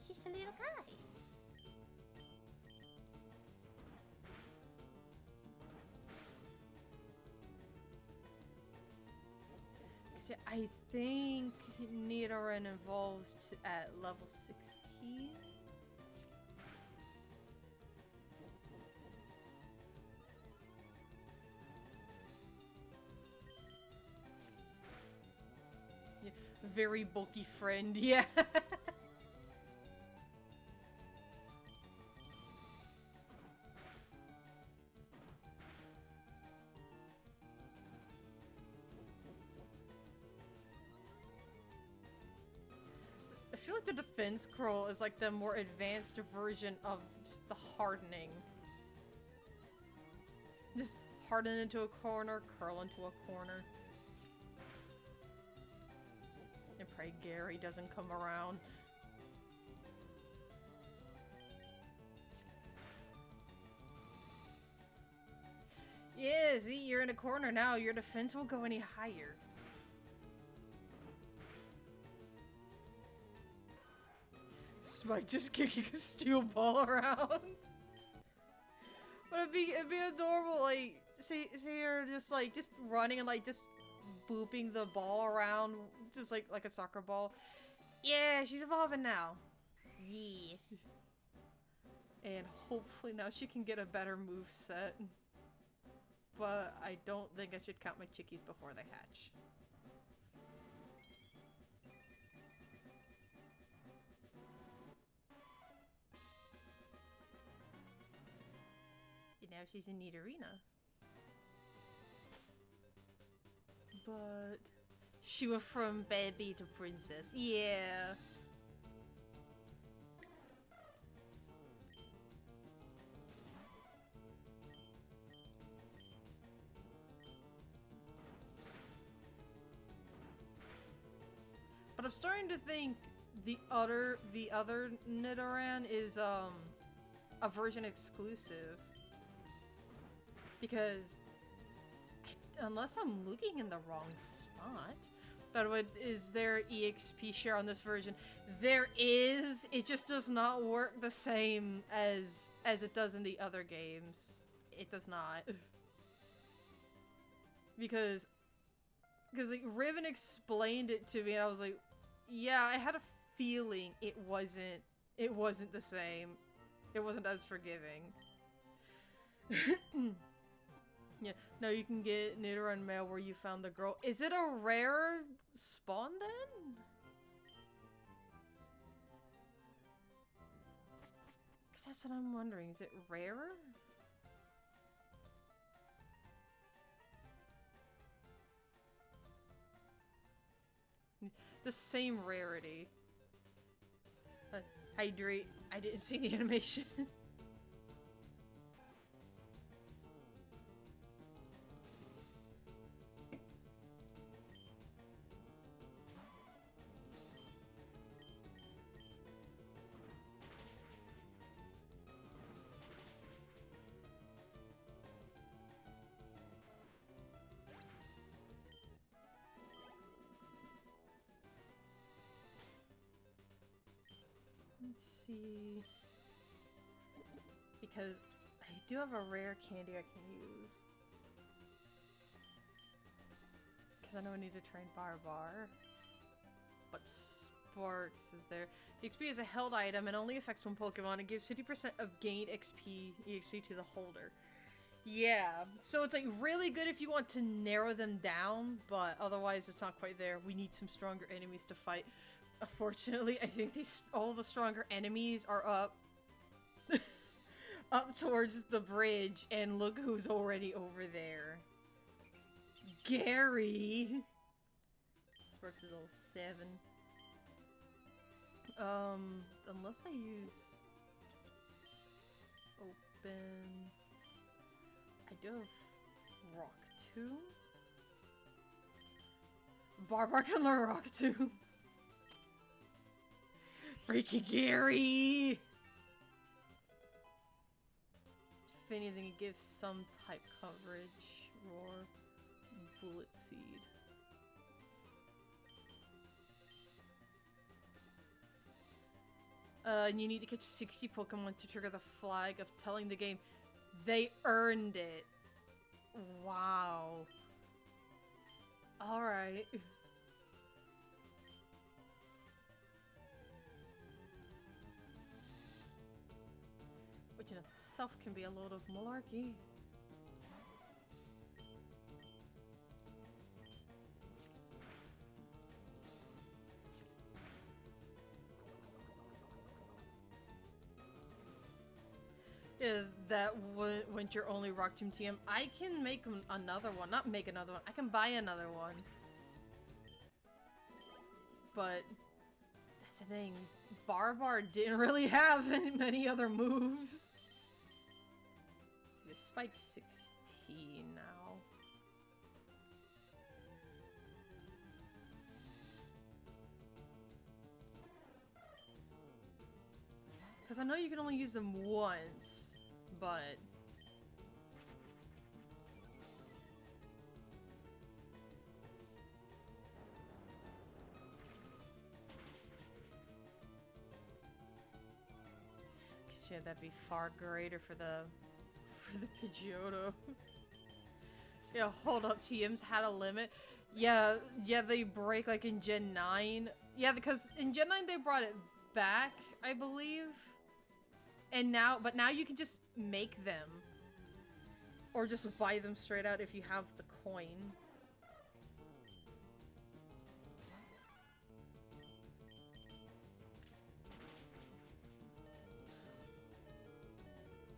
just a little guy. So I think Nidoran evolves at level 16? Yeah, very bulky friend, yeah. I feel like the defense curl is like the more advanced version of just the hardening. Just harden into a corner, curl into a corner. And pray Gary doesn't come around. Yeah, see, you're in a corner now. Your defense won't go any higher. Smite just kicking a steel ball around. But it'd be adorable, like, see her just running and like just booping the ball around, just like a soccer ball. Yeah, she's evolving now. Yeah. And hopefully now she can get a better move set. But I don't think I should count my chickies before they hatch. And now she's in Nidorina. But she went from baby to princess. Yeah. But I'm starting to think the other Nidoran is a version exclusive. Because unless I'm looking in the wrong spot. By the way, is there EXP share on this version? There is. It just does not work the same as it does in the other games. It does not. Because Because like Riven explained it to me, and I was like, yeah, I had a feeling it wasn't the same. It wasn't as forgiving. Yeah, no, you can get Nidoran mail where you found the girl. Is it a rare spawn then? Because that's what I'm wondering. Is it rarer? The same rarity. Hydrate. I didn't see the animation. Let's see. Because I do have a rare candy I can use. Because I know I need to train Barbar. But Sparks is there. The XP is a held item and only affects one Pokemon. It gives 50% of gained EXP to the holder. Yeah, so it's like really good if you want to narrow them down, but otherwise it's not quite there. We need some stronger enemies to fight. Unfortunately, I think all the stronger enemies are up up towards the bridge, and look who's already over there. Gary! Sparks is level 7. Unless I use open... I do have Rock Tomb? Barbar can learn Rock Tomb! Freaking Gary! If anything, it gives some type coverage. Roar. Bullet Seed. And you need to catch 60 Pokemon to trigger the flag of telling the game they earned it. Wow. Alright. Which in itself can be a load of malarkey. Yeah, that went your only Rock Tomb TM. I can make another one. Not make another one. I can buy another one. But that's the thing. Barbar didn't really have many other moves. He's a Spike 16 now. Because I know you can only use them once, but... yeah, that'd be far greater for the Pidgeotto. Yeah, hold up, TM's had a limit. Yeah, they break like in Gen 9. Yeah, because in Gen 9 they brought it back, I believe. And now you can just make them. Or just buy them straight out if you have the coin.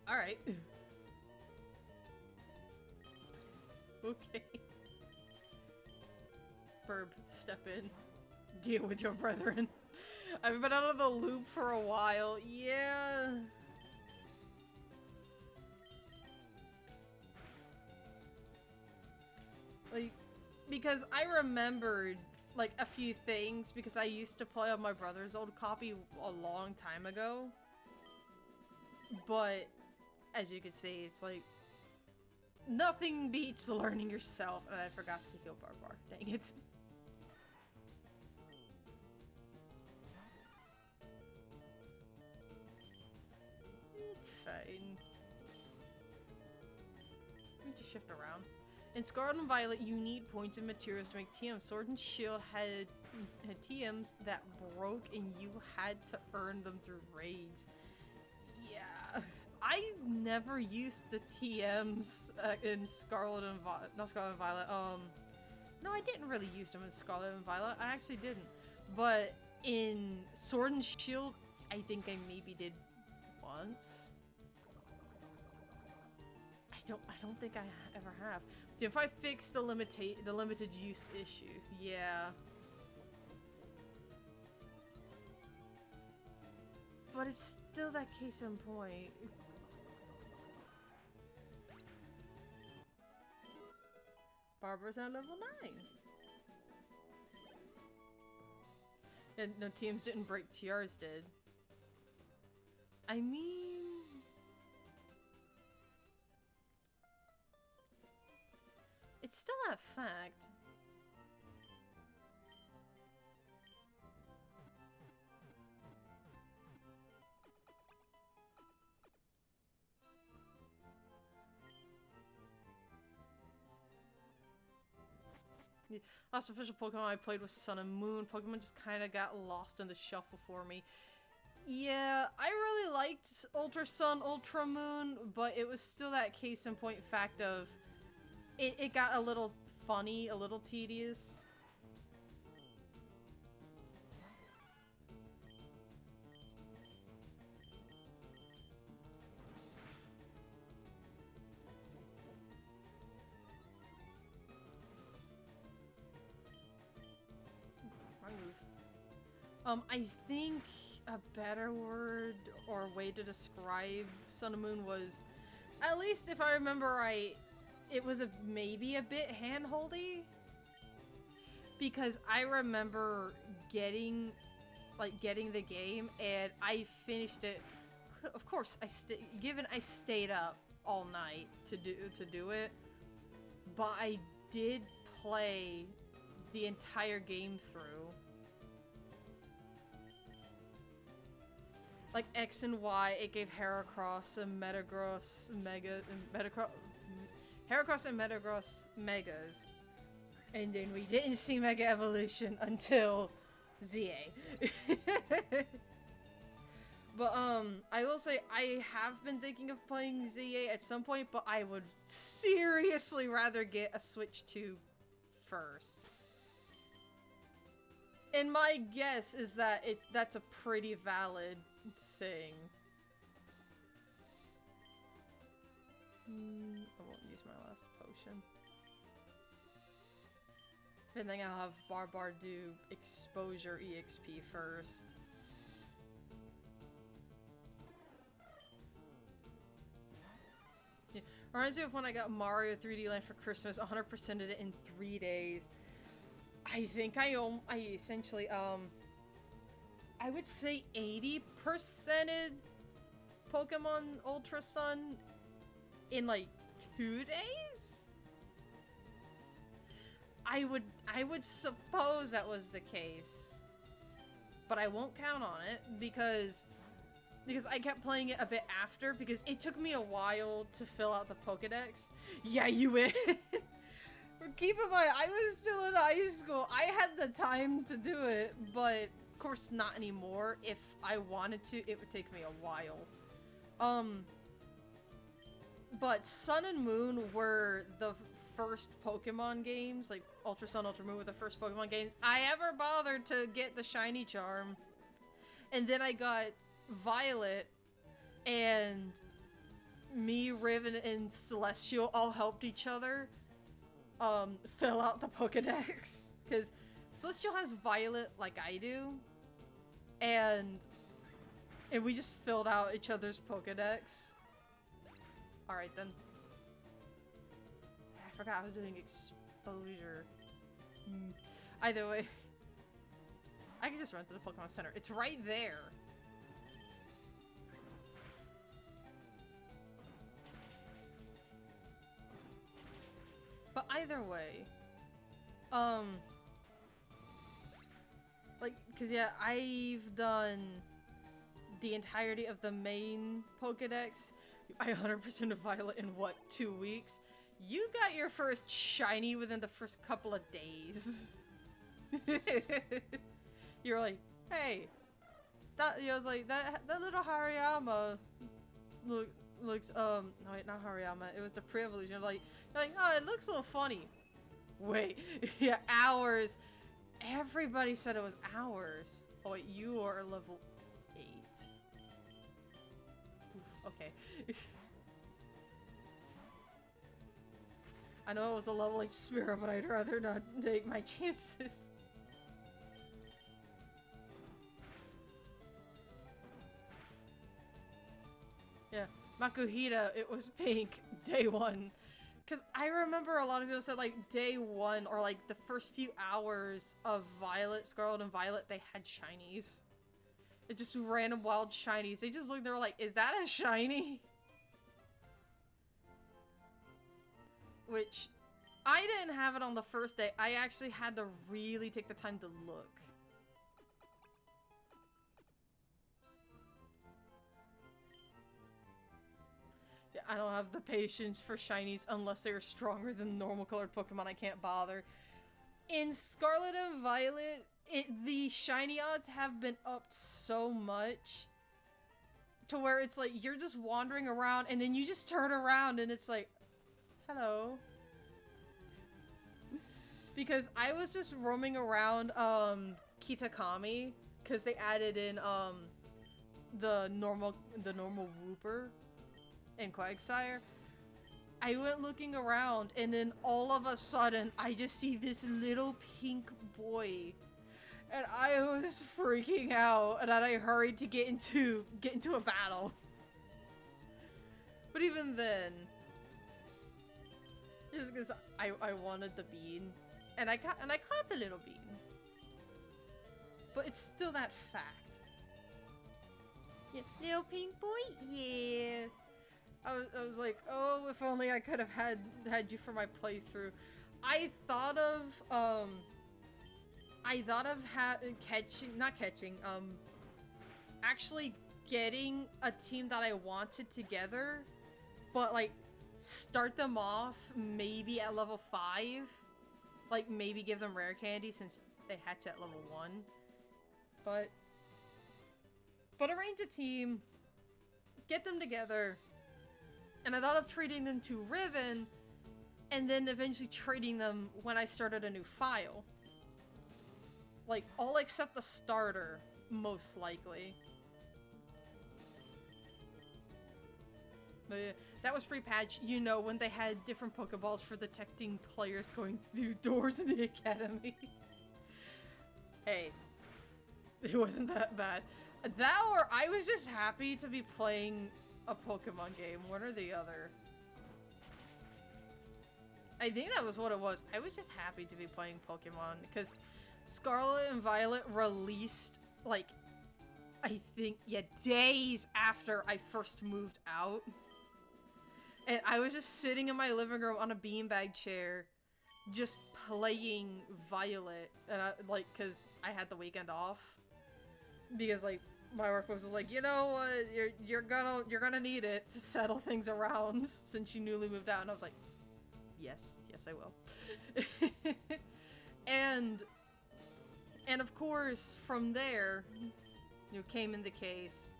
Alright. Okay. Burb, step in. Deal with your brethren. I've been out of the loop for a while. Yeah. Like, because I remembered, like, a few things because I used to play on my brother's old copy a long time ago. But, as you can see, it's like, nothing beats learning yourself. And I forgot to heal Barbar. Dang it. It's fine. Let me just shift around. In Scarlet and Violet, you need points and materials to make TMs. Sword and Shield had TMs that broke, and you had to earn them through raids. Yeah, I never used the TMs in Scarlet and not Scarlet and Violet. No, I didn't really use them in Scarlet and Violet. I actually didn't. But in Sword and Shield, I think I maybe did once. I don't think I ever have. If I fix the limited use issue, yeah. But it's still that case in point. Barbara's now level 9. And no, teams didn't break, TRs did. I mean... it's still a fact. The last official Pokemon I played was Sun and Moon. Pokemon just kind of got lost in the shuffle for me. Yeah, I really liked Ultra Sun, Ultra Moon, but it was still that case in point fact of it got a little funny, a little tedious. I think a better word or way to describe Sun and Moon was, at least if I remember right, it was maybe a bit hand-holdy. Because I remember getting the game and I finished it. Of course, I stayed up all night to do it, but I did play the entire game through. Like X and Y, it gave Heracross and Metagross Heracross and Metagross Megas. And then we didn't see Mega Evolution until ZA. But I will say I have been thinking of playing ZA at some point, but I would seriously rather get a Switch 2 first. And my guess is that that's a pretty valid thing. I won't use my last potion. I think I'll have Barbar do Exposure EXP first. Yeah. Reminds me of when I got Mario 3D Land for Christmas, 100%ed it in 3 days. I think I essentially, I would say 80%ed Pokemon Ultra Sun in like 2 days? I would suppose that was the case. But I won't count on it because I kept playing it a bit after because it took me a while to fill out the Pokedex. Yeah, you win. Keep in mind, I was still in high school. I had the time to do it, but of course not anymore. If I wanted to, it would take me a while. But Sun and Moon were the first Pokemon games, like Ultra Sun, Ultra Moon were the first Pokemon games I ever bothered to get the shiny charm. And then I got Violet, and me, Riven, and Celestial all helped each other fill out the Pokedex. Because Celestial has Violet like I do, and we just filled out each other's Pokedex. Alright then. I forgot I was doing exposure. Either way. I can just run to the Pokemon Center. It's right there. But either way. Like, cause yeah, I've done the entirety of the main Pokedex. I 100% of Violet in what, 2 weeks? You got your first shiny within the first couple of days. You're like, hey, that, I was like, that little Hariyama looks, no wait, not Hariyama, it was the pre-evolution. You're like, oh, it looks a little funny. Wait, yeah, hours. Everybody said it was hours. Oh wait, you are level 8. Oof, okay. I know it was a level 8 Spearow, but I'd rather not take my chances. Yeah, Makuhita, it was pink, day 1. Because I remember a lot of people said, like, day 1, or, like, the first few hours of Violet, Scarlet and Violet, they had shinies. It just random wild shinies. They just looked, they were like, is that a shiny? Which, I didn't have it on the first day. I actually had to really take the time to look. Yeah, I don't have the patience for shinies unless they're stronger than normal colored Pokemon. I can't bother. In Scarlet and Violet, the shiny odds have been upped so much to where it's like you're just wandering around and then you just turn around and it's like, hello. Because I was just roaming around Kitakami because they added in the normal Wooper and Quagsire. I went looking around and then all of a sudden I just see this little pink boy and I was freaking out and then I hurried to get into a battle. But even then, just because I wanted the bean and I caught the little bean. But it's still that fact. Yeah, little pink boy, yeah. I was like, oh, if only I could have had you for my playthrough. I thought of actually getting a team that I wanted together, but like start them off maybe at level 5, like maybe give them rare candy since they hatch at level 1, but arrange a team, get them together. And I thought of trading them to Riven, and then eventually trading them when I started a new file. Like, all except the starter, most likely. But yeah, that was pre-patch, you know, when they had different Pokeballs for detecting players going through doors in the academy. Hey, it wasn't that bad. That or I was just happy to be playing a Pokemon game, one or the other. I think that was what it was. I was just happy to be playing Pokemon because Scarlet and Violet released, like, I think, yeah, days after I first moved out. And I was just sitting in my living room on a beanbag chair, just playing Violet, and like, cause I had the weekend off. Because, like, my work was like, you know what, you're gonna need it to settle things around since you newly moved out, and I was like, yes I will. and of course from there, you know, came in the case.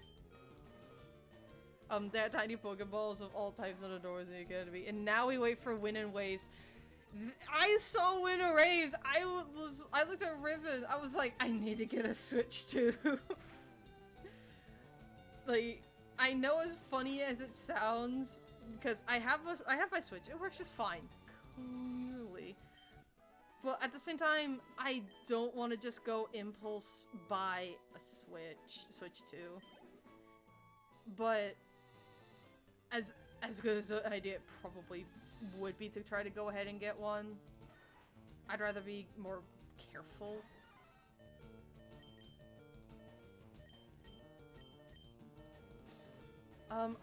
They had tiny Pokeballs of all types on the doors in the academy, and now we wait for Wind and Waves. I saw Wind and Waves. I looked at Riven. I was like, I need to get a Switch too. Like, I know as funny as it sounds, because I have my Switch. It works just fine, clearly. But at the same time, I don't want to just go impulse buy a Switch 2. But as good as an idea it probably would be to try to go ahead and get one, I'd rather be more careful.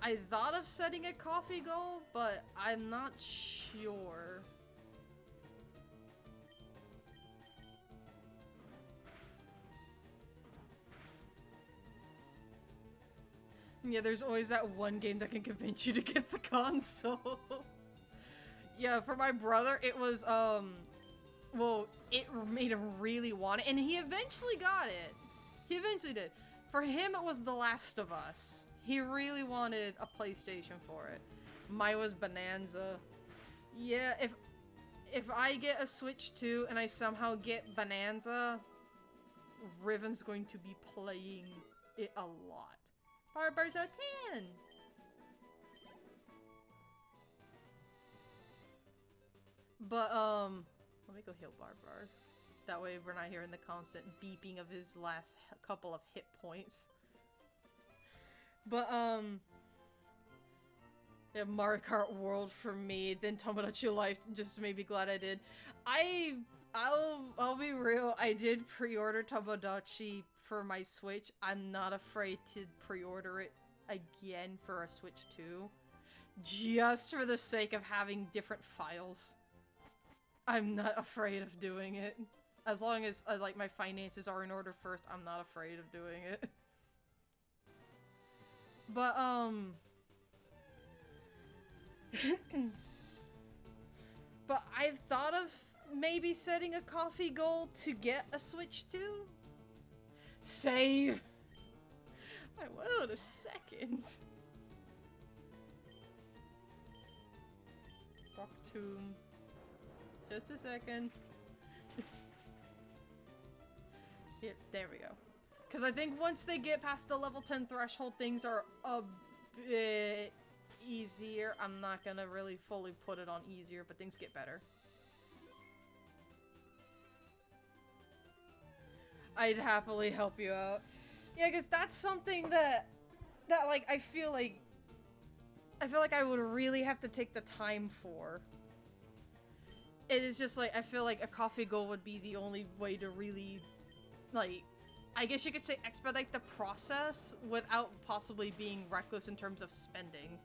I thought of setting a coffee goal, but I'm not sure. Yeah, there's always that one game that can convince you to get the console. Yeah, for my brother, it was, well, it made him really want it, and he eventually got it. He eventually did. For him, it was The Last of Us. He really wanted a PlayStation for it. Mine was Bonanza. Yeah, if I get a Switch 2 and I somehow get Bonanza, Riven's going to be playing it a lot. Barbar's a 10! But, let me go heal Barbar. That way we're not hearing the constant beeping of his last couple of hit points. But, yeah, Mario Kart World for me, then Tomodachi Life just made me glad I did. I'll be real, I did pre-order Tomodachi for my Switch. I'm not afraid to pre-order it again for a Switch 2. Just for the sake of having different files. I'm not afraid of doing it. As long as, like, my finances are in order first, I'm not afraid of doing it. But, but I've thought of maybe setting a coffee goal to get a Switch 2. Save! I will in a second. Rock Tomb. Just a second. Yep, there we go. Because I think once they get past the level 10 threshold, things are a bit easier. I'm not gonna really fully put it on easier, but things get better. I'd happily help you out. Yeah, because that's something that like, I feel like I would really have to take the time for. It is just like, I feel like a coffee goal would be the only way to really, like, I guess you could say expedite the process without possibly being reckless in terms of spending.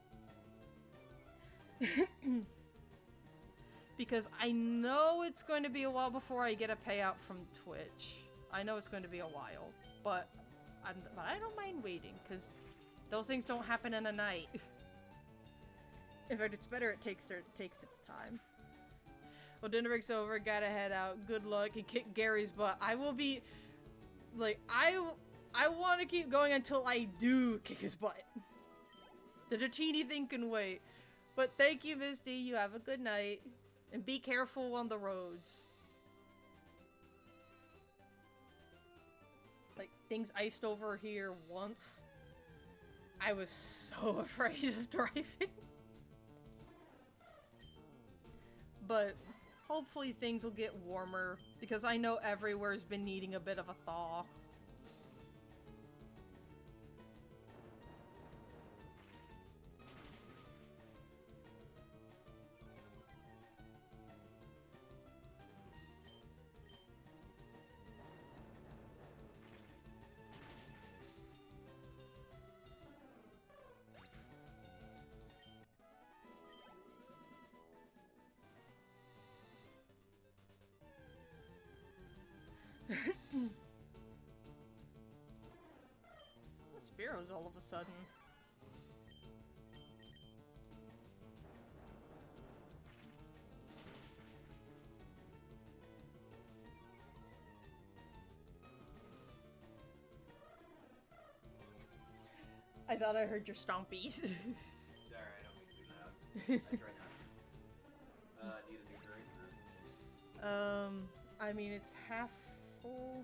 Because I know it's going to be a while before I get a payout from Twitch. I know it's going to be a while, but I don't mind waiting, because those things don't happen in a night. In fact, it's better it takes its time. Well, dinner break's over, gotta head out. Good luck and kick Gary's butt. I will be, like, I want to keep going until I do kick his butt. The Dratini thing can wait. But thank you, Misty. You have a good night. And be careful on the roads. Like, things iced over here once. I was so afraid of driving. But hopefully things will get warmer, because I know everywhere's been needing a bit of a thaw. Spiro's all of a sudden. I thought I heard your stompies. Sorry, I don't mean to be loud. I try not. Need a new drink? Or... I mean, it's half full.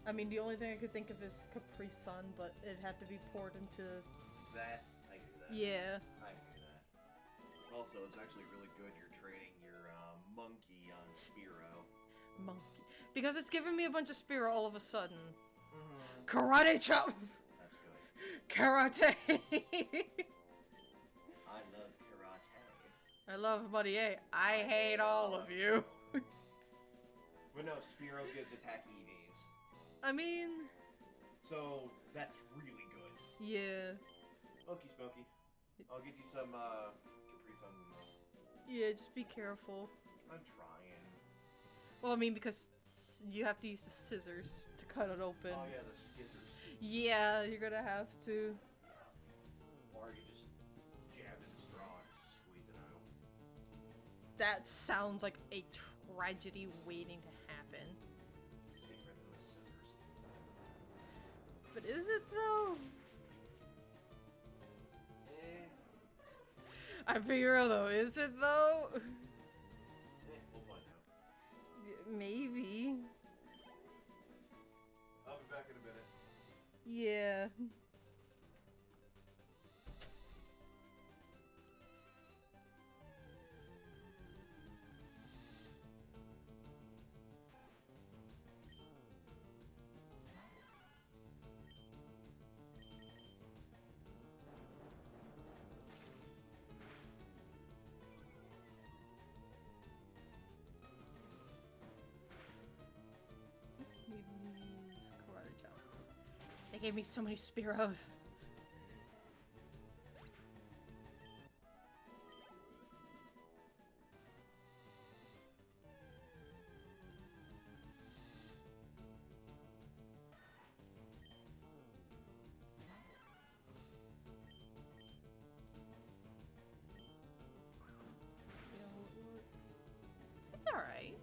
I mean, the only thing I could think of is Capri Sun, but it had to be poured into... That? I can do that. Yeah. I can do that. Also, it's actually really good you're training your monkey on Spiro. Monkey. Because it's giving me a bunch of Spiro all of a sudden. Mm-hmm. Karate chop! That's good. Karate! I love karate. I love Buddy A. I hate all of you. But no, Spiro gives attack EVs. I mean... So, that's really good. Yeah. Okie smoky. I'll get you some, Capri Sun. Yeah, just be careful. I'm trying. Well, I mean, because you have to use the scissors to cut it open. Oh yeah, the skizzers. Yeah, you're gonna have to. Or you just jab in the straw and that sounds like a tragedy waiting to happen. Safer than the scissors. But is it though? Eh. I'm being real though, is it though? We'll find out. Maybe. I'll be back in a minute. Yeah. Use karate chop. They gave me so many Spearows. See how it works. It's alright.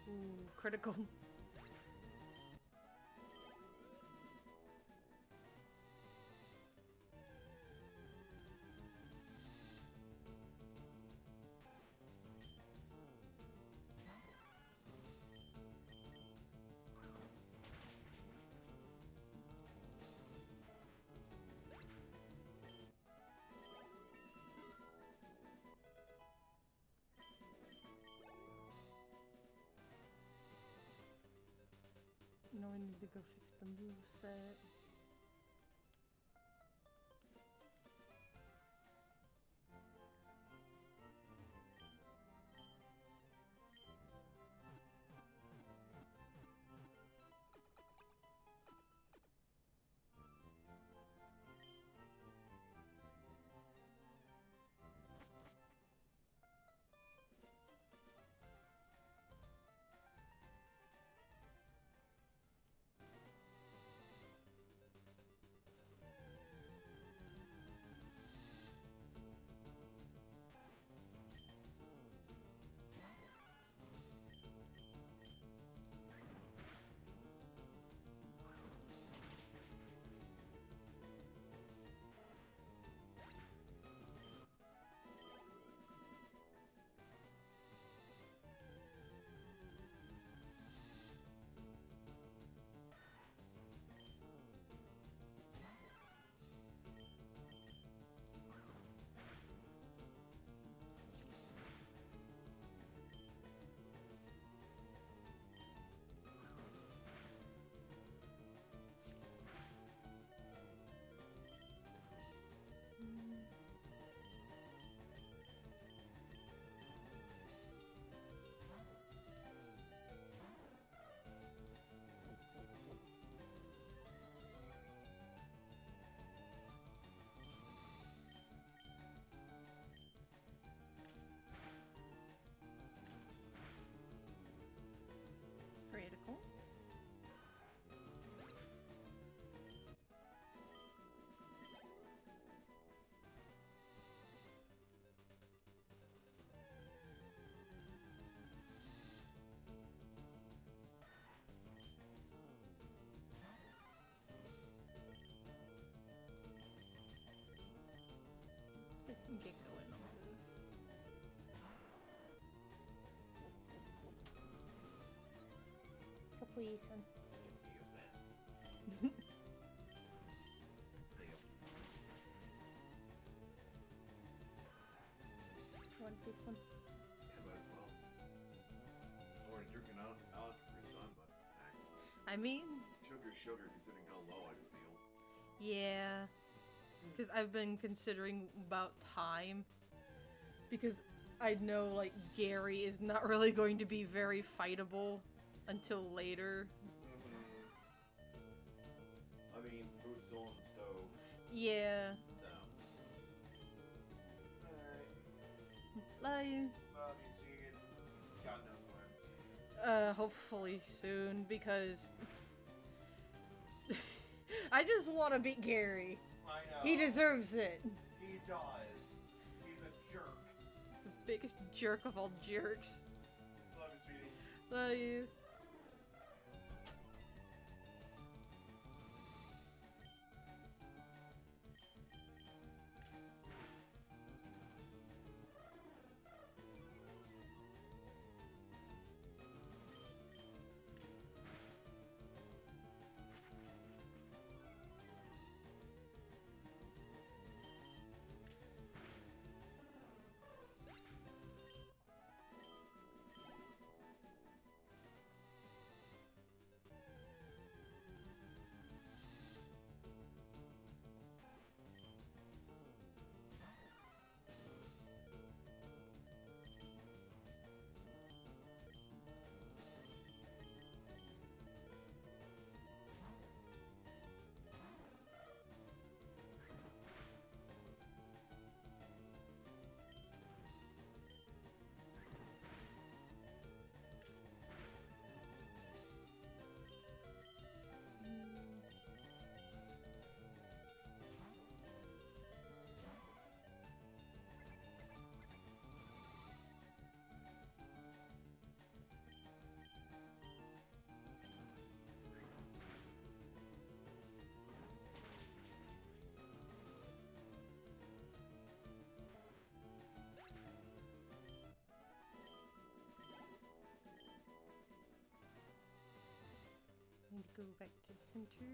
Ooh, critical. No, I need to go fix the moveset. Critical. Get going on this. Please, son. Want this one? Yeah, might as well. I'm already drinking out Capri Sun, but I mean, sugar considering how low I feel. yeah. Because I've been considering about time. Because I know, like, Gary is not really going to be very fightable until later. I mean, food's still on the stove. Yeah. So. Alright. Like, Well, you see it. God knows when. hopefully soon, because I just want to beat Gary. I know. He deserves it. He does. He's a jerk. He's the biggest jerk of all jerks. Love you, sweetie. Love you. Need to go back to center.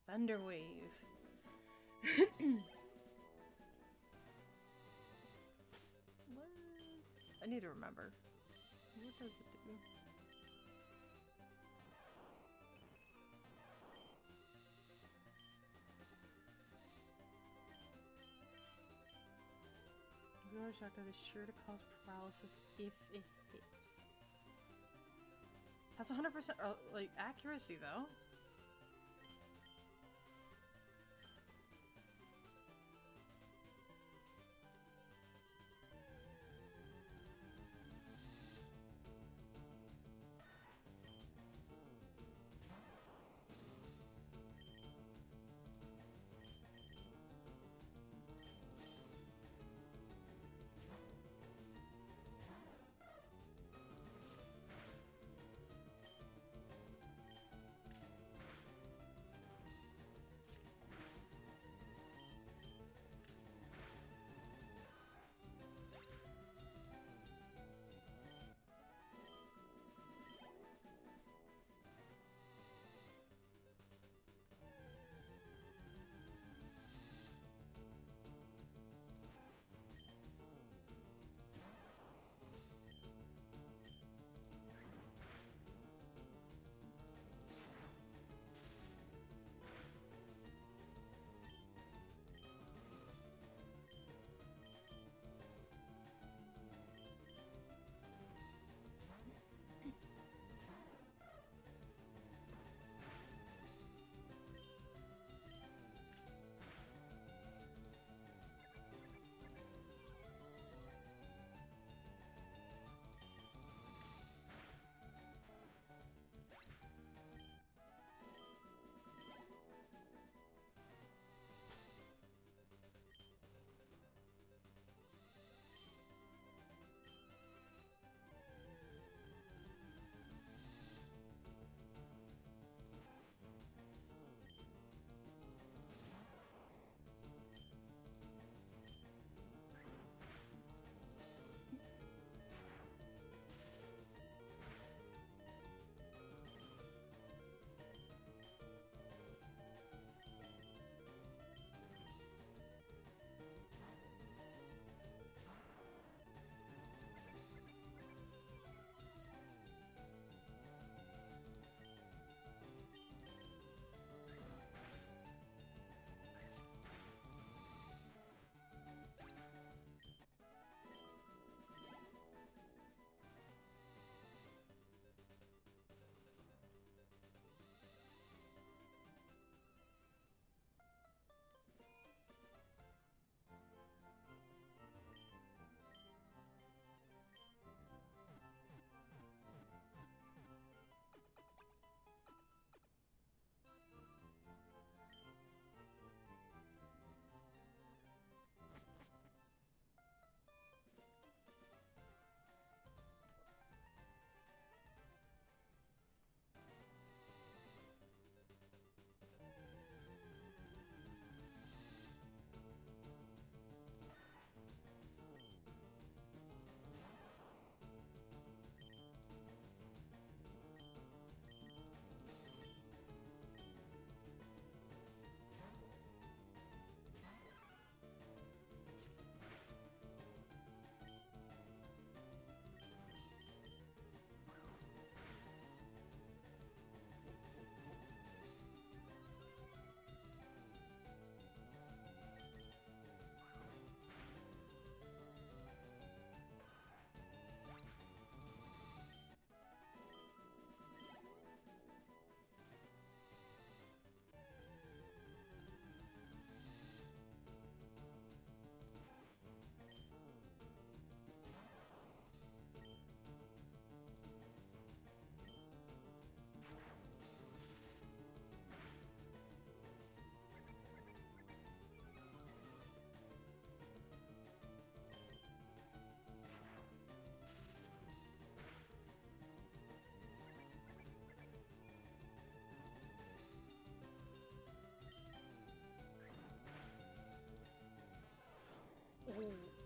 Thunder Wave. What? I need to remember. What does it do? Real shock that is sure to cause paralysis if it hits. That's 100% like accuracy though.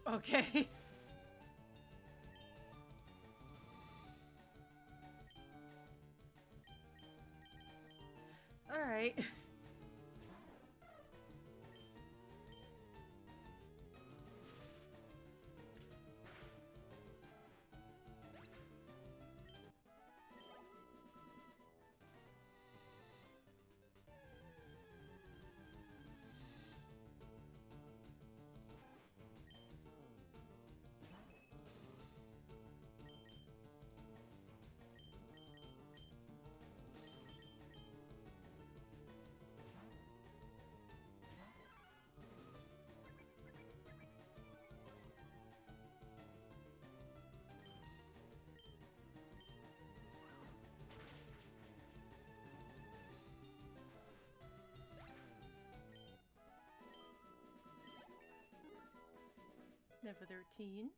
Okay. Alright. Sniff a 13.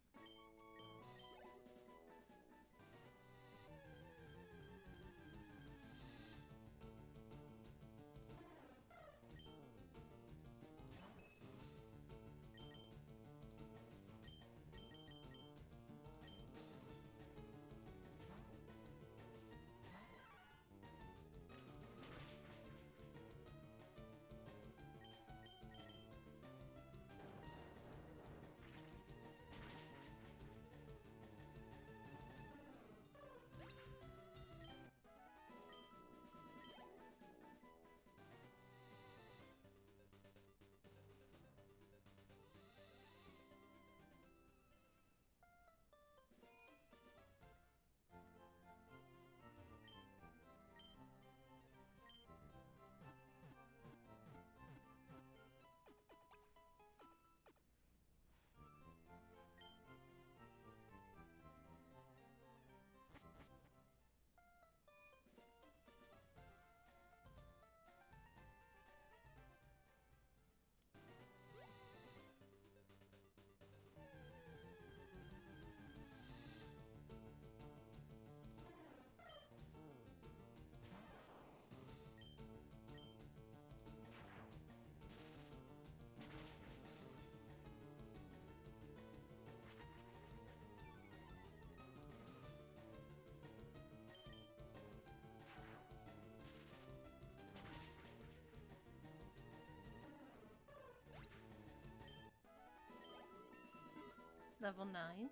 Level 9.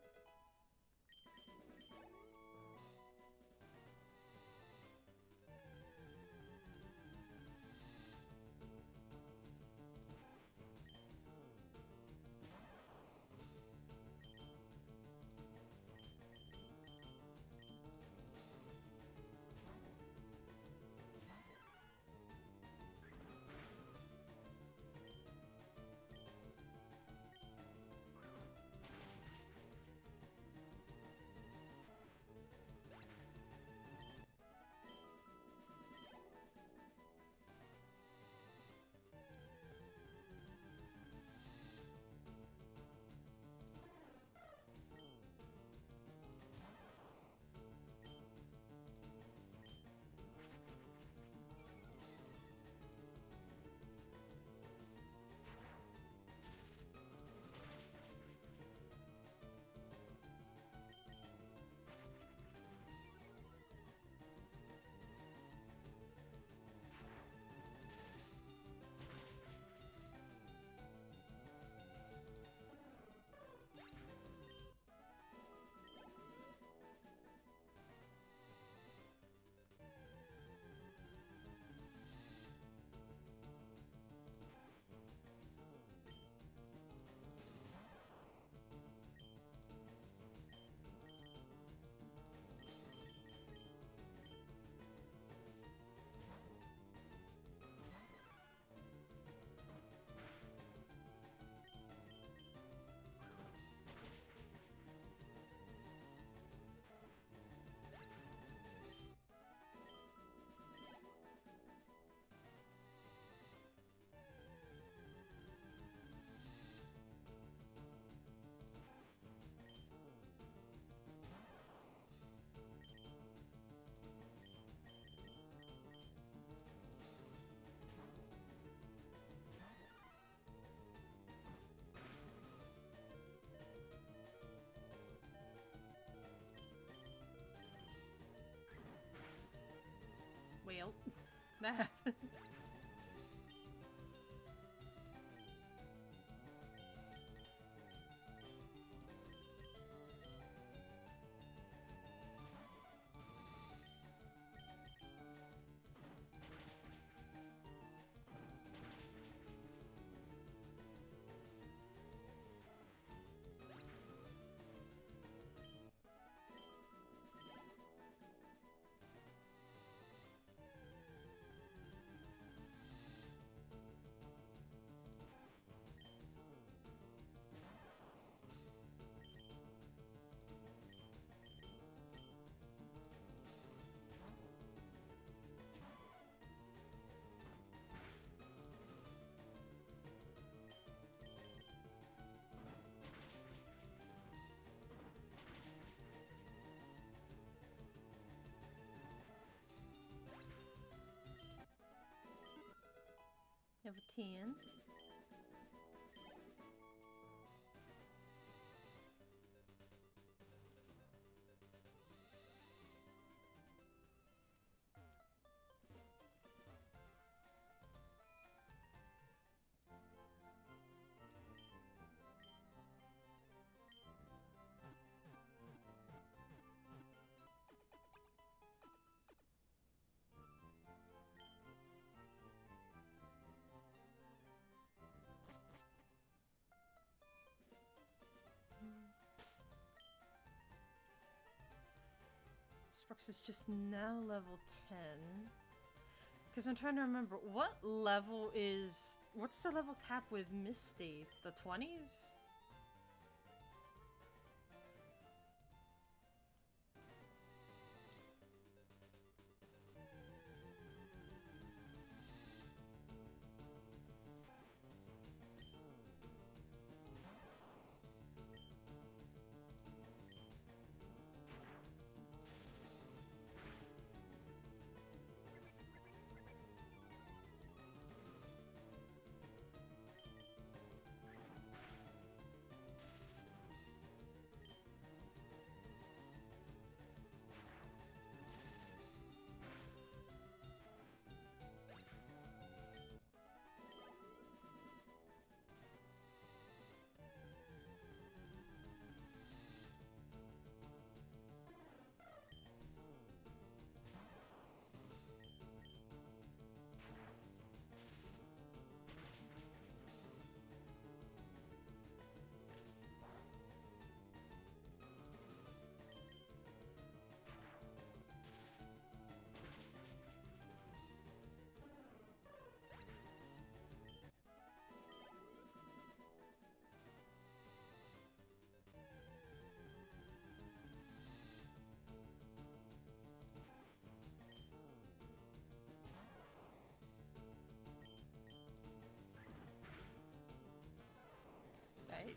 Well, that happened. Level 10. Sparks is just now level 10. Because I'm trying to remember, what level is... What's the level cap with Misty? The 20s? Right.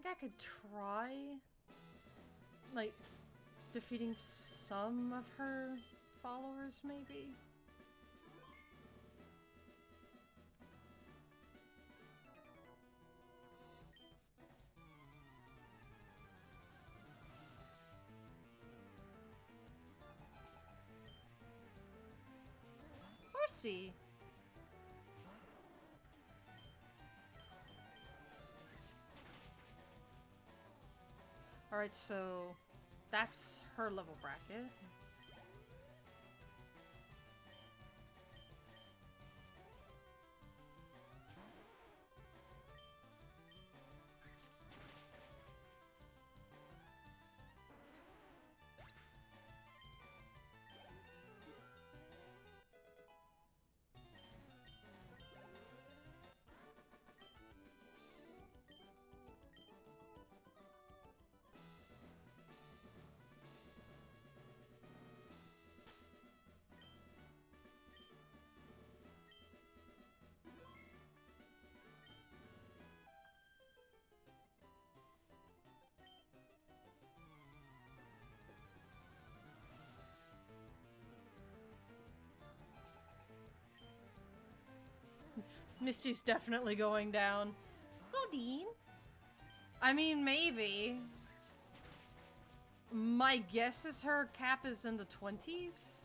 think I could try, like, defeating some of her followers, maybe? Horsey! Alright, so that's her level bracket. Misty's definitely going down. Godine? I mean, maybe. My guess is her cap is in the 20s?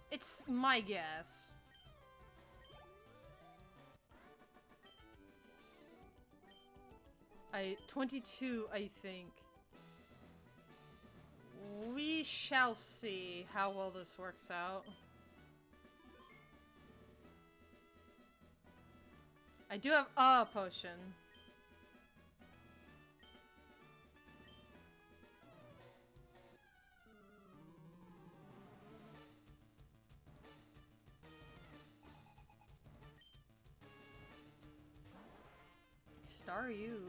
It's my guess. 22, I think. We shall see how well this works out. I do have a potion. Star you.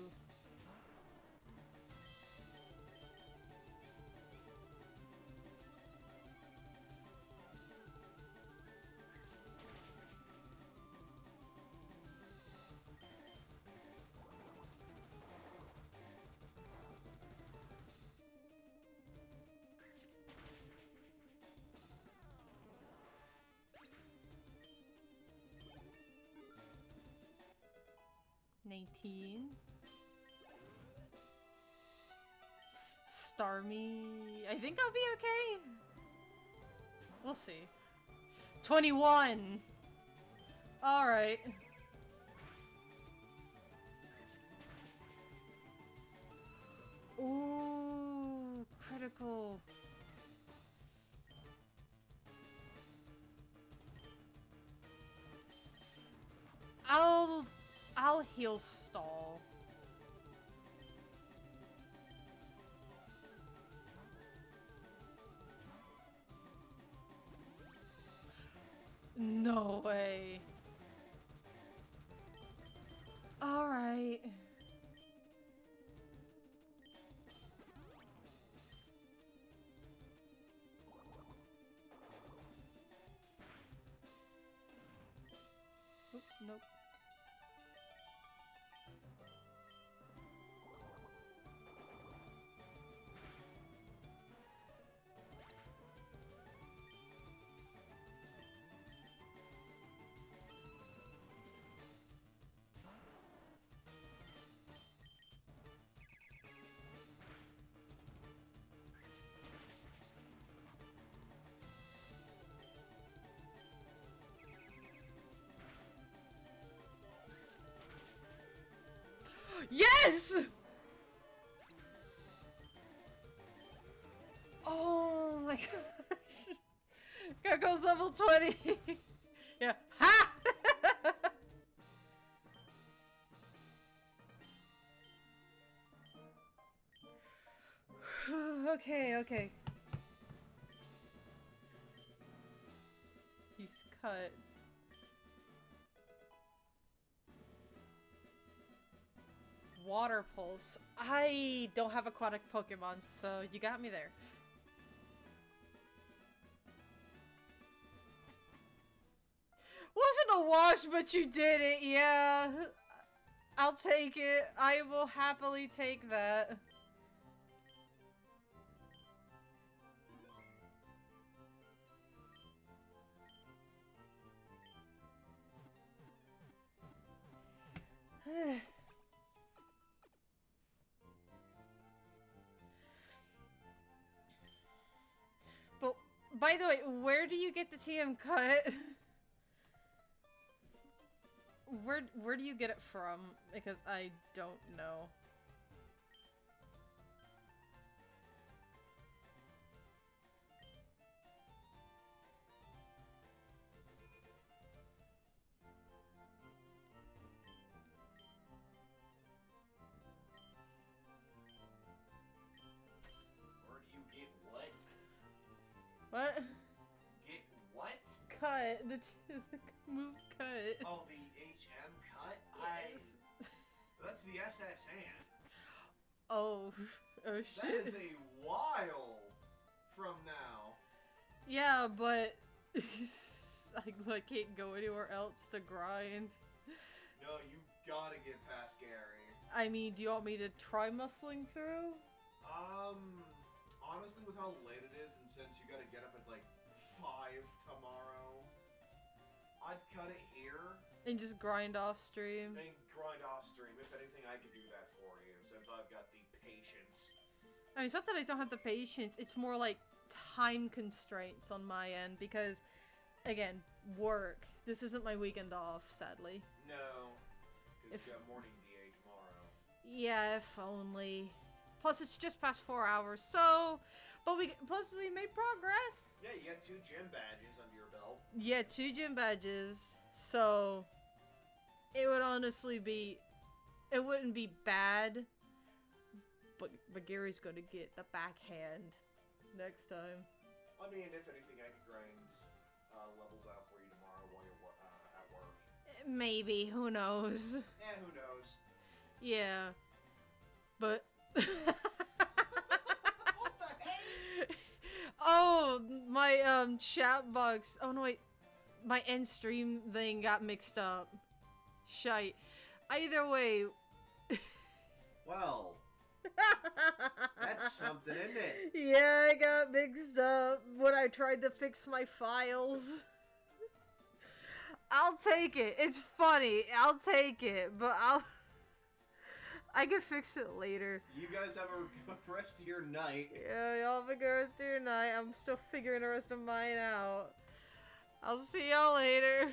Star me. I think I'll be okay. We'll see. 21. All right. Ooh, critical. I'll heal stall. No way. All right. Oop, nope. Yes! Oh my gosh. Gecko's level 20. Yeah. Ha! Okay, okay. Use cut. Water pulse. I don't have aquatic Pokemon, so you got me there. Wasn't a wash, but you did it, yeah. I'll take it. I will happily take that. But, by the way, where do you get the TM cut? Where do you get it from? Because I don't know. Where do you get what? What? Get what? Cut. The move cut. Oh, the HM cut? Yes. That's the SSN. Oh. Oh shit. That is a while from now. Yeah, but I can't go anywhere else to grind. No, you gotta get past Gary. I mean, do you want me to try muscling through? Honestly, with how late it is, and since you gotta get up at like 5 tomorrow, I'd cut it here. And just grind off stream? And grind off stream. If anything, I could do that for you, since I've got the patience. I mean, it's not that I don't have the patience, it's more like time constraints on my end, because, again, work. This isn't my weekend off, sadly. No, because you got morning DA tomorrow. Yeah, if only. Plus, it's just past 4 hours, so... But plus we made progress. Yeah, you got 2 gym badges under your belt. Yeah, 2 gym badges, so... It would honestly be... It wouldn't be bad, but Gary's gonna get the backhand next time. I mean, if anything, I could grind levels out for you tomorrow while you're at work. Maybe, who knows? Eh, who knows? Yeah. But... What the heck? Oh, my, chat box. Oh, no, wait. My end stream thing got mixed up. Shite. Either way. Well, that's something, isn't it? Yeah, I got mixed up when I tried to fix my files. I'll take it. It's funny. I'll take it, but I can fix it later. You guys have a good rest of your night. Yeah, y'all have a good rest of your night. I'm still figuring the rest of mine out. I'll see y'all later.